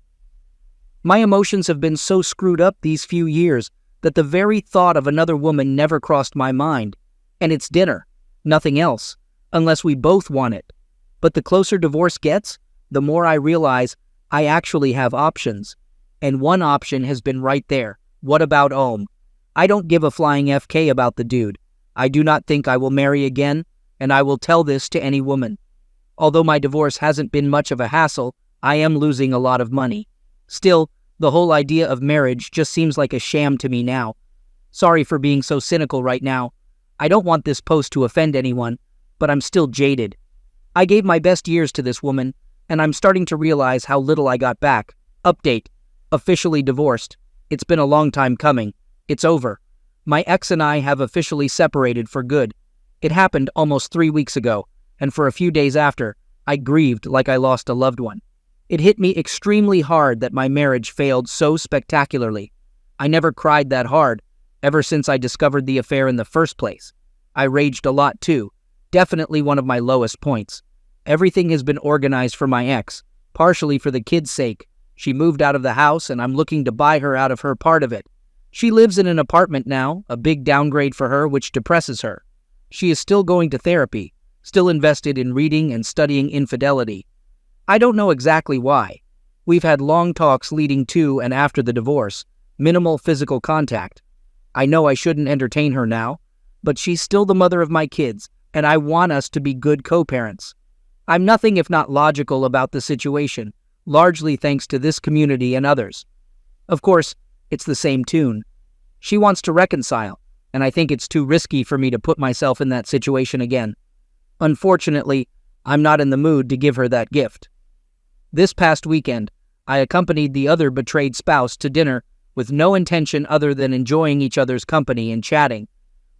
S4: My emotions have been so screwed up these few years that the very thought of another woman never crossed my mind, and it's dinner, nothing else, unless we both want it. But the closer divorce gets, the more I realize I actually have options. And one option has been right there. What about Ohm? I don't give a flying FK about the dude. I do not think I will marry again, and I will tell this to any woman. Although my divorce hasn't been much of a hassle, I am losing a lot of money. Still, the whole idea of marriage just seems like a sham to me now. Sorry for being so cynical right now. I don't want this post to offend anyone, but I'm still jaded. I gave my best years to this woman, and I'm starting to realize how little I got back. Update. Officially divorced. It's been a long time coming. It's over. My ex and I have officially separated for good. It happened almost 3 weeks ago, and for a few days after, I grieved like I lost a loved one. It hit me extremely hard that my marriage failed so spectacularly. I never cried that hard, ever since I discovered the affair in the first place. I raged a lot too. Definitely one of my lowest points. Everything has been organized for my ex, partially for the kids' sake. She moved out of the house and I'm looking to buy her out of her part of it. She lives in an apartment now, a big downgrade for her which depresses her. She is still going to therapy, still invested in reading and studying infidelity. I don't know exactly why. We've had long talks leading to and after the divorce, minimal physical contact. I know I shouldn't entertain her now, but she's still the mother of my kids, and I want us to be good co-parents. I'm nothing if not logical about the situation, largely thanks to this community and others. Of course, it's the same tune. She wants to reconcile, and I think it's too risky for me to put myself in that situation again. Unfortunately, I'm not in the mood to give her that gift. This past weekend, I accompanied the other betrayed spouse to dinner with no intention other than enjoying each other's company and chatting.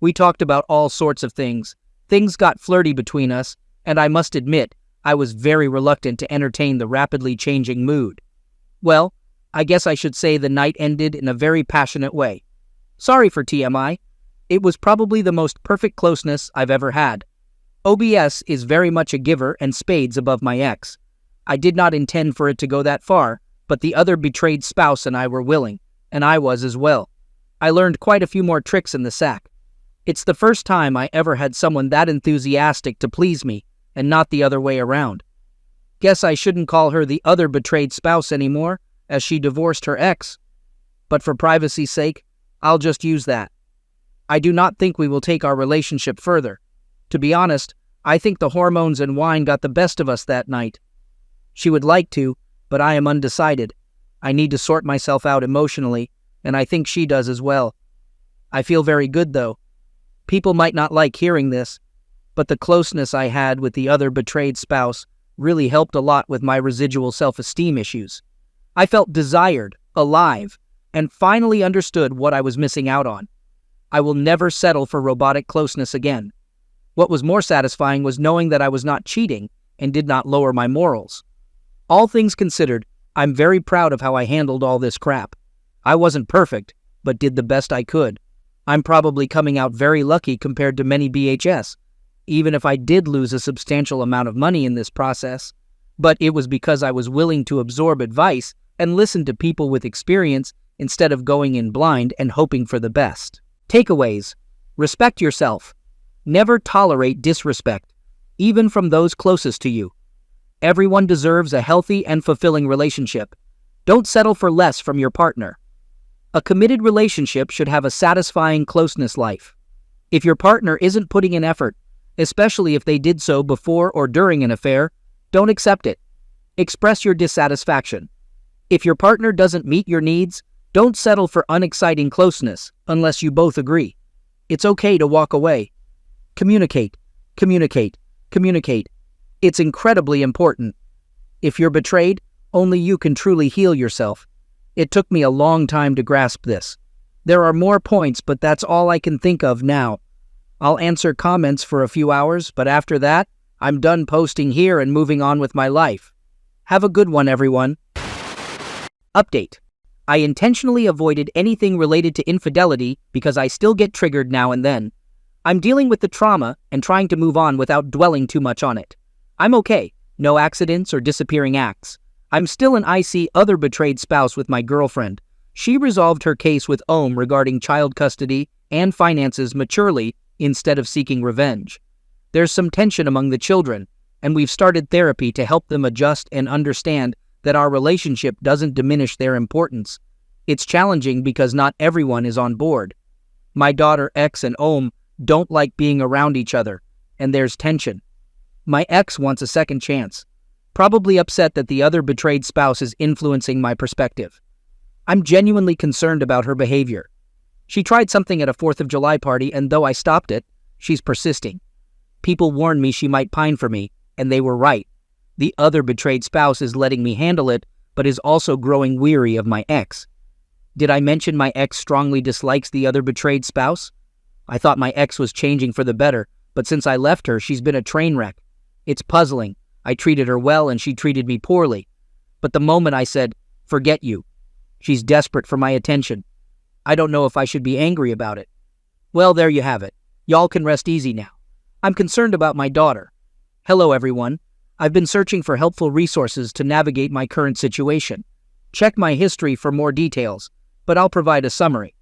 S4: We talked about all sorts of things. Things got flirty between us, and I must admit, I was very reluctant to entertain the rapidly changing mood. Well, I guess I should say the night ended in a very passionate way. Sorry for TMI. It was probably the most perfect closeness I've ever had. OBS is very much a giver and spades above my ex. I did not intend for it to go that far, but the other betrayed spouse and I were willing, and I was as well. I learned quite a few more tricks in the sack. It's the first time I ever had someone that enthusiastic to please me, and not the other way around. Guess I shouldn't call her the other betrayed spouse anymore, as she divorced her ex. But for privacy's sake, I'll just use that. I do not think we will take our relationship further. To be honest, I think the hormones and wine got the best of us that night. She would like to, but I am undecided. I need to sort myself out emotionally, and I think she does as well. I feel very good, though. People might not like hearing this, but the closeness I had with the other betrayed spouse really helped a lot with my residual self-esteem issues. I felt desired, alive, and finally understood what I was missing out on. I will never settle for robotic closeness again. What was more satisfying was knowing that I was not cheating and did not lower my morals. All things considered, I'm very proud of how I handled all this crap. I wasn't perfect, but did the best I could. I'm probably coming out very lucky compared to many BHS, even if I did lose a substantial amount of money in this process. But it was because I was willing to absorb advice and listen to people with experience instead of going in blind and hoping for the best. Takeaways: respect yourself. Never tolerate disrespect, even from those closest to you. Everyone deserves a healthy and fulfilling relationship. Don't settle for less from your partner. A committed relationship should have a satisfying closeness life. If your partner isn't putting in effort, especially if they did so before or during an affair, don't accept it. Express your dissatisfaction. If your partner doesn't meet your needs, don't settle for unexciting closeness unless you both agree. It's okay to walk away. Communicate, communicate, communicate. It's incredibly important. If you're betrayed, only you can truly heal yourself. It took me a long time to grasp this. There are more points, but that's all I can think of now. I'll answer comments for a few hours, but after that, I'm done posting here and moving on with my life. Have a good one, everyone. Update. I intentionally avoided anything related to infidelity because I still get triggered now and then. I'm dealing with the trauma and trying to move on without dwelling too much on it. I'm okay. No accidents or disappearing acts. I'm still an IC other betrayed spouse with my girlfriend. She resolved her case with OM regarding child custody and finances maturely instead of seeking revenge. There's some tension among the children, and we've started therapy to help them adjust and understand that our relationship doesn't diminish their importance. It's challenging because not everyone is on board. My daughter X and OM don't like being around each other, and there's tension. My ex wants a second chance, probably upset that the other betrayed spouse is influencing my perspective. I'm genuinely concerned about her behavior. She tried something at a 4th of July party, and though I stopped it, she's persisting. People warned me she might pine for me, and they were right. The other betrayed spouse is letting me handle it, but is also growing weary of my ex. Did I mention my ex strongly dislikes the other betrayed spouse? I thought my ex was changing for the better, but since I left her, she's been a train wreck. It's puzzling. I treated her well and she treated me poorly. But the moment I said, "Forget you," she's desperate for my attention. I don't know if I should be angry about it. Well, there you have it. Y'all can rest easy now. I'm concerned about my daughter. Hello, everyone. I've been searching for helpful resources to navigate my current situation. Check my history for more details, but I'll provide a summary.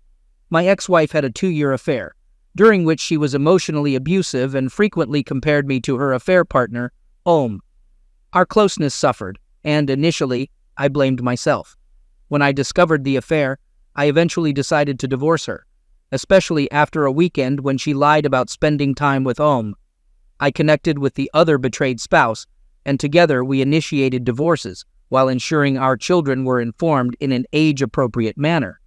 S4: My ex-wife had a 2-year affair, during which she was emotionally abusive and frequently compared me to her affair partner, OM. Our closeness suffered, and initially, I blamed myself. When I discovered the affair, I eventually decided to divorce her, especially after a weekend when she lied about spending time with OM. I connected with the other betrayed spouse, and together we initiated divorces while ensuring our children were informed in an age-appropriate manner.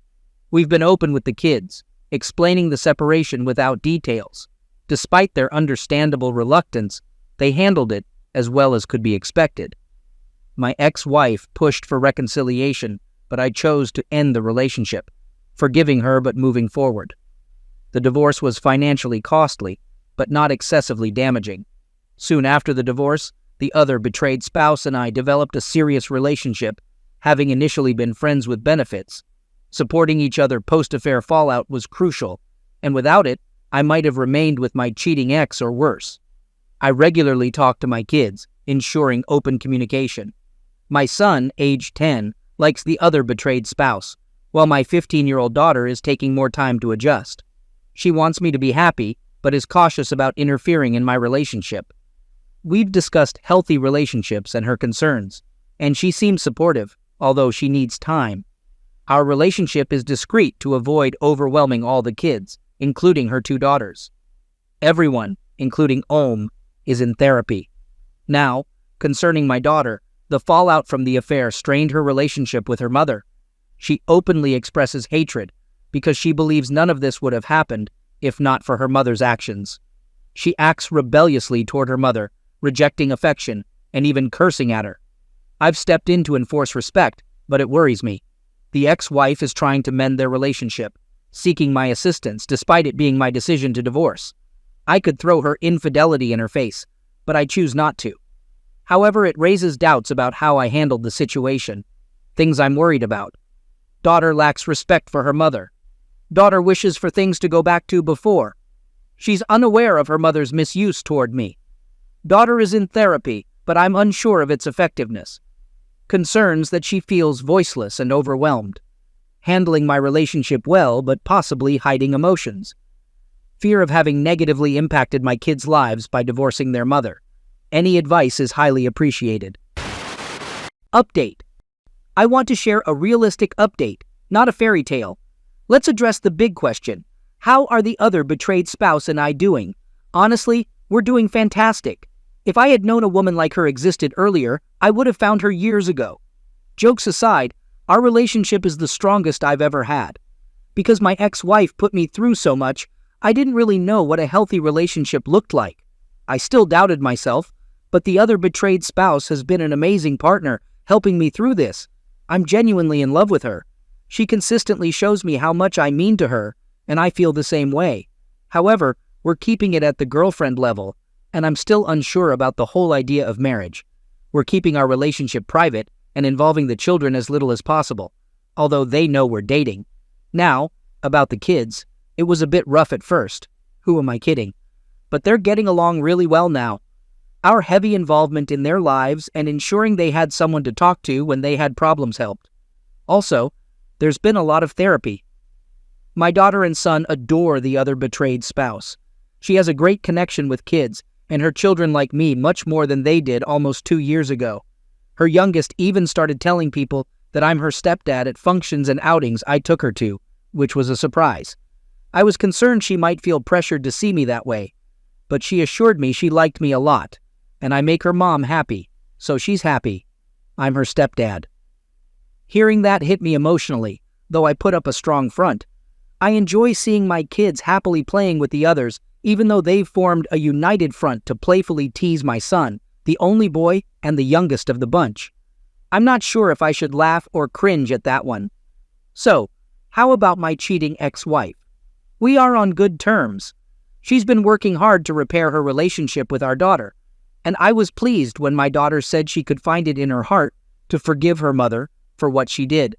S4: We've been open with the kids, explaining the separation without details. Despite their understandable reluctance, they handled it as well as could be expected. My ex-wife pushed for reconciliation, but I chose to end the relationship, forgiving her but moving forward. The divorce was financially costly, but not excessively damaging. Soon after the divorce, the other betrayed spouse and I developed a serious relationship, having initially been friends with benefits. Supporting each other post-affair fallout was crucial, and without it, I might have remained with my cheating ex or worse. I regularly talk to my kids, ensuring open communication. My son, age 10, likes the other betrayed spouse, while my 15-year-old daughter is taking more time to adjust. She wants me to be happy, but is cautious about interfering in my relationship. We've discussed healthy relationships and her concerns, and she seems supportive, although she needs time. Our relationship is discreet to avoid overwhelming all the kids, including her 2 daughters. Everyone, including Om, is in therapy. Now, concerning my daughter, the fallout from the affair strained her relationship with her mother. She openly expresses hatred because she believes none of this would have happened if not for her mother's actions. She acts rebelliously toward her mother, rejecting affection and even cursing at her. I've stepped in to enforce respect, but it worries me. The ex-wife is trying to mend their relationship, seeking my assistance despite it being my decision to divorce. I could throw her infidelity in her face, but I choose not to. However, it raises doubts about how I handled the situation. Things I'm worried about. Daughter lacks respect for her mother. Daughter wishes for things to go back to before. She's unaware of her mother's misuse toward me. Daughter is in therapy, but I'm unsure of its effectiveness. Concerns that she feels voiceless and overwhelmed. Handling my relationship well, but possibly hiding emotions. Fear of having negatively impacted my kids' lives by divorcing their mother. Any advice is highly appreciated. Update. I want to share a realistic update, not a fairy tale. Let's address the big question. How are the other betrayed spouse and I doing? Honestly, we're doing fantastic. If I had known a woman like her existed earlier, I would have found her years ago. Jokes aside, our relationship is the strongest I've ever had. Because my ex-wife put me through so much, I didn't really know what a healthy relationship looked like. I still doubted myself, but the other betrayed spouse has been an amazing partner, helping me through this. I'm genuinely in love with her. She consistently shows me how much I mean to her, and I feel the same way. However, we're keeping it at the girlfriend level, and I'm still unsure about the whole idea of marriage. We're keeping our relationship private and involving the children as little as possible, although they know we're dating. Now, about the kids, it was a bit rough at first. Who am I kidding? But they're getting along really well now. Our heavy involvement in their lives and ensuring they had someone to talk to when they had problems helped. Also, there's been a lot of therapy. My daughter and son adore the other betrayed spouse. She has a great connection with kids, and her children like me much more than they did almost 2 years ago. Her youngest even started telling people that I'm her stepdad at functions and outings I took her to, which was a surprise. I was concerned she might feel pressured to see me that way, but she assured me she liked me a lot, and I make her mom happy, so she's happy. I'm her stepdad. Hearing that hit me emotionally, though I put up a strong front. I enjoy seeing my kids happily playing with the others, even though they've formed a united front to playfully tease my son, the only boy and the youngest of the bunch. I'm not sure if I should laugh or cringe at that one. So, how about my cheating ex-wife? We are on good terms. She's been working hard to repair her relationship with our daughter, and I was pleased when my daughter said she could find it in her heart to forgive her mother for what she did.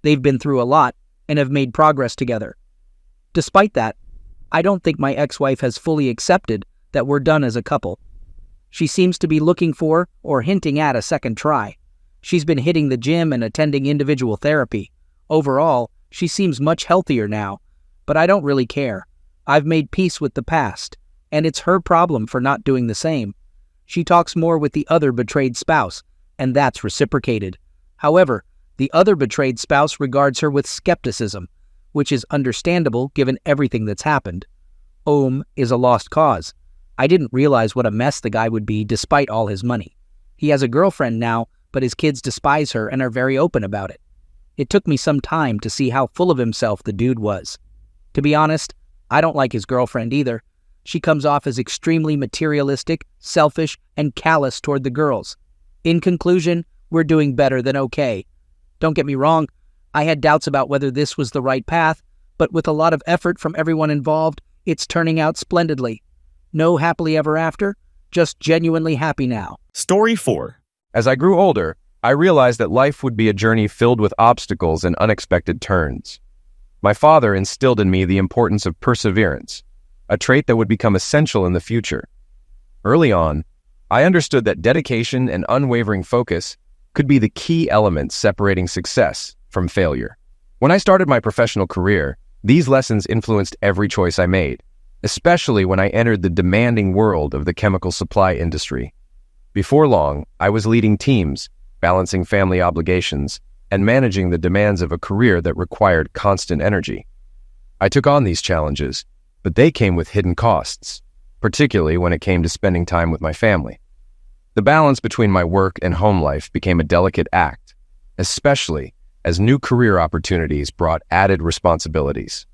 S4: They've been through a lot and have made progress together. Despite that, I don't think my ex-wife has fully accepted that we're done as a couple. She seems to be looking for or hinting at a second try. She's been hitting the gym and attending individual therapy. Overall, she seems much healthier now, but I don't really care. I've made peace with the past, and it's her problem for not doing the same. She talks more with the other betrayed spouse, and that's reciprocated. However, the other betrayed spouse regards her with skepticism, which is understandable given everything that's happened. Om is a lost cause. I didn't realize what a mess the guy would be despite all his money. He has a girlfriend now, but his kids despise her and are very open about it. It took me some time to see how full of himself the dude was. To be honest, I don't like his girlfriend either. She comes off as extremely materialistic, selfish, and callous toward the girls. In conclusion, we're doing better than okay. Don't get me wrong, I had doubts about whether this was the right path, but with a lot of effort from everyone involved, it's turning out splendidly. No happily ever after, just genuinely happy now.
S3: Story 4.
S5: As I grew older, I realized that life would be a journey filled with obstacles and unexpected turns. My father instilled in me the importance of perseverance, a trait that would become essential in the future. Early on, I understood that dedication and unwavering focus could be the key elements separating success from failure. When I started my professional career, these lessons influenced every choice I made, especially when I entered the demanding world of the chemical supply industry. Before long, I was leading teams, balancing family obligations, and managing the demands of a career that required constant energy. I took on these challenges, but they came with hidden costs, particularly when it came to spending time with my family. The balance between my work and home life became a delicate act, especially as new career opportunities brought added responsibilities.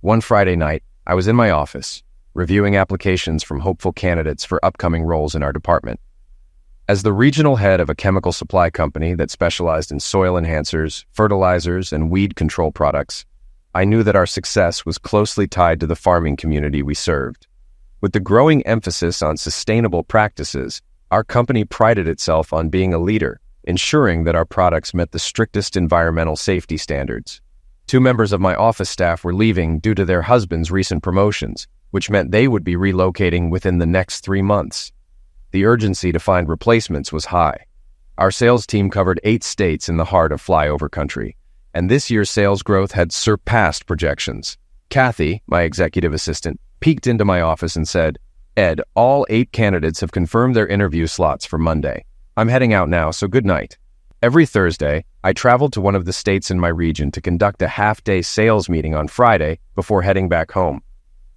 S5: One Friday night, I was in my office, reviewing applications from hopeful candidates for upcoming roles in our department. As the regional head of a chemical supply company that specialized in soil enhancers, fertilizers, and weed control products, I knew that our success was closely tied to the farming community we served. With the growing emphasis on sustainable practices, our company prided itself on being a leader, ensuring that our products met the strictest environmental safety standards. 2 members of my office staff were leaving due to their husbands' recent promotions, which meant they would be relocating within the next 3 months. The urgency to find replacements was high. Our sales team covered 8 states in the heart of flyover country, and this year's sales growth had surpassed projections. Kathy, my executive assistant, peeked into my office and said, "Ed, all 8 candidates have confirmed their interview slots for Monday. I'm heading out now, so good night." Every Thursday, I traveled to one of the states in my region to conduct a half-day sales meeting on Friday before heading back home.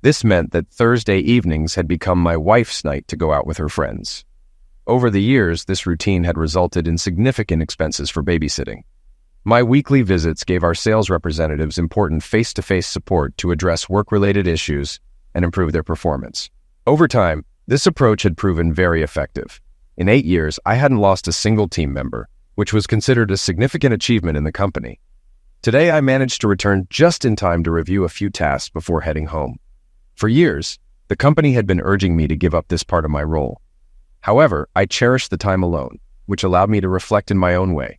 S5: This meant that Thursday evenings had become my wife's night to go out with her friends. Over the years, this routine had resulted in significant expenses for babysitting. My weekly visits gave our sales representatives important face-to-face support to address work-related issues and improve their performance. Over time, this approach had proven very effective. In 8 years, I hadn't lost a single team member, which was considered a significant achievement in the company. Today, I managed to return just in time to review a few tasks before heading home. For years, the company had been urging me to give up this part of my role. However, I cherished the time alone, which allowed me to reflect in my own way.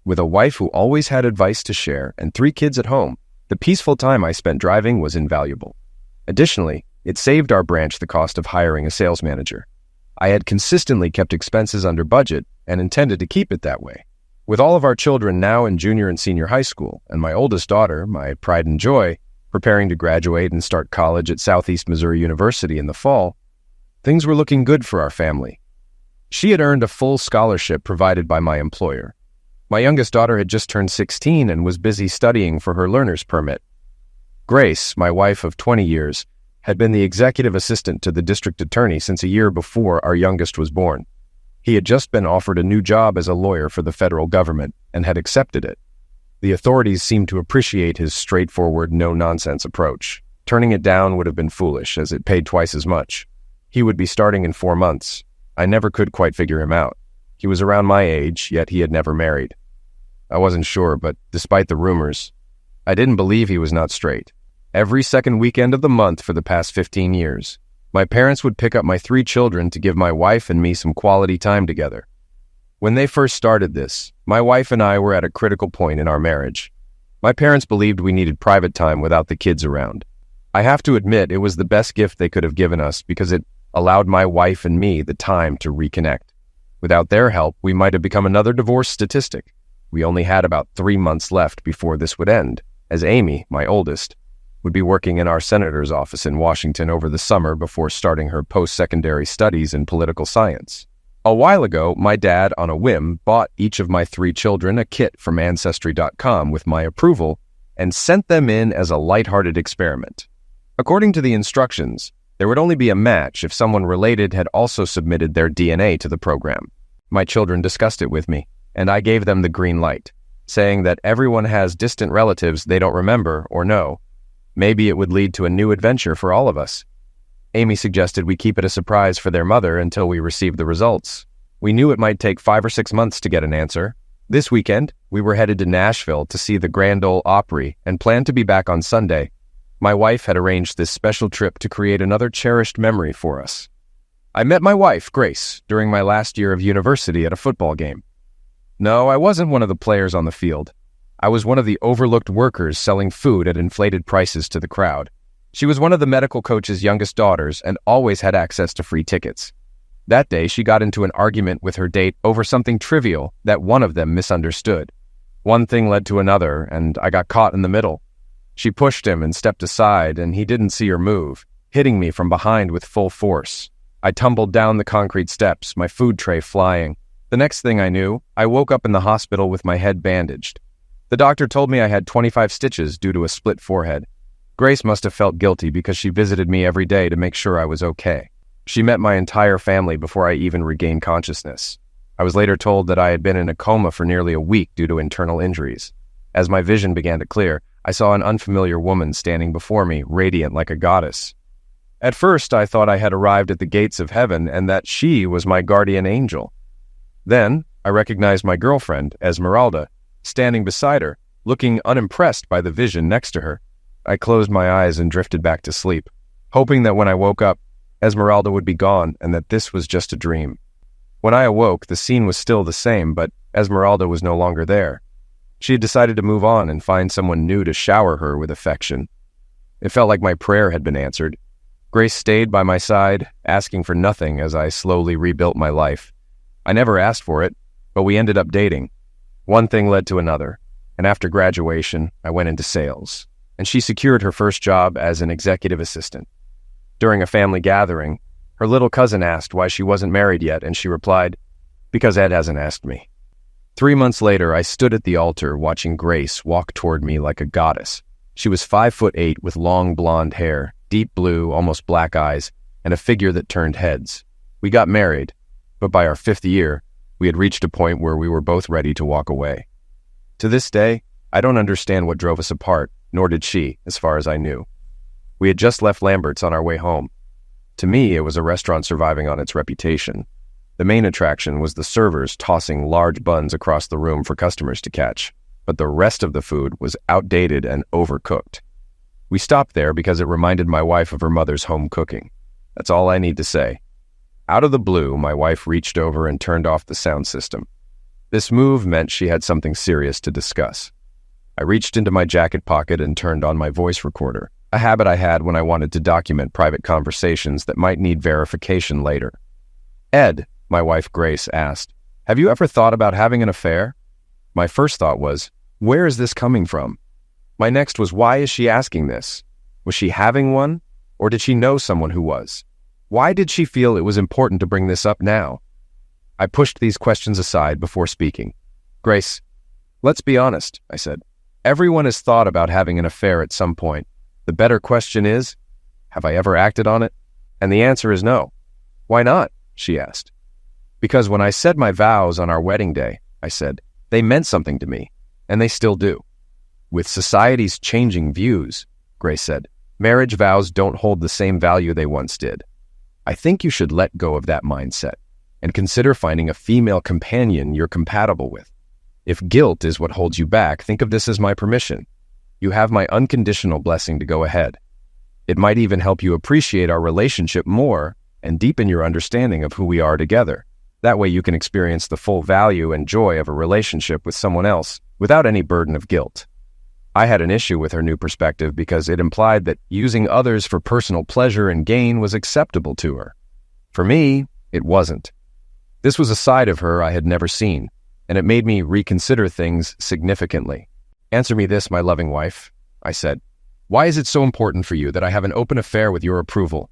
S5: With a wife who always had advice to share and 3 kids at home, the peaceful time I spent driving was invaluable. Additionally, it saved our branch the cost of hiring a sales manager. I had consistently kept expenses under budget and intended to keep it that way. With all of our children now in junior and senior high school, and my oldest daughter, my pride and joy, preparing to graduate and start college at Southeast Missouri University in the fall, things were looking good for our family. She had earned a full scholarship provided by my employer. My youngest daughter had just turned 16 and was busy studying for her learner's permit. Grace, my wife of 20 years, had been the executive assistant to the district attorney since a year before our youngest was born. He had just been offered a new job as a lawyer for the federal government and had accepted it. The authorities seemed to appreciate his straightforward, no-nonsense approach. Turning it down would have been foolish, as it paid twice as much. He would be starting in 4 months. I never could quite figure him out. He was around my age, yet he had never married. I wasn't sure, but despite the rumors, I didn't believe he was not straight. Every second weekend of the month for the past 15 years, my parents would pick up my 3 children to give my wife and me some quality time together. When they first started this, my wife and I were at a critical point in our marriage. My parents believed we needed private time without the kids around. I have to admit it was the best gift they could have given us because it allowed my wife and me the time to reconnect. Without their help, we might have become another divorce statistic. We only had about 3 months left before this would end, as Amy, my oldest, would be working in our senator's office in Washington over the summer before starting her post-secondary studies in political science. A while ago, my dad, on a whim, bought each of my 3 children a kit from Ancestry.com with my approval and sent them in as a lighthearted experiment. According to the instructions, there would only be a match if someone related had also submitted their DNA to the program. My children discussed it with me, and I gave them the green light, saying that everyone has distant relatives they don't remember or know. Maybe it would lead to a new adventure for all of us. Amy suggested we keep it a surprise for their mother until we received the results. We knew it might take 5 or 6 months to get an answer. This weekend, we were headed to Nashville to see the Grand Ole Opry and planned to be back on Sunday. My wife had arranged this special trip to create another cherished memory for us. I met my wife, Grace, during my last year of university at a football game. No, I wasn't one of the players on the field. I was one of the overlooked workers selling food at inflated prices to the crowd. She was one of the medical coach's youngest daughters and always had access to free tickets. That day, she got into an argument with her date over something trivial that one of them misunderstood. One thing led to another, and I got caught in the middle. She pushed him and stepped aside, and he didn't see her move, hitting me from behind with full force. I tumbled down the concrete steps, my food tray flying. The next thing I knew, I woke up in the hospital with my head bandaged. The doctor told me I had 25 stitches due to a split forehead. Grace must have felt guilty because she visited me every day to make sure I was okay. She met my entire family before I even regained consciousness. I was later told that I had been in a coma for nearly a week due to internal injuries. As my vision began to clear, I saw an unfamiliar woman standing before me, radiant like a goddess. At first, I thought I had arrived at the gates of heaven and that she was my guardian angel. Then, I recognized my girlfriend, Esmeralda, standing beside her, looking unimpressed by the vision next to her. I closed my eyes and drifted back to sleep, hoping that when I woke up, Esmeralda would be gone and that this was just a dream. When I awoke, the scene was still the same, but Esmeralda was no longer there. She had decided to move on and find someone new to shower her with affection. It felt like my prayer had been answered. Grace stayed by my side, asking for nothing as I slowly rebuilt my life. I never asked for it, but we ended up dating. One thing led to another, and after graduation, I went into sales, and she secured her first job as an executive assistant. During a family gathering, her little cousin asked why she wasn't married yet, and she replied, "Because Ed hasn't asked me." 3 months later, I stood at the altar watching Grace walk toward me like a goddess. She was 5'8" with long blonde hair, deep blue, almost black eyes, and a figure that turned heads. We got married, but by our 5th year, we had reached a point where we were both ready to walk away. To this day, I don't understand what drove us apart, nor did she, as far as I knew. We had just left Lambert's on our way home. To me, it was a restaurant surviving on its reputation. The main attraction was the servers tossing large buns across the room for customers to catch, but the rest of the food was outdated and overcooked. We stopped there because it reminded my wife of her mother's home cooking. That's all I need to say. Out of the blue, my wife reached over and turned off the sound system. This move meant she had something serious to discuss. I reached into my jacket pocket and turned on my voice recorder, a habit I had when I wanted to document private conversations that might need verification later. "Ed," my wife Grace asked, "have you ever thought about having an affair?" My first thought was, where is this coming from? My next was, why is she asking this? Was she having one, or did she know someone who was? Why did she feel it was important to bring this up now? I pushed these questions aside before speaking. "Grace, let's be honest," I said. "Everyone has thought about having an affair at some point. The better question is, have I ever acted on it?" And the answer is no. "Why not?" she asked. "Because when I said my vows on our wedding day," I said, "they meant something to me, and they still do." "With society's changing views," Grace said, "marriage vows don't hold the same value they once did. I think you should let go of that mindset and consider finding a female companion you're compatible with. If guilt is what holds you back, think of this as my permission. You have my unconditional blessing to go ahead. It might even help you appreciate our relationship more and deepen your understanding of who we are together. That way you can experience the full value and joy of a relationship with someone else without any burden of guilt." I had an issue with her new perspective because it implied that using others for personal pleasure and gain was acceptable to her. For me, it wasn't. This was a side of her I had never seen, and it made me reconsider things significantly. "Answer me this, my loving wife," I said. "Why is it so important for you that I have an open affair with your approval?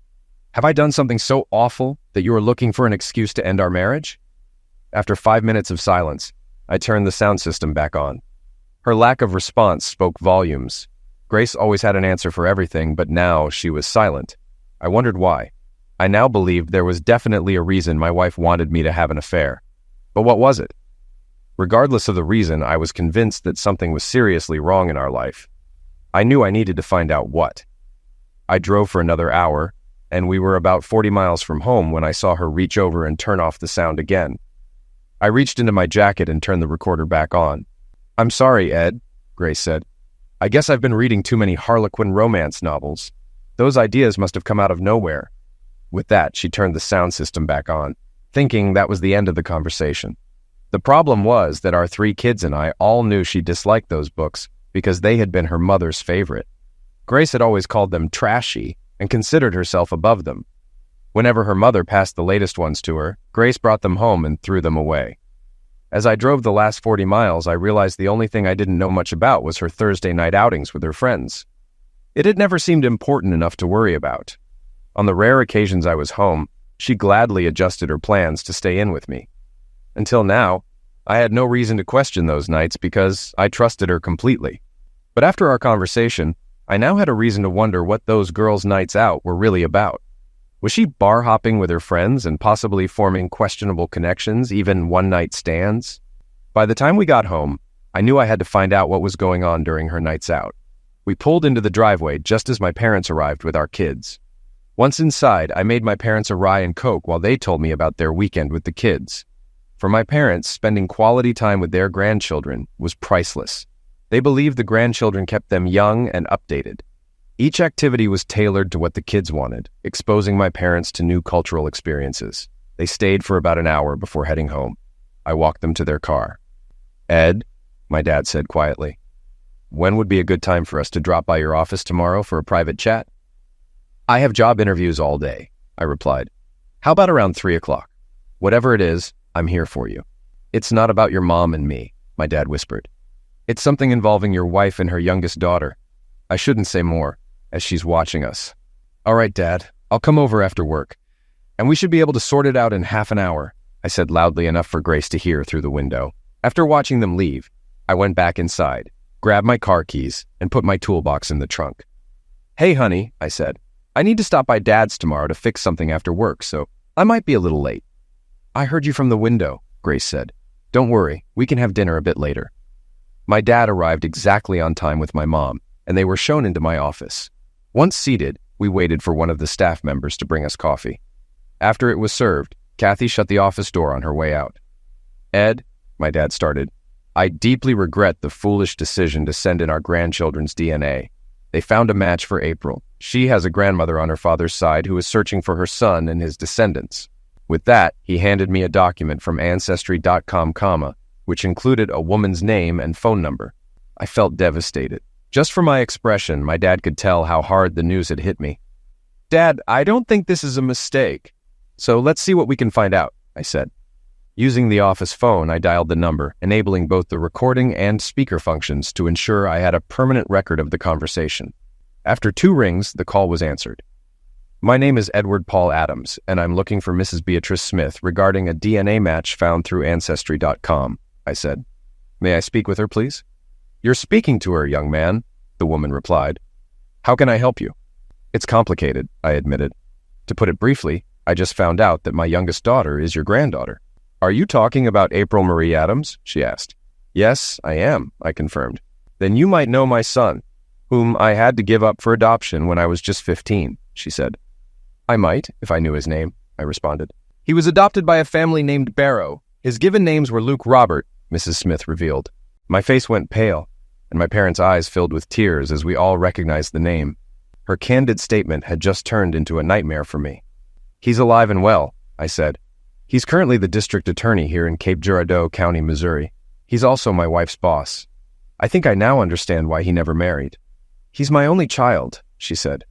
S5: Have I done something so awful that you are looking for an excuse to end our marriage?" After 5 minutes of silence, I turned the sound system back on. Her lack of response spoke volumes. Grace always had an answer for everything, but now she was silent. I wondered why. I now believed there was definitely a reason my wife wanted me to have an affair. But what was it? Regardless of the reason, I was convinced that something was seriously wrong in our life. I knew I needed to find out what. I drove for another hour, and we were about 40 miles from home when I saw her reach over and turn off the sound again. I reached into my jacket and turned the recorder back on. "I'm sorry, Ed," Grace said. "I guess I've been reading too many Harlequin romance novels. Those ideas must have come out of nowhere." With that, she turned the sound system back on, thinking that was the end of the conversation. The problem was that our 3 kids and I all knew she disliked those books because they had been her mother's favorite. Grace had always called them trashy and considered herself above them. Whenever her mother passed the latest ones to her, Grace brought them home and threw them away. As I drove the last 40 miles, I realized the only thing I didn't know much about was her Thursday night outings with her friends. It had never seemed important enough to worry about. On the rare occasions I was home, she gladly adjusted her plans to stay in with me. Until now, I had no reason to question those nights because I trusted her completely. But after our conversation, I now had a reason to wonder what those girls' nights out were really about. Was she bar hopping with her friends and possibly forming questionable connections, even one-night stands? By the time we got home, I knew I had to find out what was going on during her nights out. We pulled into the driveway just as my parents arrived with our kids. Once inside, I made my parents a rye and Coke while they told me about their weekend with the kids. For my parents, spending quality time with their grandchildren was priceless. They believed the grandchildren kept them young and updated. Each activity was tailored to what the kids wanted, exposing my parents to new cultural experiences. They stayed for about an hour before heading home. I walked them to their car. "Ed," my dad said quietly, "when would be a good time for us to drop by your office tomorrow for a private chat?" "I have job interviews all day," I replied. "How about around 3 o'clock? Whatever it is, I'm here for you." "It's not about your mom and me," my dad whispered. "It's something involving your wife and her youngest daughter. I shouldn't say more, as she's watching us." "All right, Dad, I'll come over after work, and we should be able to sort it out in half an hour," I said loudly enough for Grace to hear through the window. After watching them leave, I went back inside, grabbed my car keys, and put my toolbox in the trunk. "Hey, honey," I said, "I need to stop by Dad's tomorrow to fix something after work, so I might be a little late." "I heard you from the window," Grace said. "Don't worry, we can have dinner a bit later." My dad arrived exactly on time with my mom, and they were shown into my office. Once seated, we waited for one of the staff members to bring us coffee. After it was served, Kathy shut the office door on her way out. "Ed," my dad started, "I deeply regret the foolish decision to send in our grandchildren's DNA. They found a match for April. She has a grandmother on her father's side who is searching for her son and his descendants." With that, he handed me a document from Ancestry.com, which included a woman's name and phone number. I felt devastated. Just from my expression, my dad could tell how hard the news had hit me. "Dad, I don't think this is a mistake. So let's see what we can find out," I said. Using the office phone, I dialed the number, enabling both the recording and speaker functions to ensure I had a permanent record of the conversation. After 2 rings, the call was answered. "My name is Edward Paul Adams, and I'm looking for Mrs. Beatrice Smith regarding a DNA match found through Ancestry.com, I said. "May I speak with her, please?" "You're speaking to her, young man," the woman replied. "How can I help you?" "It's complicated," I admitted. "To put it briefly, I just found out that my youngest daughter is your granddaughter." "Are you talking about April Marie Adams?" she asked. "Yes, I am," I confirmed. "Then you might know my son, whom I had to give up for adoption when I was just 15, she said. "I might, if I knew his name," I responded. "He was adopted by a family named Barrow. His given names were Luke Robert," Mrs. Smith revealed. My face went pale, and my parents' eyes filled with tears as we all recognized the name. Her candid statement had just turned into a nightmare for me. "He's alive and well," I said. "He's currently the district attorney here in Cape Girardeau County, Missouri. He's also my wife's boss. I think I now understand why he never married." "He's my only child," she said.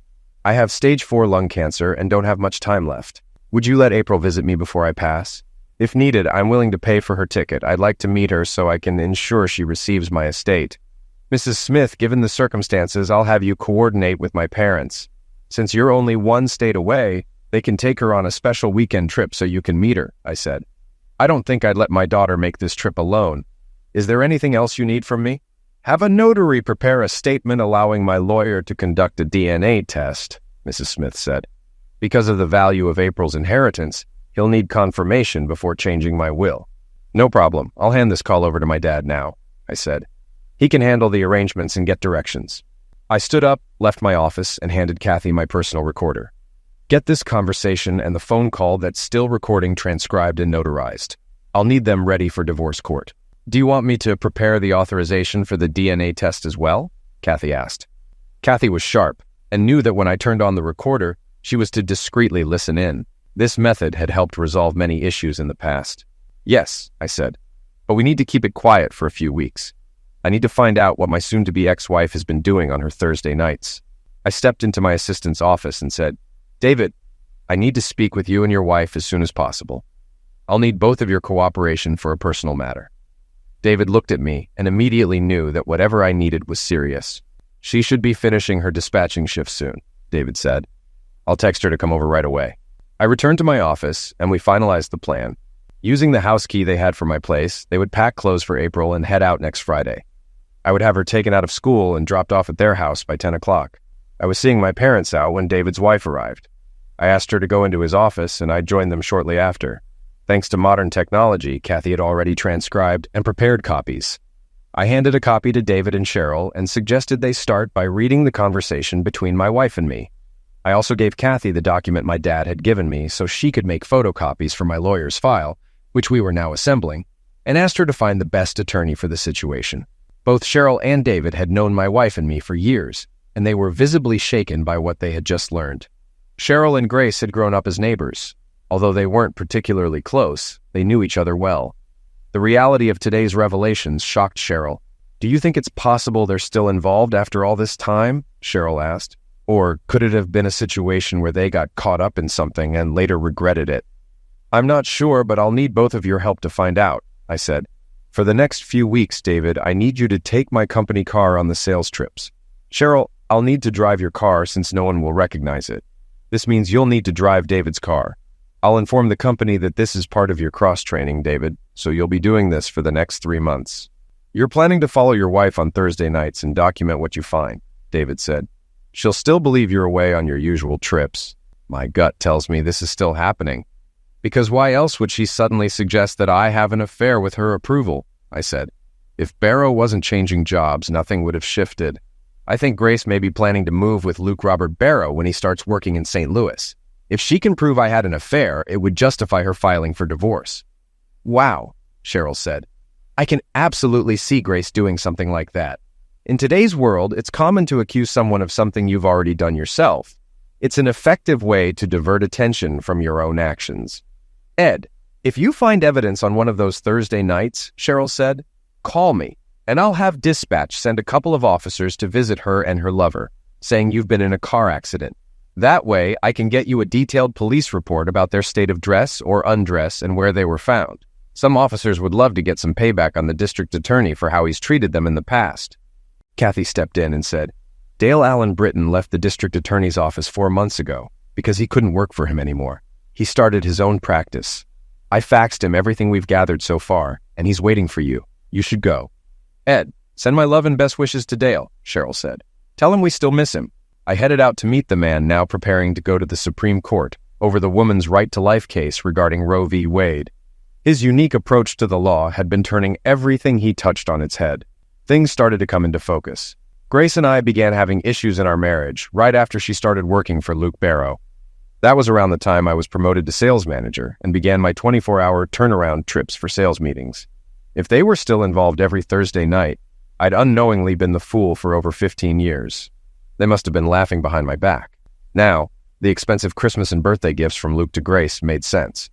S5: "I have stage 4 lung cancer and don't have much time left. Would you let April visit me before I pass? If needed, I'm willing to pay for her ticket. I'd like to meet her so I can ensure she receives my estate. Mrs. Smith, given the circumstances, I'll have you coordinate with my parents. Since you're only 1 state away, they can take her on a special weekend trip so you can meet her," I said. "I don't think I'd let my daughter make this trip alone. Is there anything else you need from me?" "Have a notary prepare a statement allowing my lawyer to conduct a DNA test," Mrs. Smith said. "Because of the value of April's inheritance, he'll need confirmation before changing my will." "No problem. I'll hand this call over to my dad now," I said. "He can handle the arrangements and get directions." I stood up, left my office, and handed Kathy my personal recorder. "Get this conversation and the phone call that's still recording transcribed and notarized. I'll need them ready for divorce court." "Do you want me to prepare the authorization for the DNA test as well?" Kathy asked. Kathy was sharp and knew that when I turned on the recorder, she was to discreetly listen in. This method had helped resolve many issues in the past. "Yes," I said, "but we need to keep it quiet for a few weeks. I need to find out what my soon-to-be ex-wife has been doing on her Thursday nights." I stepped into my assistant's office and said, "David, I need to speak with you and your wife as soon as possible. I'll need both of your cooperation for a personal matter." David looked at me and immediately knew that whatever I needed was serious. "She should be finishing her dispatching shift soon," David said. "I'll text her to come over right away." I returned to my office and we finalized the plan. Using the house key they had for my place, they would pack clothes for April and head out next Friday. I would have her taken out of school and dropped off at their house by 10 o'clock. I was seeing my parents out when David's wife arrived. I asked her to go into his office and I joined them shortly after. Thanks to modern technology, Kathy had already transcribed and prepared copies. I handed a copy to David and Cheryl and suggested they start by reading the conversation between my wife and me. I also gave Kathy the document my dad had given me so she could make photocopies for my lawyer's file, which we were now assembling, and asked her to find the best attorney for the situation. Both Cheryl and David had known my wife and me for years, and they were visibly shaken by what they had just learned. Cheryl and Grace had grown up as neighbors. Although they weren't particularly close, they knew each other well. The reality of today's revelations shocked Cheryl. "Do you think it's possible they're still involved after all this time?" Cheryl asked. "Or could it have been a situation where they got caught up in something and later regretted it?" "I'm not sure, but I'll need both of your help to find out," I said. "For the next few weeks, David, I need you to take my company car on the sales trips. Cheryl, I'll need to drive your car since no one will recognize it. This means you'll need to drive David's car. I'll inform the company that this is part of your cross-training, David, so you'll be doing this for the next 3 months. You're planning to follow your wife on Thursday nights and document what you find," David said. "She'll still believe you're away on your usual trips." My gut tells me this is still happening. "Because why else would she suddenly suggest that I have an affair with her approval?" I said. "If Barrow wasn't changing jobs, nothing would have shifted. I think Grace may be planning to move with Luke Robert Barrow when he starts working in St. Louis. If she can prove I had an affair, it would justify her filing for divorce." "Wow," Cheryl said. "I can absolutely see Grace doing something like that. In today's world, it's common to accuse someone of something you've already done yourself. It's an effective way to divert attention from your own actions. Ed, if you find evidence on one of those Thursday nights," Cheryl said, "call me, and I'll have dispatch send a couple of officers to visit her and her lover, saying you've been in a car accident. That way, I can get you a detailed police report about their state of dress or undress and where they were found. Some officers would love to get some payback on the district attorney for how he's treated them in the past." Kathy stepped in and said, "Dale Allen Britton left the district attorney's office 4 months ago because he couldn't work for him anymore. He started his own practice. I faxed him everything we've gathered so far, and he's waiting for you. You should go." "Ed, send my love and best wishes to Dale," Cheryl said. "Tell him we still miss him." I headed out to meet the man now preparing to go to the Supreme Court over the woman's right-to-life case regarding Roe v. Wade. His unique approach to the law had been turning everything he touched on its head. Things started to come into focus. Grace and I began having issues in our marriage right after she started working for Luke Barrow. That was around the time I was promoted to sales manager and began my 24-hour turnaround trips for sales meetings. If they were still involved every Thursday night, I'd unknowingly been the fool for over 15 years. They must have been laughing behind my back. Now, the expensive Christmas and birthday gifts from Luke to Grace made sense.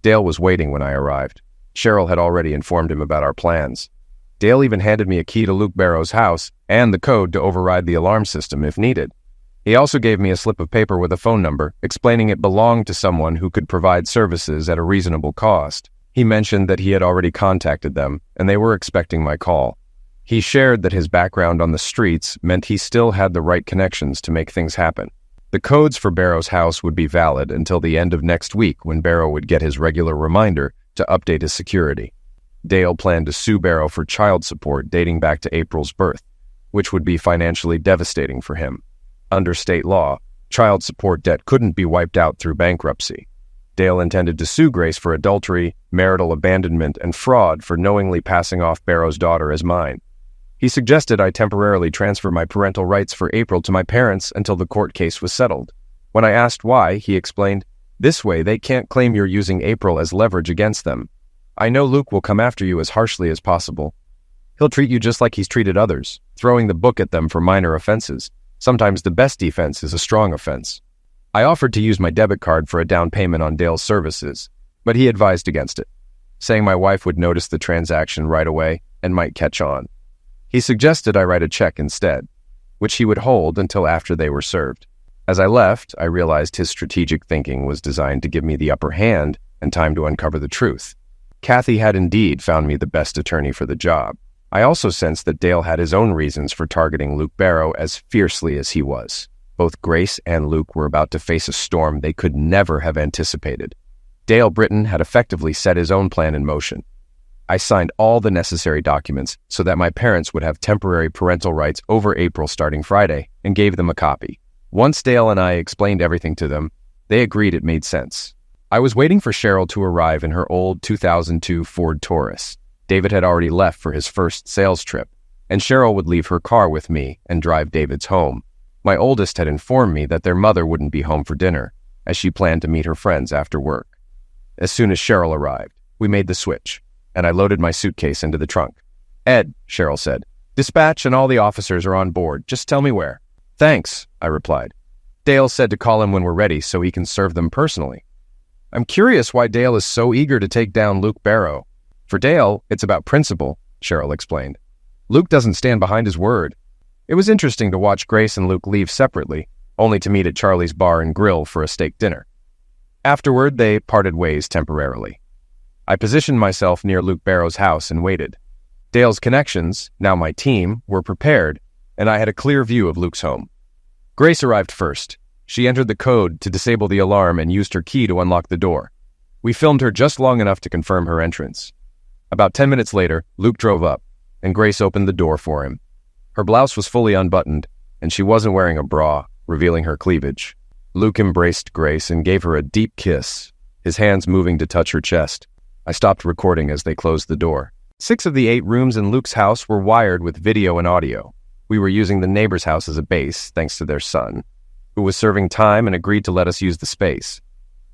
S5: Dale was waiting when I arrived. Cheryl had already informed him about our plans. Dale even handed me a key to Luke Barrow's house and the code to override the alarm system if needed. He also gave me a slip of paper with a phone number, explaining it belonged to someone who could provide services at a reasonable cost. He mentioned that he had already contacted them, and they were expecting my call. He shared that his background on the streets meant he still had the right connections to make things happen. The codes for Barrow's house would be valid until the end of next week when Barrow would get his regular reminder to update his security. Dale planned to sue Barrow for child support dating back to April's birth, which would be financially devastating for him. Under state law, child support debt couldn't be wiped out through bankruptcy. Dale intended to sue Grace for adultery, marital abandonment, and fraud for knowingly passing off Barrow's daughter as mine. He suggested I temporarily transfer my parental rights for April to my parents until the court case was settled. When I asked why, he explained, "This way they can't claim you're using April as leverage against them. I know Luke will come after you as harshly as possible. He'll treat you just like he's treated others, throwing the book at them for minor offenses. Sometimes the best defense is a strong offense." I offered to use my debit card for a down payment on Dale's services, but he advised against it, saying my wife would notice the transaction right away and might catch on. He suggested I write a check instead, which he would hold until after they were served. As I left, I realized his strategic thinking was designed to give me the upper hand and time to uncover the truth. Kathy had indeed found me the best attorney for the job. I also sensed that Dale had his own reasons for targeting Luke Barrow as fiercely as he was. Both Grace and Luke were about to face a storm they could never have anticipated. Dale Britton had effectively set his own plan in motion. I signed all the necessary documents so that my parents would have temporary parental rights over April starting Friday, and gave them a copy. Once Dale and I explained everything to them, they agreed it made sense. I was waiting for Cheryl to arrive in her old 2002 Ford Taurus. David had already left for his first sales trip, and Cheryl would leave her car with me and drive David's home. My oldest had informed me that their mother wouldn't be home for dinner, as she planned to meet her friends after work. As soon as Cheryl arrived, we made the switch, and I loaded my suitcase into the trunk. "Ed," Cheryl said, "dispatch and all the officers are on board. Just tell me where." "Thanks," I replied. "Dale said to call him when we're ready so he can serve them personally." "I'm curious why Dale is so eager to take down Luke Barrow." "For Dale, it's about principle," Cheryl explained. "Luke doesn't stand behind his word." It was interesting to watch Grace and Luke leave separately, only to meet at Charlie's Bar and Grill for a steak dinner. Afterward, they parted ways temporarily. I positioned myself near Luke Barrow's house and waited. Dale's connections, now my team, were prepared, and I had a clear view of Luke's home. Grace arrived first. She entered the code to disable the alarm and used her key to unlock the door. We filmed her just long enough to confirm her entrance. About 10 minutes later, Luke drove up, and Grace opened the door for him. Her blouse was fully unbuttoned, and she wasn't wearing a bra, revealing her cleavage. Luke embraced Grace and gave her a deep kiss, his hands moving to touch her chest. I stopped recording as they closed the door. 6 of the 8 rooms in Luke's house were wired with video and audio. We were using the neighbor's house as a base, thanks to their son, who was serving time and agreed to let us use the space.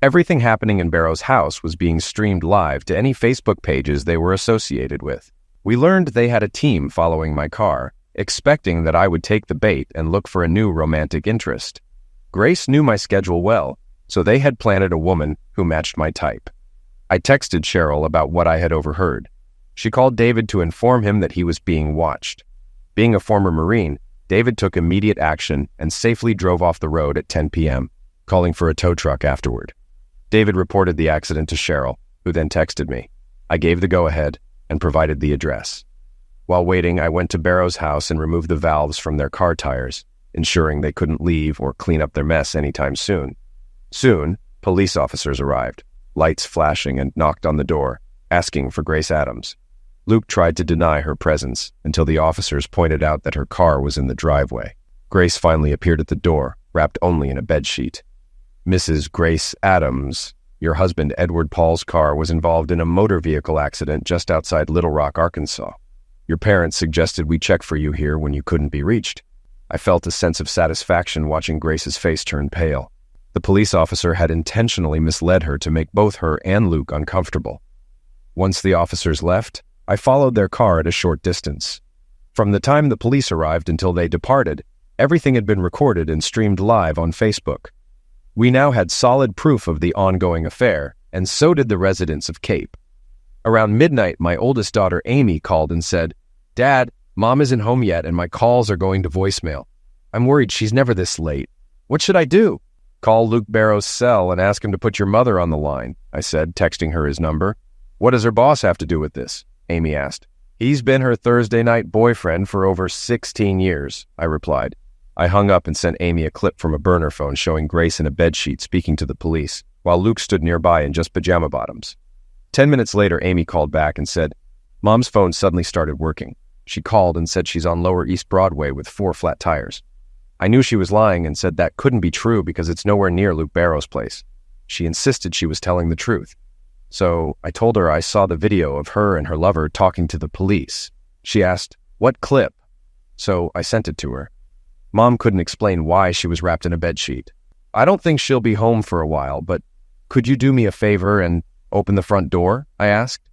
S5: Everything happening in Barrow's house was being streamed live to any Facebook pages they were associated with. We learned they had a team following my car, expecting that I would take the bait and look for a new romantic interest. Grace knew my schedule well, so they had planted a woman who matched my type. I texted Cheryl about what I had overheard. She called David to inform him that he was being watched. Being a former Marine, David took immediate action and safely drove off the road at 10 p.m., calling for a tow truck afterward. David reported the accident to Cheryl, who then texted me. I gave the go-ahead and provided the address. While waiting, I went to Barrow's house and removed the valves from their car tires, ensuring they couldn't leave or clean up their mess anytime soon. Soon, police officers arrived, lights flashing, and knocked on the door, asking for Grace Adams. Luke tried to deny her presence until the officers pointed out that her car was in the driveway. Grace finally appeared at the door, wrapped only in a bedsheet. "Mrs. Grace Adams, your husband Edward Paul's car was involved in a motor vehicle accident just outside Little Rock, Arkansas. Your parents suggested we check for you here when you couldn't be reached." I felt a sense of satisfaction watching Grace's face turn pale. The police officer had intentionally misled her to make both her and Luke uncomfortable. Once the officers left, I followed their car at a short distance. From the time the police arrived until they departed, everything had been recorded and streamed live on Facebook. We now had solid proof of the ongoing affair, and so did the residents of Cape. Around midnight, my oldest daughter Amy called and said, "Dad, Mom isn't home yet and my calls are going to voicemail. I'm worried she's never this late. What should I do?" "Call Luke Barrow's cell and ask him to put your mother on the line," I said, texting her his number. "What does her boss have to do with this?" Amy asked. "He's been her Thursday night boyfriend for over 16 years, I replied. I hung up and sent Amy a clip from a burner phone showing Grace in a bedsheet speaking to the police, while Luke stood nearby in just pajama bottoms. 10 minutes later, Amy called back and said, "Mom's phone suddenly started working. She called and said she's on Lower East Broadway with 4 flat tires." I knew she was lying and said that couldn't be true because it's nowhere near Luke Barrow's place. She insisted she was telling the truth. So I told her I saw the video of her and her lover talking to the police. She asked, "What clip?" So I sent it to her. Mom couldn't explain why she was wrapped in a bedsheet. "I don't think she'll be home for a while, but could you do me a favor and open the front door?" I asked.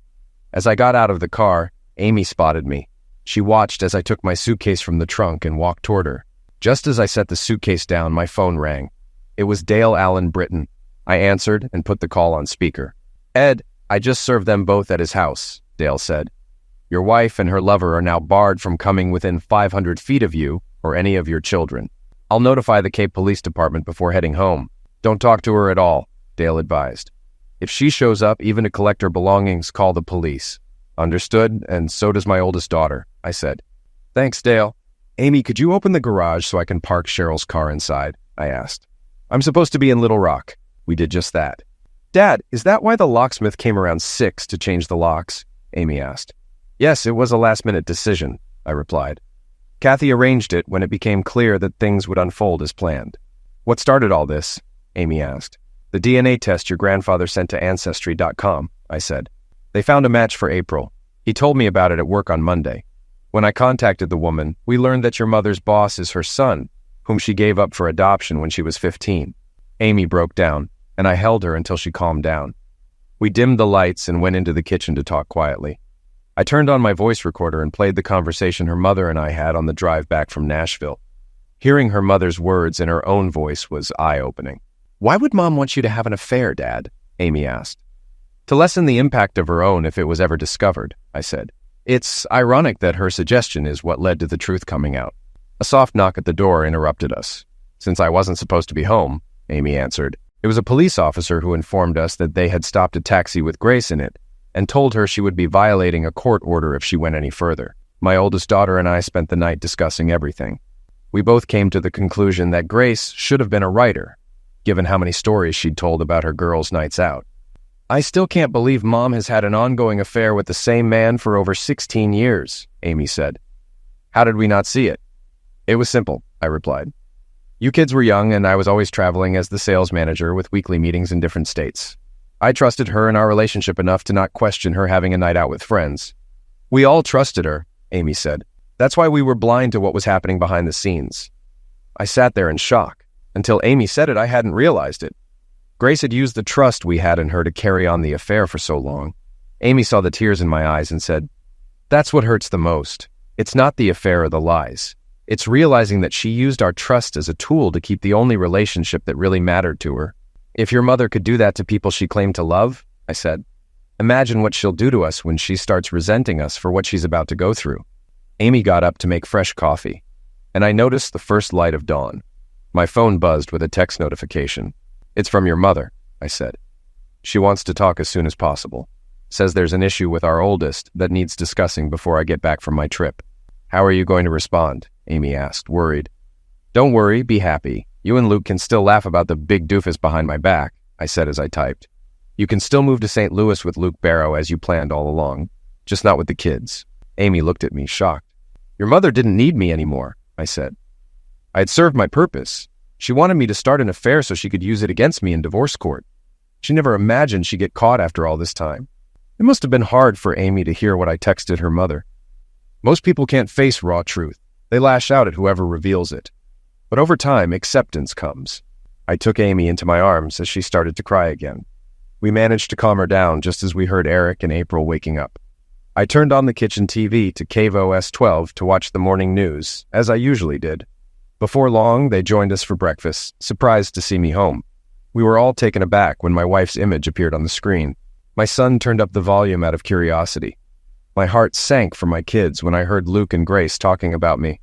S5: As I got out of the car, Amy spotted me. She watched as I took my suitcase from the trunk and walked toward her. Just as I set the suitcase down, my phone rang. It was Dale Allen Britton. I answered and put the call on speaker. "Ed, I just served them both at his house," Dale said. "Your wife and her lover are now barred from coming within 500 feet of you or any of your children." I'll notify the Cape Police Department before heading home. Don't talk to her at all, Dale advised. If she shows up, even to collect her belongings, call the police. Understood, and so does my oldest daughter, I said. Thanks, Dale. Amy, could you open the garage so I can park Cheryl's car inside? I asked. I'm supposed to be in Little Rock. We did just that. Dad, is that why the locksmith came around 6 to change the locks? Amy asked. Yes, it was a last-minute decision, I replied. Kathy arranged it when it became clear that things would unfold as planned. What started all this? Amy asked. The DNA test your grandfather sent to Ancestry.com, I said. They found a match for April. He told me about it at work on Monday. When I contacted the woman, we learned that your mother's boss is her son, whom she gave up for adoption when she was 15. Amy broke down, and I held her until she calmed down. We dimmed the lights and went into the kitchen to talk quietly. I turned on my voice recorder and played the conversation her mother and I had on the drive back from Nashville. Hearing her mother's words in her own voice was eye-opening. Why would Mom want you to have an affair, Dad? Amy asked. To lessen the impact of her own if it was ever discovered, I said. It's ironic that her suggestion is what led to the truth coming out. A soft knock at the door interrupted us. Since I wasn't supposed to be home, Amy answered. It was a police officer who informed us that they had stopped a taxi with Grace in it and told her she would be violating a court order if she went any further. My oldest daughter and I spent the night discussing everything. We both came to the conclusion that Grace should have been a writer, given how many stories she'd told about her girls' nights out. I still can't believe Mom has had an ongoing affair with the same man for over 16 years, Amy said. How did we not see it? It was simple, I replied. You kids were young, and I was always traveling as the sales manager with weekly meetings in different states. I trusted her and our relationship enough to not question her having a night out with friends. We all trusted her, Amy said. That's why we were blind to what was happening behind the scenes. I sat there in shock. Until Amy said it, I hadn't realized it. Grace had used the trust we had in her to carry on the affair for so long. Amy saw the tears in my eyes and said, That's what hurts the most. It's not the affair or the lies. It's realizing that she used our trust as a tool to keep the only relationship that really mattered to her. If your mother could do that to people she claimed to love, I said, imagine what she'll do to us when she starts resenting us for what she's about to go through. Amy got up to make fresh coffee, and I noticed the first light of dawn. My phone buzzed with a text notification. It's from your mother, I said. She wants to talk as soon as possible. Says there's an issue with our oldest that needs discussing before I get back from my trip. How are you going to respond? Amy asked, worried. Don't worry, be happy. You and Luke can still laugh about the big doofus behind my back, I said as I typed. You can still move to St. Louis with Luke Barrow as you planned all along, just not with the kids. Amy looked at me, shocked. Your mother didn't need me anymore, I said. I had served my purpose. She wanted me to start an affair so she could use it against me in divorce court. She never imagined she'd get caught after all this time. It must have been hard for Amy to hear what I texted her mother. Most people can't face raw truth. They lash out at whoever reveals it. But over time, acceptance comes. I took Amy into my arms as she started to cry again. We managed to calm her down just as we heard Eric and April waking up. I turned on the kitchen TV to KVOS 12 to watch the morning news, as I usually did. Before long, they joined us for breakfast, surprised to see me home. We were all taken aback when my wife's image appeared on the screen. My son turned up the volume out of curiosity. My heart sank for my kids when I heard Luke and Grace talking about me.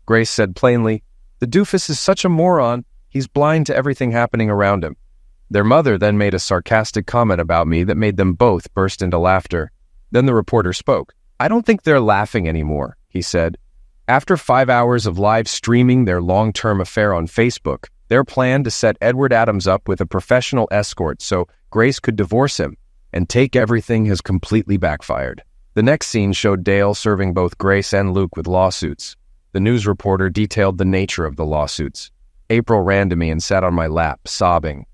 S5: Grace said plainly, "The doofus is such a moron, he's blind to everything happening around him." Their mother then made a sarcastic comment about me that made them both burst into laughter. Then the reporter spoke. "I don't think they're laughing anymore," he said. After 5 hours of live streaming their long-term affair on Facebook, their plan to set Edward Adams up with a professional escort so Grace could divorce him and take everything has completely backfired. The next scene showed Dale serving both Grace and Luke with lawsuits. The news reporter detailed the nature of the lawsuits. April ran to me and sat on my lap, sobbing.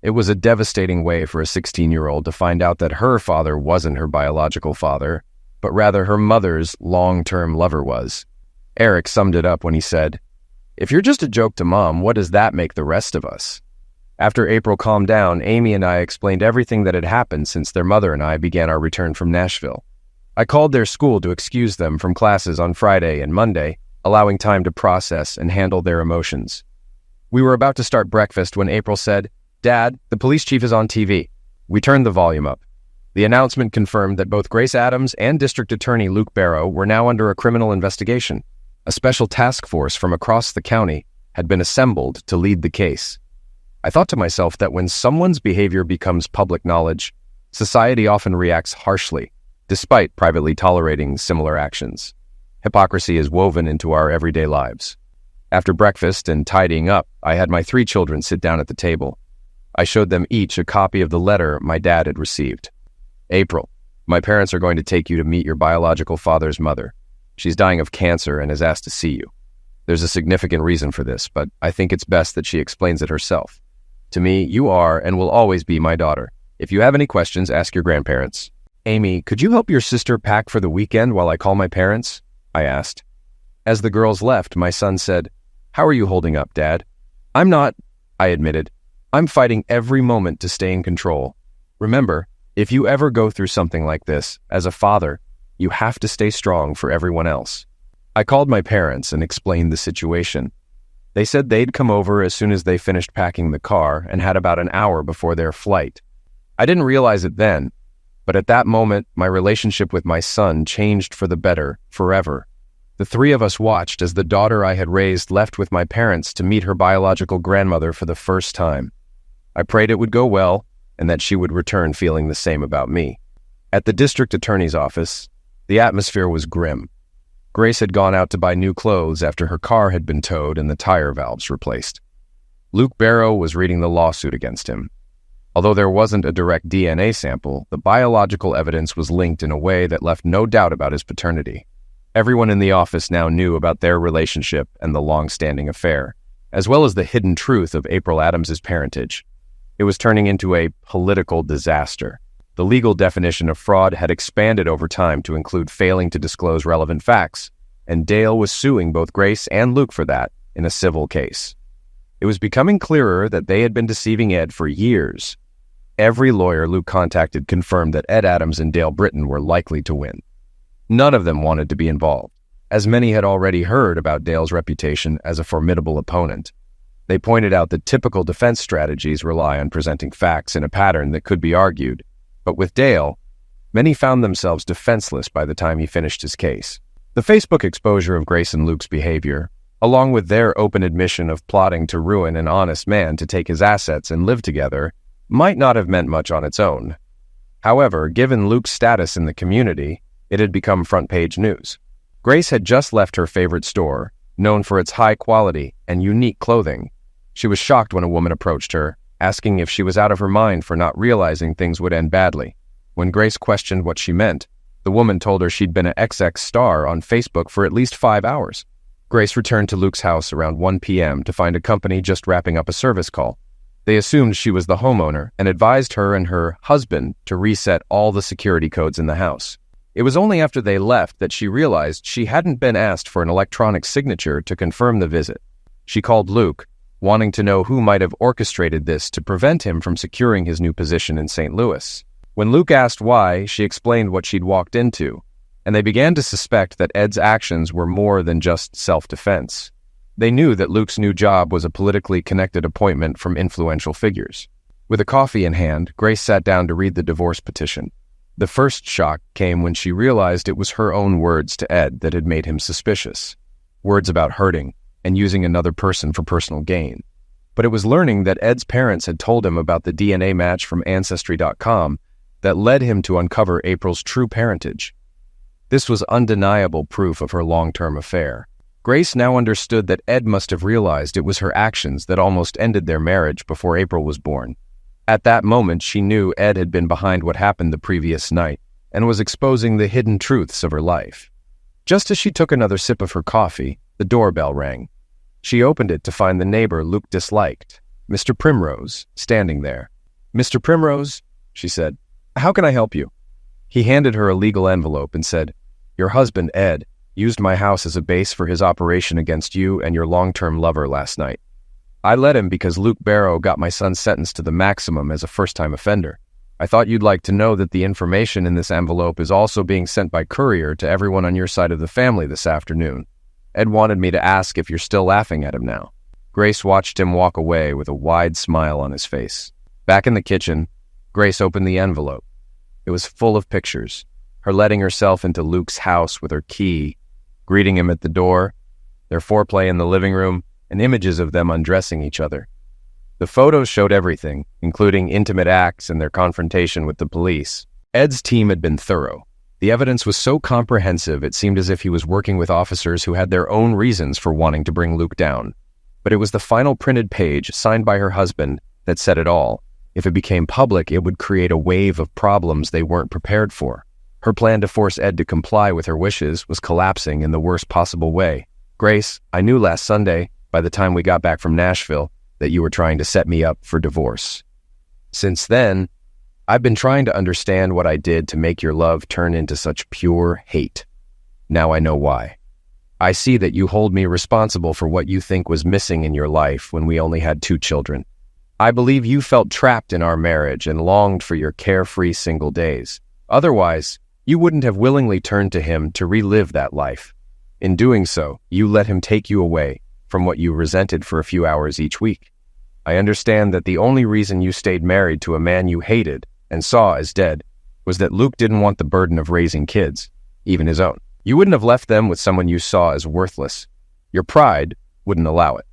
S5: It was a devastating way for a 16-year-old to find out that her father wasn't her biological father, but rather her mother's long-term lover was. Eric summed it up when he said, "If you're just a joke to Mom, what does that make the rest of us?" After April calmed down, Amy and I explained everything that had happened since their mother and I began our return from Nashville. I called their school to excuse them from classes on Friday and Monday, allowing time to process and handle their emotions. We were about to start breakfast when April said, "Dad, the police chief is on TV." We turned the volume up. The announcement confirmed that both Grace Adams and District Attorney Luke Barrow were now under a criminal investigation. A special task force from across the county had been assembled to lead the case. I thought to myself that when someone's behavior becomes public knowledge, society often reacts harshly, despite privately tolerating similar actions. Hypocrisy is woven into our everyday lives. After breakfast and tidying up, I had my 3 children sit down at the table. I showed them each a copy of the letter my dad had received. April, my parents are going to take you to meet your biological father's mother. She's dying of cancer and has asked to see you. There's a significant reason for this, but I think it's best that she explains it herself. To me, you are and will always be my daughter. If you have any questions, ask your grandparents. Amy, could you help your sister pack for the weekend while I call my parents? I asked. As the girls left, my son said, "How are you holding up, Dad?" "I'm not," I admitted. "I'm fighting every moment to stay in control. Remember, if you ever go through something like this, as a father, you have to stay strong for everyone else." I called my parents and explained the situation. They said they'd come over as soon as they finished packing the car and had about an hour before their flight. I didn't realize it then, but at that moment, my relationship with my son changed for the better, forever. The 3 of us watched as the daughter I had raised left with my parents to meet her biological grandmother for the first time. I prayed it would go well and that she would return feeling the same about me. At the district attorney's office, the atmosphere was grim. Grace had gone out to buy new clothes after her car had been towed and the tire valves replaced. Luke Barrow was reading the lawsuit against him. Although there wasn't a direct DNA sample, the biological evidence was linked in a way that left no doubt about his paternity. Everyone in the office now knew about their relationship and the long-standing affair, as well as the hidden truth of April Adams's parentage. It was turning into a political disaster. The legal definition of fraud had expanded over time to include failing to disclose relevant facts, and Dale was suing both Grace and Luke for that in a civil case. It was becoming clearer that they had been deceiving Ed for years. Every lawyer Luke contacted confirmed that Ed Adams and Dale Britton were likely to win. None of them wanted to be involved, as many had already heard about Dale's reputation as a formidable opponent. They pointed out that typical defense strategies rely on presenting facts in a pattern that could be argued, but with Dale, many found themselves defenseless by the time he finished his case. The Facebook exposure of Grace and Luke's behavior, along with their open admission of plotting to ruin an honest man to take his assets and live together, might not have meant much on its own. However, given Luke's status in the community, it had become front-page news. Grace had just left her favorite store, known for its high quality and unique clothing. She was shocked when a woman approached her, asking if she was out of her mind for not realizing things would end badly. When Grace questioned what she meant, the woman told her she'd been an XX star on Facebook for at least 5 hours. Grace returned to Luke's house around 1 p.m. to find a company just wrapping up a service call. They assumed she was the homeowner and advised her and her husband to reset all the security codes in the house. It was only after they left that she realized she hadn't been asked for an electronic signature to confirm the visit. She called Luke, wanting to know who might have orchestrated this to prevent him from securing his new position in St. Louis. When Luke asked why, she explained what she'd walked into, and they began to suspect that Ed's actions were more than just self-defense. They knew that Luke's new job was a politically connected appointment from influential figures. With a coffee in hand, Grace sat down to read the divorce petition. The first shock came when she realized it was her own words to Ed that had made him suspicious. Words about hurting and using another person for personal gain. But it was learning that Ed's parents had told him about the DNA match from Ancestry.com that led him to uncover April's true parentage. This was undeniable proof of her long-term affair. Grace now understood that Ed must have realized it was her actions that almost ended their marriage before April was born. At that moment, she knew Ed had been behind what happened the previous night and was exposing the hidden truths of her life. Just as she took another sip of her coffee, the doorbell rang. She opened it to find the neighbor Luke disliked, Mr. Primrose, standing there. "Mr. Primrose," she said, "how can I help you?" He handed her a legal envelope and said, "Your husband, Ed, used my house as a base for his operation against you and your long-term lover last night. I let him because Luke Barrow got my son sentenced to the maximum as a first-time offender. I thought you'd like to know that the information in this envelope is also being sent by courier to everyone on your side of the family this afternoon. Ed wanted me to ask if you're still laughing at him now." Grace watched him walk away with a wide smile on his face. Back in the kitchen, Grace opened the envelope. It was full of pictures, her letting herself into Luke's house with her key, greeting him at the door, their foreplay in the living room, and images of them undressing each other. The photos showed everything, including intimate acts and their confrontation with the police. Ed's team had been thorough. The evidence was so comprehensive it seemed as if he was working with officers who had their own reasons for wanting to bring Luke down. But it was the final printed page, signed by her husband, that said it all. If it became public, it would create a wave of problems they weren't prepared for. Her plan to force Ed to comply with her wishes was collapsing in the worst possible way. Grace, I knew last Sunday, by the time we got back from Nashville, that you were trying to set me up for divorce. Since then, I've been trying to understand what I did to make your love turn into such pure hate. Now I know why. I see that you hold me responsible for what you think was missing in your life when we only had 2 children. I believe you felt trapped in our marriage and longed for your carefree single days. Otherwise, you wouldn't have willingly turned to him to relive that life. In doing so, you let him take you away from what you resented for a few hours each week. I understand that the only reason you stayed married to a man you hated and saw as dead was that Luke didn't want the burden of raising kids, even his own. You wouldn't have left them with someone you saw as worthless. Your pride wouldn't allow it.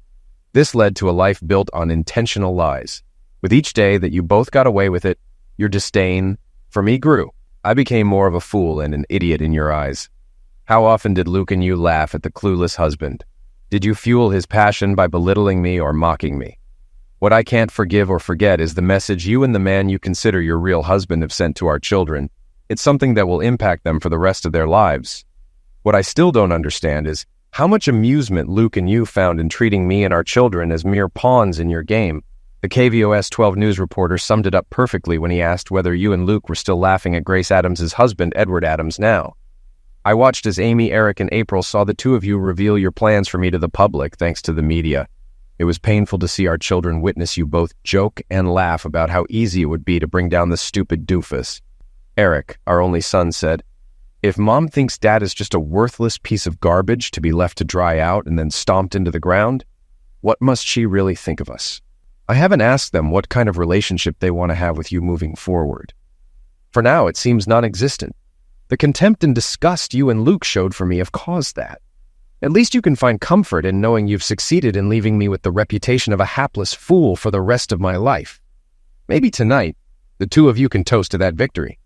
S5: This led to a life built on intentional lies. With each day that you both got away with it, your disdain for me grew. I became more of a fool and an idiot in your eyes. How often did Luke and you laugh at the clueless husband? Did you fuel his passion by belittling me or mocking me? What I can't forgive or forget is the message you and the man you consider your real husband have sent to our children. It's something that will impact them for the rest of their lives. What I still don't understand is how much amusement Luke and you found in treating me and our children as mere pawns in your game. The KVOS 12 news reporter summed it up perfectly when he asked whether you and Luke were still laughing at Grace Adams' husband, Edward Adams, now. I watched as Amy, Eric, and April saw the 2 of you reveal your plans for me to the public thanks to the media. It was painful to see our children witness you both joke and laugh about how easy it would be to bring down the stupid doofus. Eric, our only son, said, "If Mom thinks Dad is just a worthless piece of garbage to be left to dry out and then stomped into the ground, what must she really think of us?" I haven't asked them what kind of relationship they want to have with you moving forward. For now, it seems non-existent. The contempt and disgust you and Luke showed for me have caused that. At least you can find comfort in knowing you've succeeded in leaving me with the reputation of a hapless fool for the rest of my life. Maybe tonight, the 2 of you can toast to that victory.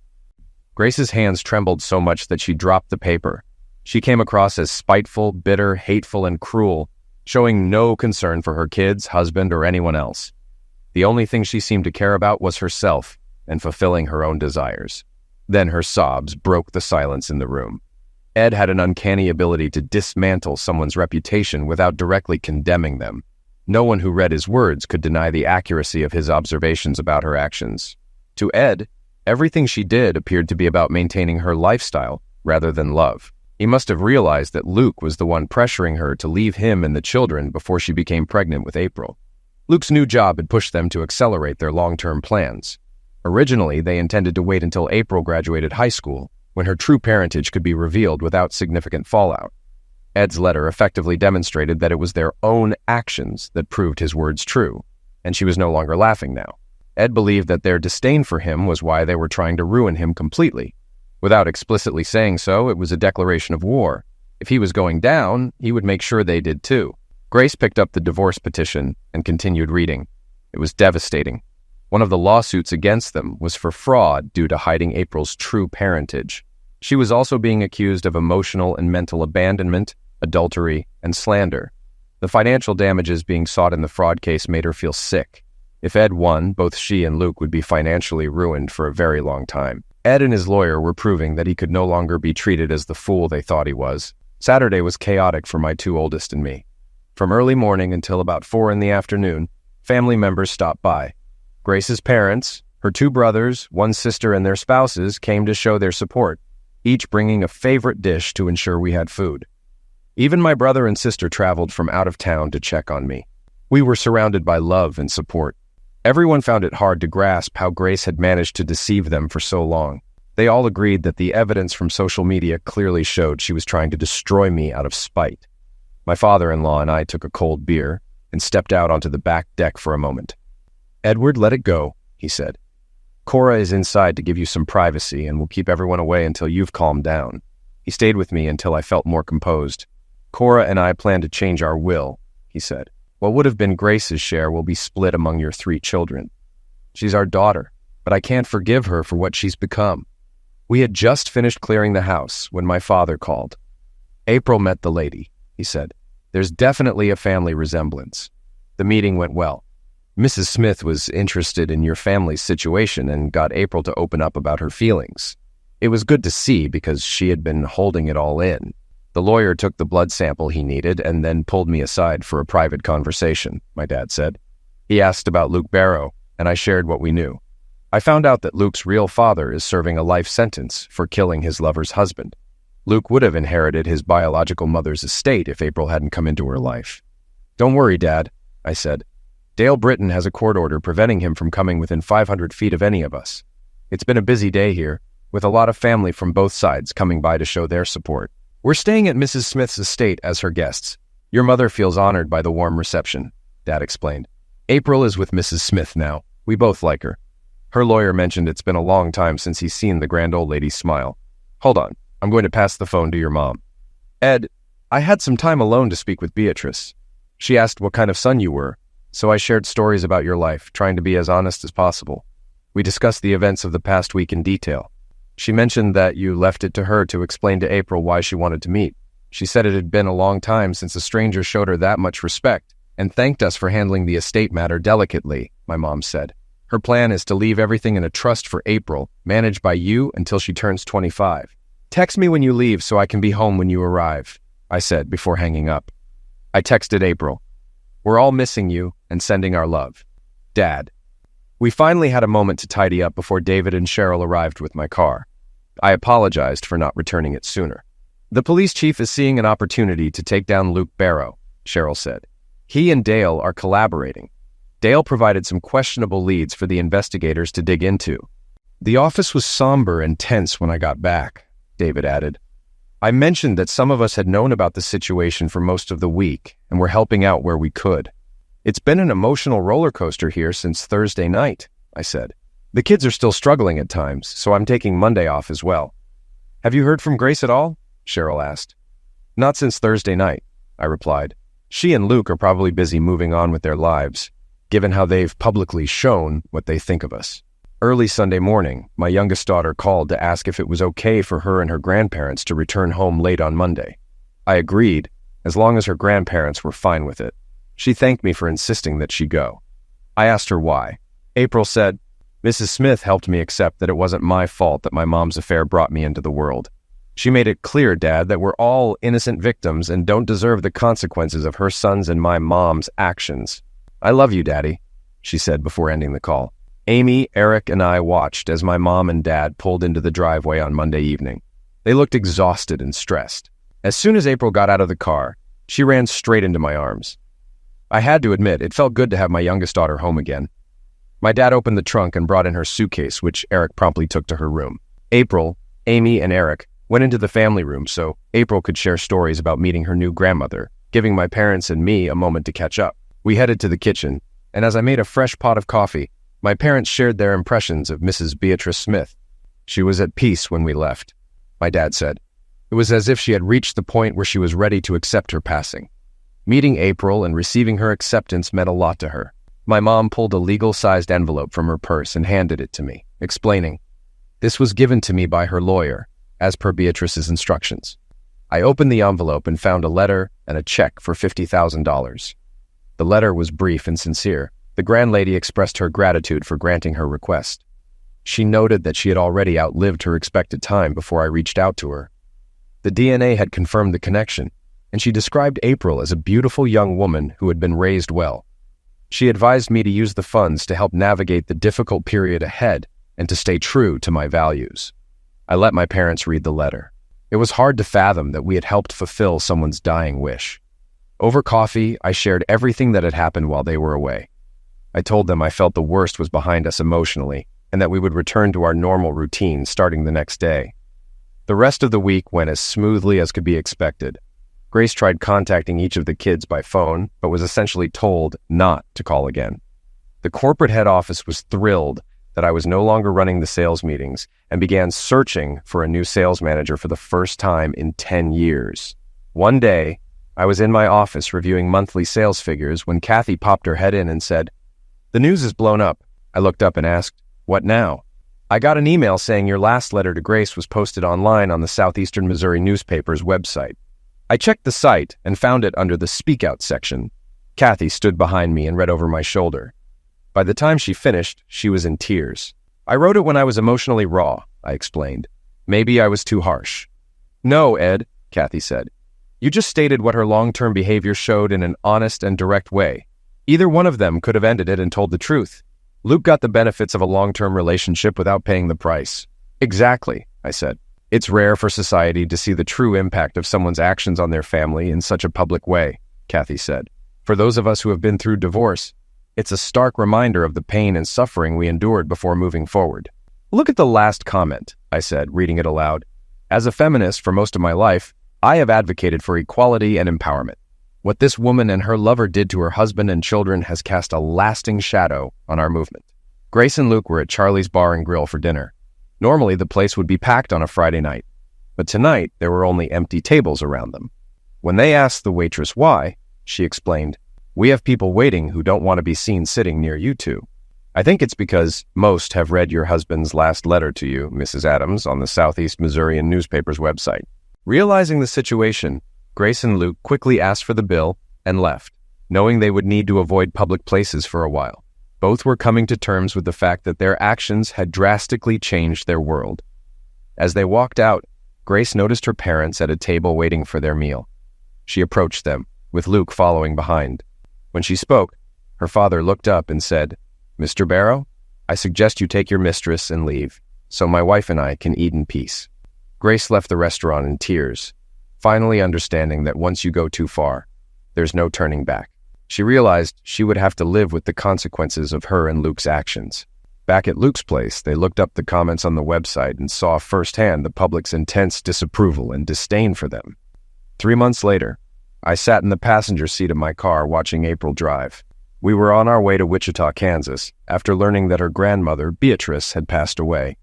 S5: Grace's hands trembled so much that she dropped the paper. She came across as spiteful, bitter, hateful, and cruel, showing no concern for her kids, husband, or anyone else. The only thing she seemed to care about was herself and fulfilling her own desires. Then her sobs broke the silence in the room. Ed had an uncanny ability to dismantle someone's reputation without directly condemning them. No one who read his words could deny the accuracy of his observations about her actions. To Ed, everything she did appeared to be about maintaining her lifestyle rather than love. He must have realized that Luke was the one pressuring her to leave him and the children before she became pregnant with April. Luke's new job had pushed them to accelerate their long-term plans. Originally, they intended to wait until April graduated high school, when her true parentage could be revealed without significant fallout. Ed's letter effectively demonstrated that it was their own actions that proved his words true, and she was no longer laughing now. Ed believed that their disdain for him was why they were trying to ruin him completely. Without explicitly saying so, it was a declaration of war. If he was going down, he would make sure they did too. Grace picked up the divorce petition and continued reading. It was devastating. One of the lawsuits against them was for fraud due to hiding April's true parentage. She was also being accused of emotional and mental abandonment, adultery, and slander. The financial damages being sought in the fraud case made her feel sick. If Ed won, both she and Luke would be financially ruined for a very long time. Ed and his lawyer were proving that he could no longer be treated as the fool they thought he was. Saturday was chaotic for my 2 oldest and me. From early morning until about 4 in the afternoon, family members stopped by. Grace's parents, her 2 brothers, 1 sister, and their spouses came to show their support, each bringing a favorite dish to ensure we had food. Even my brother and sister traveled from out of town to check on me. We were surrounded by love and support. Everyone found it hard to grasp how Grace had managed to deceive them for so long. They all agreed that the evidence from social media clearly showed she was trying to destroy me out of spite. My father-in-law and I took a cold beer and stepped out onto the back deck for a moment. "Edward, let it go," he said. "Cora is inside to give you some privacy and will keep everyone away until you've calmed down." He stayed with me until I felt more composed. "Cora and I plan to change our will," he said. What would have been Grace's share will be split among your 3 children. She's our daughter, but I can't forgive her for what she's become. We had just finished clearing the house when my father called. April met the lady, he said. There's definitely a family resemblance. The meeting went well. Mrs. Smith was interested in your family's situation and got April to open up about her feelings. It was good to see because she had been holding it all in. The lawyer took the blood sample he needed and then pulled me aside for a private conversation, my dad said. He asked about Luke Barrow, and I shared what we knew. I found out that Luke's real father is serving a life sentence for killing his lover's husband. Luke would have inherited his biological mother's estate if April hadn't come into her life. Don't worry, Dad, I said. Dale Britton has a court order preventing him from coming within 500 feet of any of us. It's been a busy day here, with a lot of family from both sides coming by to show their support. We're staying at Mrs. Smith's estate as her guests. Your mother feels honored by the warm reception, Dad explained. April is with Mrs. Smith now. We both like her. Her lawyer mentioned it's been a long time since he's seen the grand old lady smile. Hold on, I'm going to pass the phone to your mom. Ed, I had some time alone to speak with Beatrice. She asked what kind of son you were, so I shared stories about your life, trying to be as honest as possible. We discussed the events of the past week in detail. She mentioned that you left it to her to explain to April why she wanted to meet. She said it had been a long time since a stranger showed her that much respect, and thanked us for handling the estate matter delicately, my mom said. Her plan is to leave everything in a trust for April, managed by you until she turns 25. Text me when you leave so I can be home when you arrive, I said before hanging up. I texted April. We're all missing you and sending our love. Dad. We finally had a moment to tidy up before David and Cheryl arrived with my car. I apologized for not returning it sooner. The police chief is seeing an opportunity to take down Luke Barrow, Cheryl said. He and Dale are collaborating. Dale provided some questionable leads for the investigators to dig into. The office was somber and tense when I got back, David added. I mentioned that some of us had known about the situation for most of the week and were helping out where we could. It's been an emotional roller coaster here since Thursday night, I said. The kids are still struggling at times, so I'm taking Monday off as well. Have you heard from Grace at all? Cheryl asked. Not since Thursday night, I replied. She and Luke are probably busy moving on with their lives, given how they've publicly shown what they think of us. Early Sunday morning, my youngest daughter called to ask if it was okay for her and her grandparents to return home late on Monday. I agreed, as long as her grandparents were fine with it. She thanked me for insisting that she go. I asked her why. April said, Mrs. Smith helped me accept that it wasn't my fault that my mom's affair brought me into the world. She made it clear, Dad, that we're all innocent victims and don't deserve the consequences of her son's and my mom's actions. I love you, Daddy, she said before ending the call. Amy, Eric, and I watched as my mom and dad pulled into the driveway on Monday evening. They looked exhausted and stressed. As soon as April got out of the car, she ran straight into my arms. I had to admit, it felt good to have my youngest daughter home again. My dad opened the trunk and brought in her suitcase, which Eric promptly took to her room. April, Amy, and Eric went into the family room so April could share stories about meeting her new grandmother, giving my parents and me a moment to catch up. We headed to the kitchen, and as I made a fresh pot of coffee, my parents shared their impressions of Mrs. Beatrice Smith. She was at peace when we left, my dad said. It was as if she had reached the point where she was ready to accept her passing. Meeting April and receiving her acceptance meant a lot to her. My mom pulled a legal-sized envelope from her purse and handed it to me, explaining, "This was given to me by her lawyer, as per Beatrice's instructions." I opened the envelope and found a letter and a check for $50,000. The letter was brief and sincere. The grand lady expressed her gratitude for granting her request. She noted that she had already outlived her expected time before I reached out to her. The DNA had confirmed the connection, and she described April as a beautiful young woman who had been raised well. She advised me to use the funds to help navigate the difficult period ahead and to stay true to my values. I let my parents read the letter. It was hard to fathom that we had helped fulfill someone's dying wish. Over coffee, I shared everything that had happened while they were away. I told them I felt the worst was behind us emotionally and that we would return to our normal routine starting the next day. The rest of the week went as smoothly as could be expected. Grace tried contacting each of the kids by phone, but was essentially told not to call again. The corporate head office was thrilled that I was no longer running the sales meetings and began searching for a new sales manager for the first time in 10 years. One day, I was in my office reviewing monthly sales figures when Kathy popped her head in and said, "The news is blown up." I looked up and asked, "What now?" "I got an email saying your last letter to Grace was posted online on the Southeastern Missouri newspaper's website." I checked the site and found it under the Speak Out section. Kathy stood behind me and read over my shoulder. By the time she finished, she was in tears. "I wrote it when I was emotionally raw," I explained. "Maybe I was too harsh." "No, Ed," Kathy said. "You just stated what her long-term behavior showed in an honest and direct way. Either one of them could have ended it and told the truth. Luke got the benefits of a long-term relationship without paying the price." "Exactly," I said. "It's rare for society to see the true impact of someone's actions on their family in such a public way," Kathy said. "For those of us who have been through divorce, it's a stark reminder of the pain and suffering we endured before moving forward." "Look at the last comment," I said, reading it aloud. "As a feminist for most of my life, I have advocated for equality and empowerment. What this woman and her lover did to her husband and children has cast a lasting shadow on our movement." Grace and Luke were at Charlie's Bar and Grill for dinner. Normally, the place would be packed on a Friday night, but tonight there were only empty tables around them. When they asked the waitress why, she explained, "We have people waiting who don't want to be seen sitting near you two. I think it's because most have read your husband's last letter to you, Mrs. Adams, on the Southeast Missourian newspaper's website." Realizing the situation, Grace and Luke quickly asked for the bill and left, knowing they would need to avoid public places for a while. Both were coming to terms with the fact that their actions had drastically changed their world. As they walked out, Grace noticed her parents at a table waiting for their meal. She approached them, with Luke following behind. When she spoke, her father looked up and said, "Mr. Barrow, I suggest you take your mistress and leave, so my wife and I can eat in peace." Grace left the restaurant in tears, finally understanding that once you go too far, there's no turning back. She realized she would have to live with the consequences of her and Luke's actions. Back at Luke's place, they looked up the comments on the website and saw firsthand the public's intense disapproval and disdain for them. 3 months later, I sat in the passenger seat of my car watching April drive. We were on our way to Wichita, Kansas, after learning that her grandmother, Beatrice, had passed away.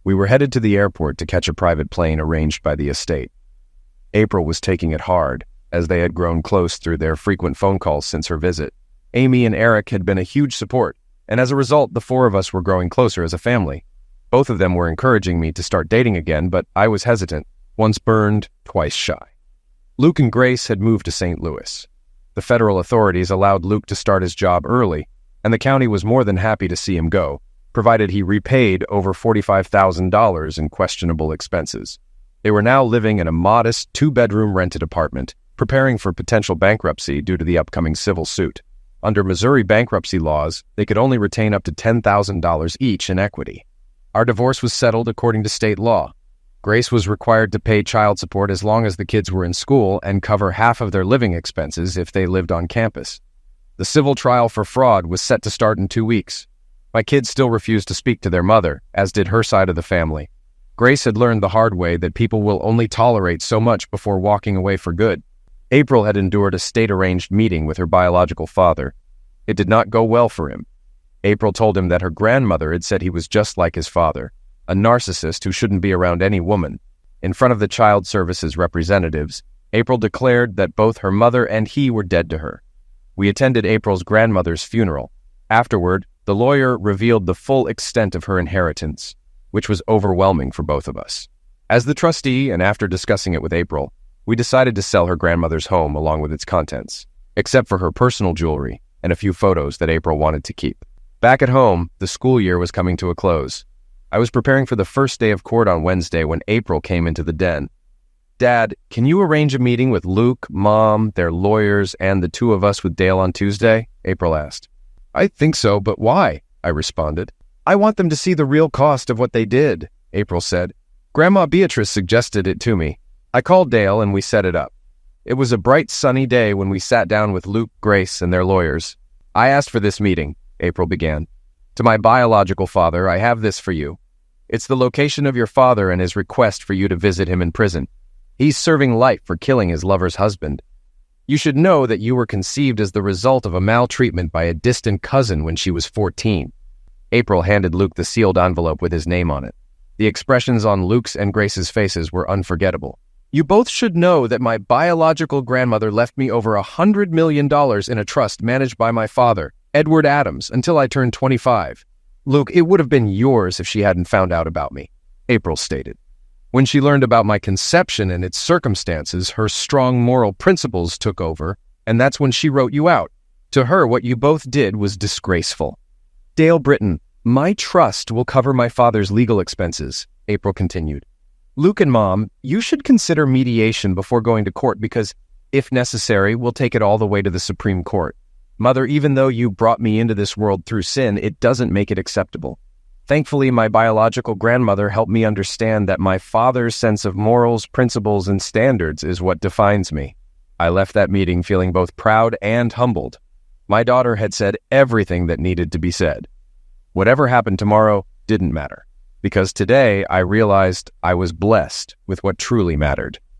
S5: We were headed to the airport to catch a private plane arranged by the estate. April was taking it hard, as they had grown close through their frequent phone calls since her visit. Amy and Eric had been a huge support, and as a result, the four of us were growing closer as a family. Both of them were encouraging me to start dating again, but I was hesitant. Once burned, twice shy. Luke and Grace had moved to St. Louis. The federal authorities allowed Luke to start his job early, and the county was more than happy to see him go, provided he repaid over $45,000 in questionable expenses. They were now living in a modest 2-bedroom rented apartment, preparing for potential bankruptcy due to the upcoming civil suit. Under Missouri bankruptcy laws, they could only retain up to $10,000 each in equity. Our divorce was settled according to state law. Grace was required to pay child support as long as the kids were in school and cover half of their living expenses if they lived on campus. The civil trial for fraud was set to start in 2 weeks. My kids still refused to speak to their mother, as did her side of the family. Grace had learned the hard way that people will only tolerate so much before walking away for good. April had endured a state-arranged meeting with her biological father. It did not go well for him. April told him that her grandmother had said he was just like his father, a narcissist who shouldn't be around any woman. In front of the Child Services representatives, April declared that both her mother and he were dead to her. We attended April's grandmother's funeral. Afterward, the lawyer revealed the full extent of her inheritance, which was overwhelming for both of us. As the trustee, and after discussing it with April, we decided to sell her grandmother's home along with its contents, except for her personal jewelry and a few photos that April wanted to keep. Back at home, the school year was coming to a close. I was preparing for the first day of court on Wednesday when April came into the den. "Dad, can you arrange a meeting with Luke, Mom, their lawyers, and the two of us with Dale on Tuesday?" April asked. "I think so, but why?" I responded. "I want them to see the real cost of what they did," April said. "Grandma Beatrice suggested it to me. I called Dale and we set it up. It was a bright, sunny day when we sat down with Luke, Grace, and their lawyers. I asked for this meeting," April began. "To my biological father, I have this for you. It's the location of your father and his request for you to visit him in prison. He's serving life for killing his lover's husband. You should know that you were conceived as the result of a maltreatment by a distant cousin when she was 14. April handed Luke the sealed envelope with his name on it. The expressions on Luke's and Grace's faces were unforgettable. You both should know that my biological grandmother left me over $100 million in a trust managed by my father, Edward Adams, until I turned 25. Luke, it would have been yours if she hadn't found out about me, April stated. When she learned about my conception and its circumstances, her strong moral principles took over, and that's when she wrote you out. To her, what you both did was disgraceful. Dale Britton, my trust will cover my father's legal expenses, April continued. Luke and Mom, you should consider mediation before going to court because, if necessary, we'll take it all the way to the Supreme Court. Mother, even though you brought me into this world through sin, it doesn't make it acceptable. Thankfully, my biological grandmother helped me understand that my father's sense of morals, principles, and standards is what defines me. I left that meeting feeling both proud and humbled. My daughter had said everything that needed to be said. Whatever happened tomorrow didn't matter, because today I realized I was blessed with what truly mattered.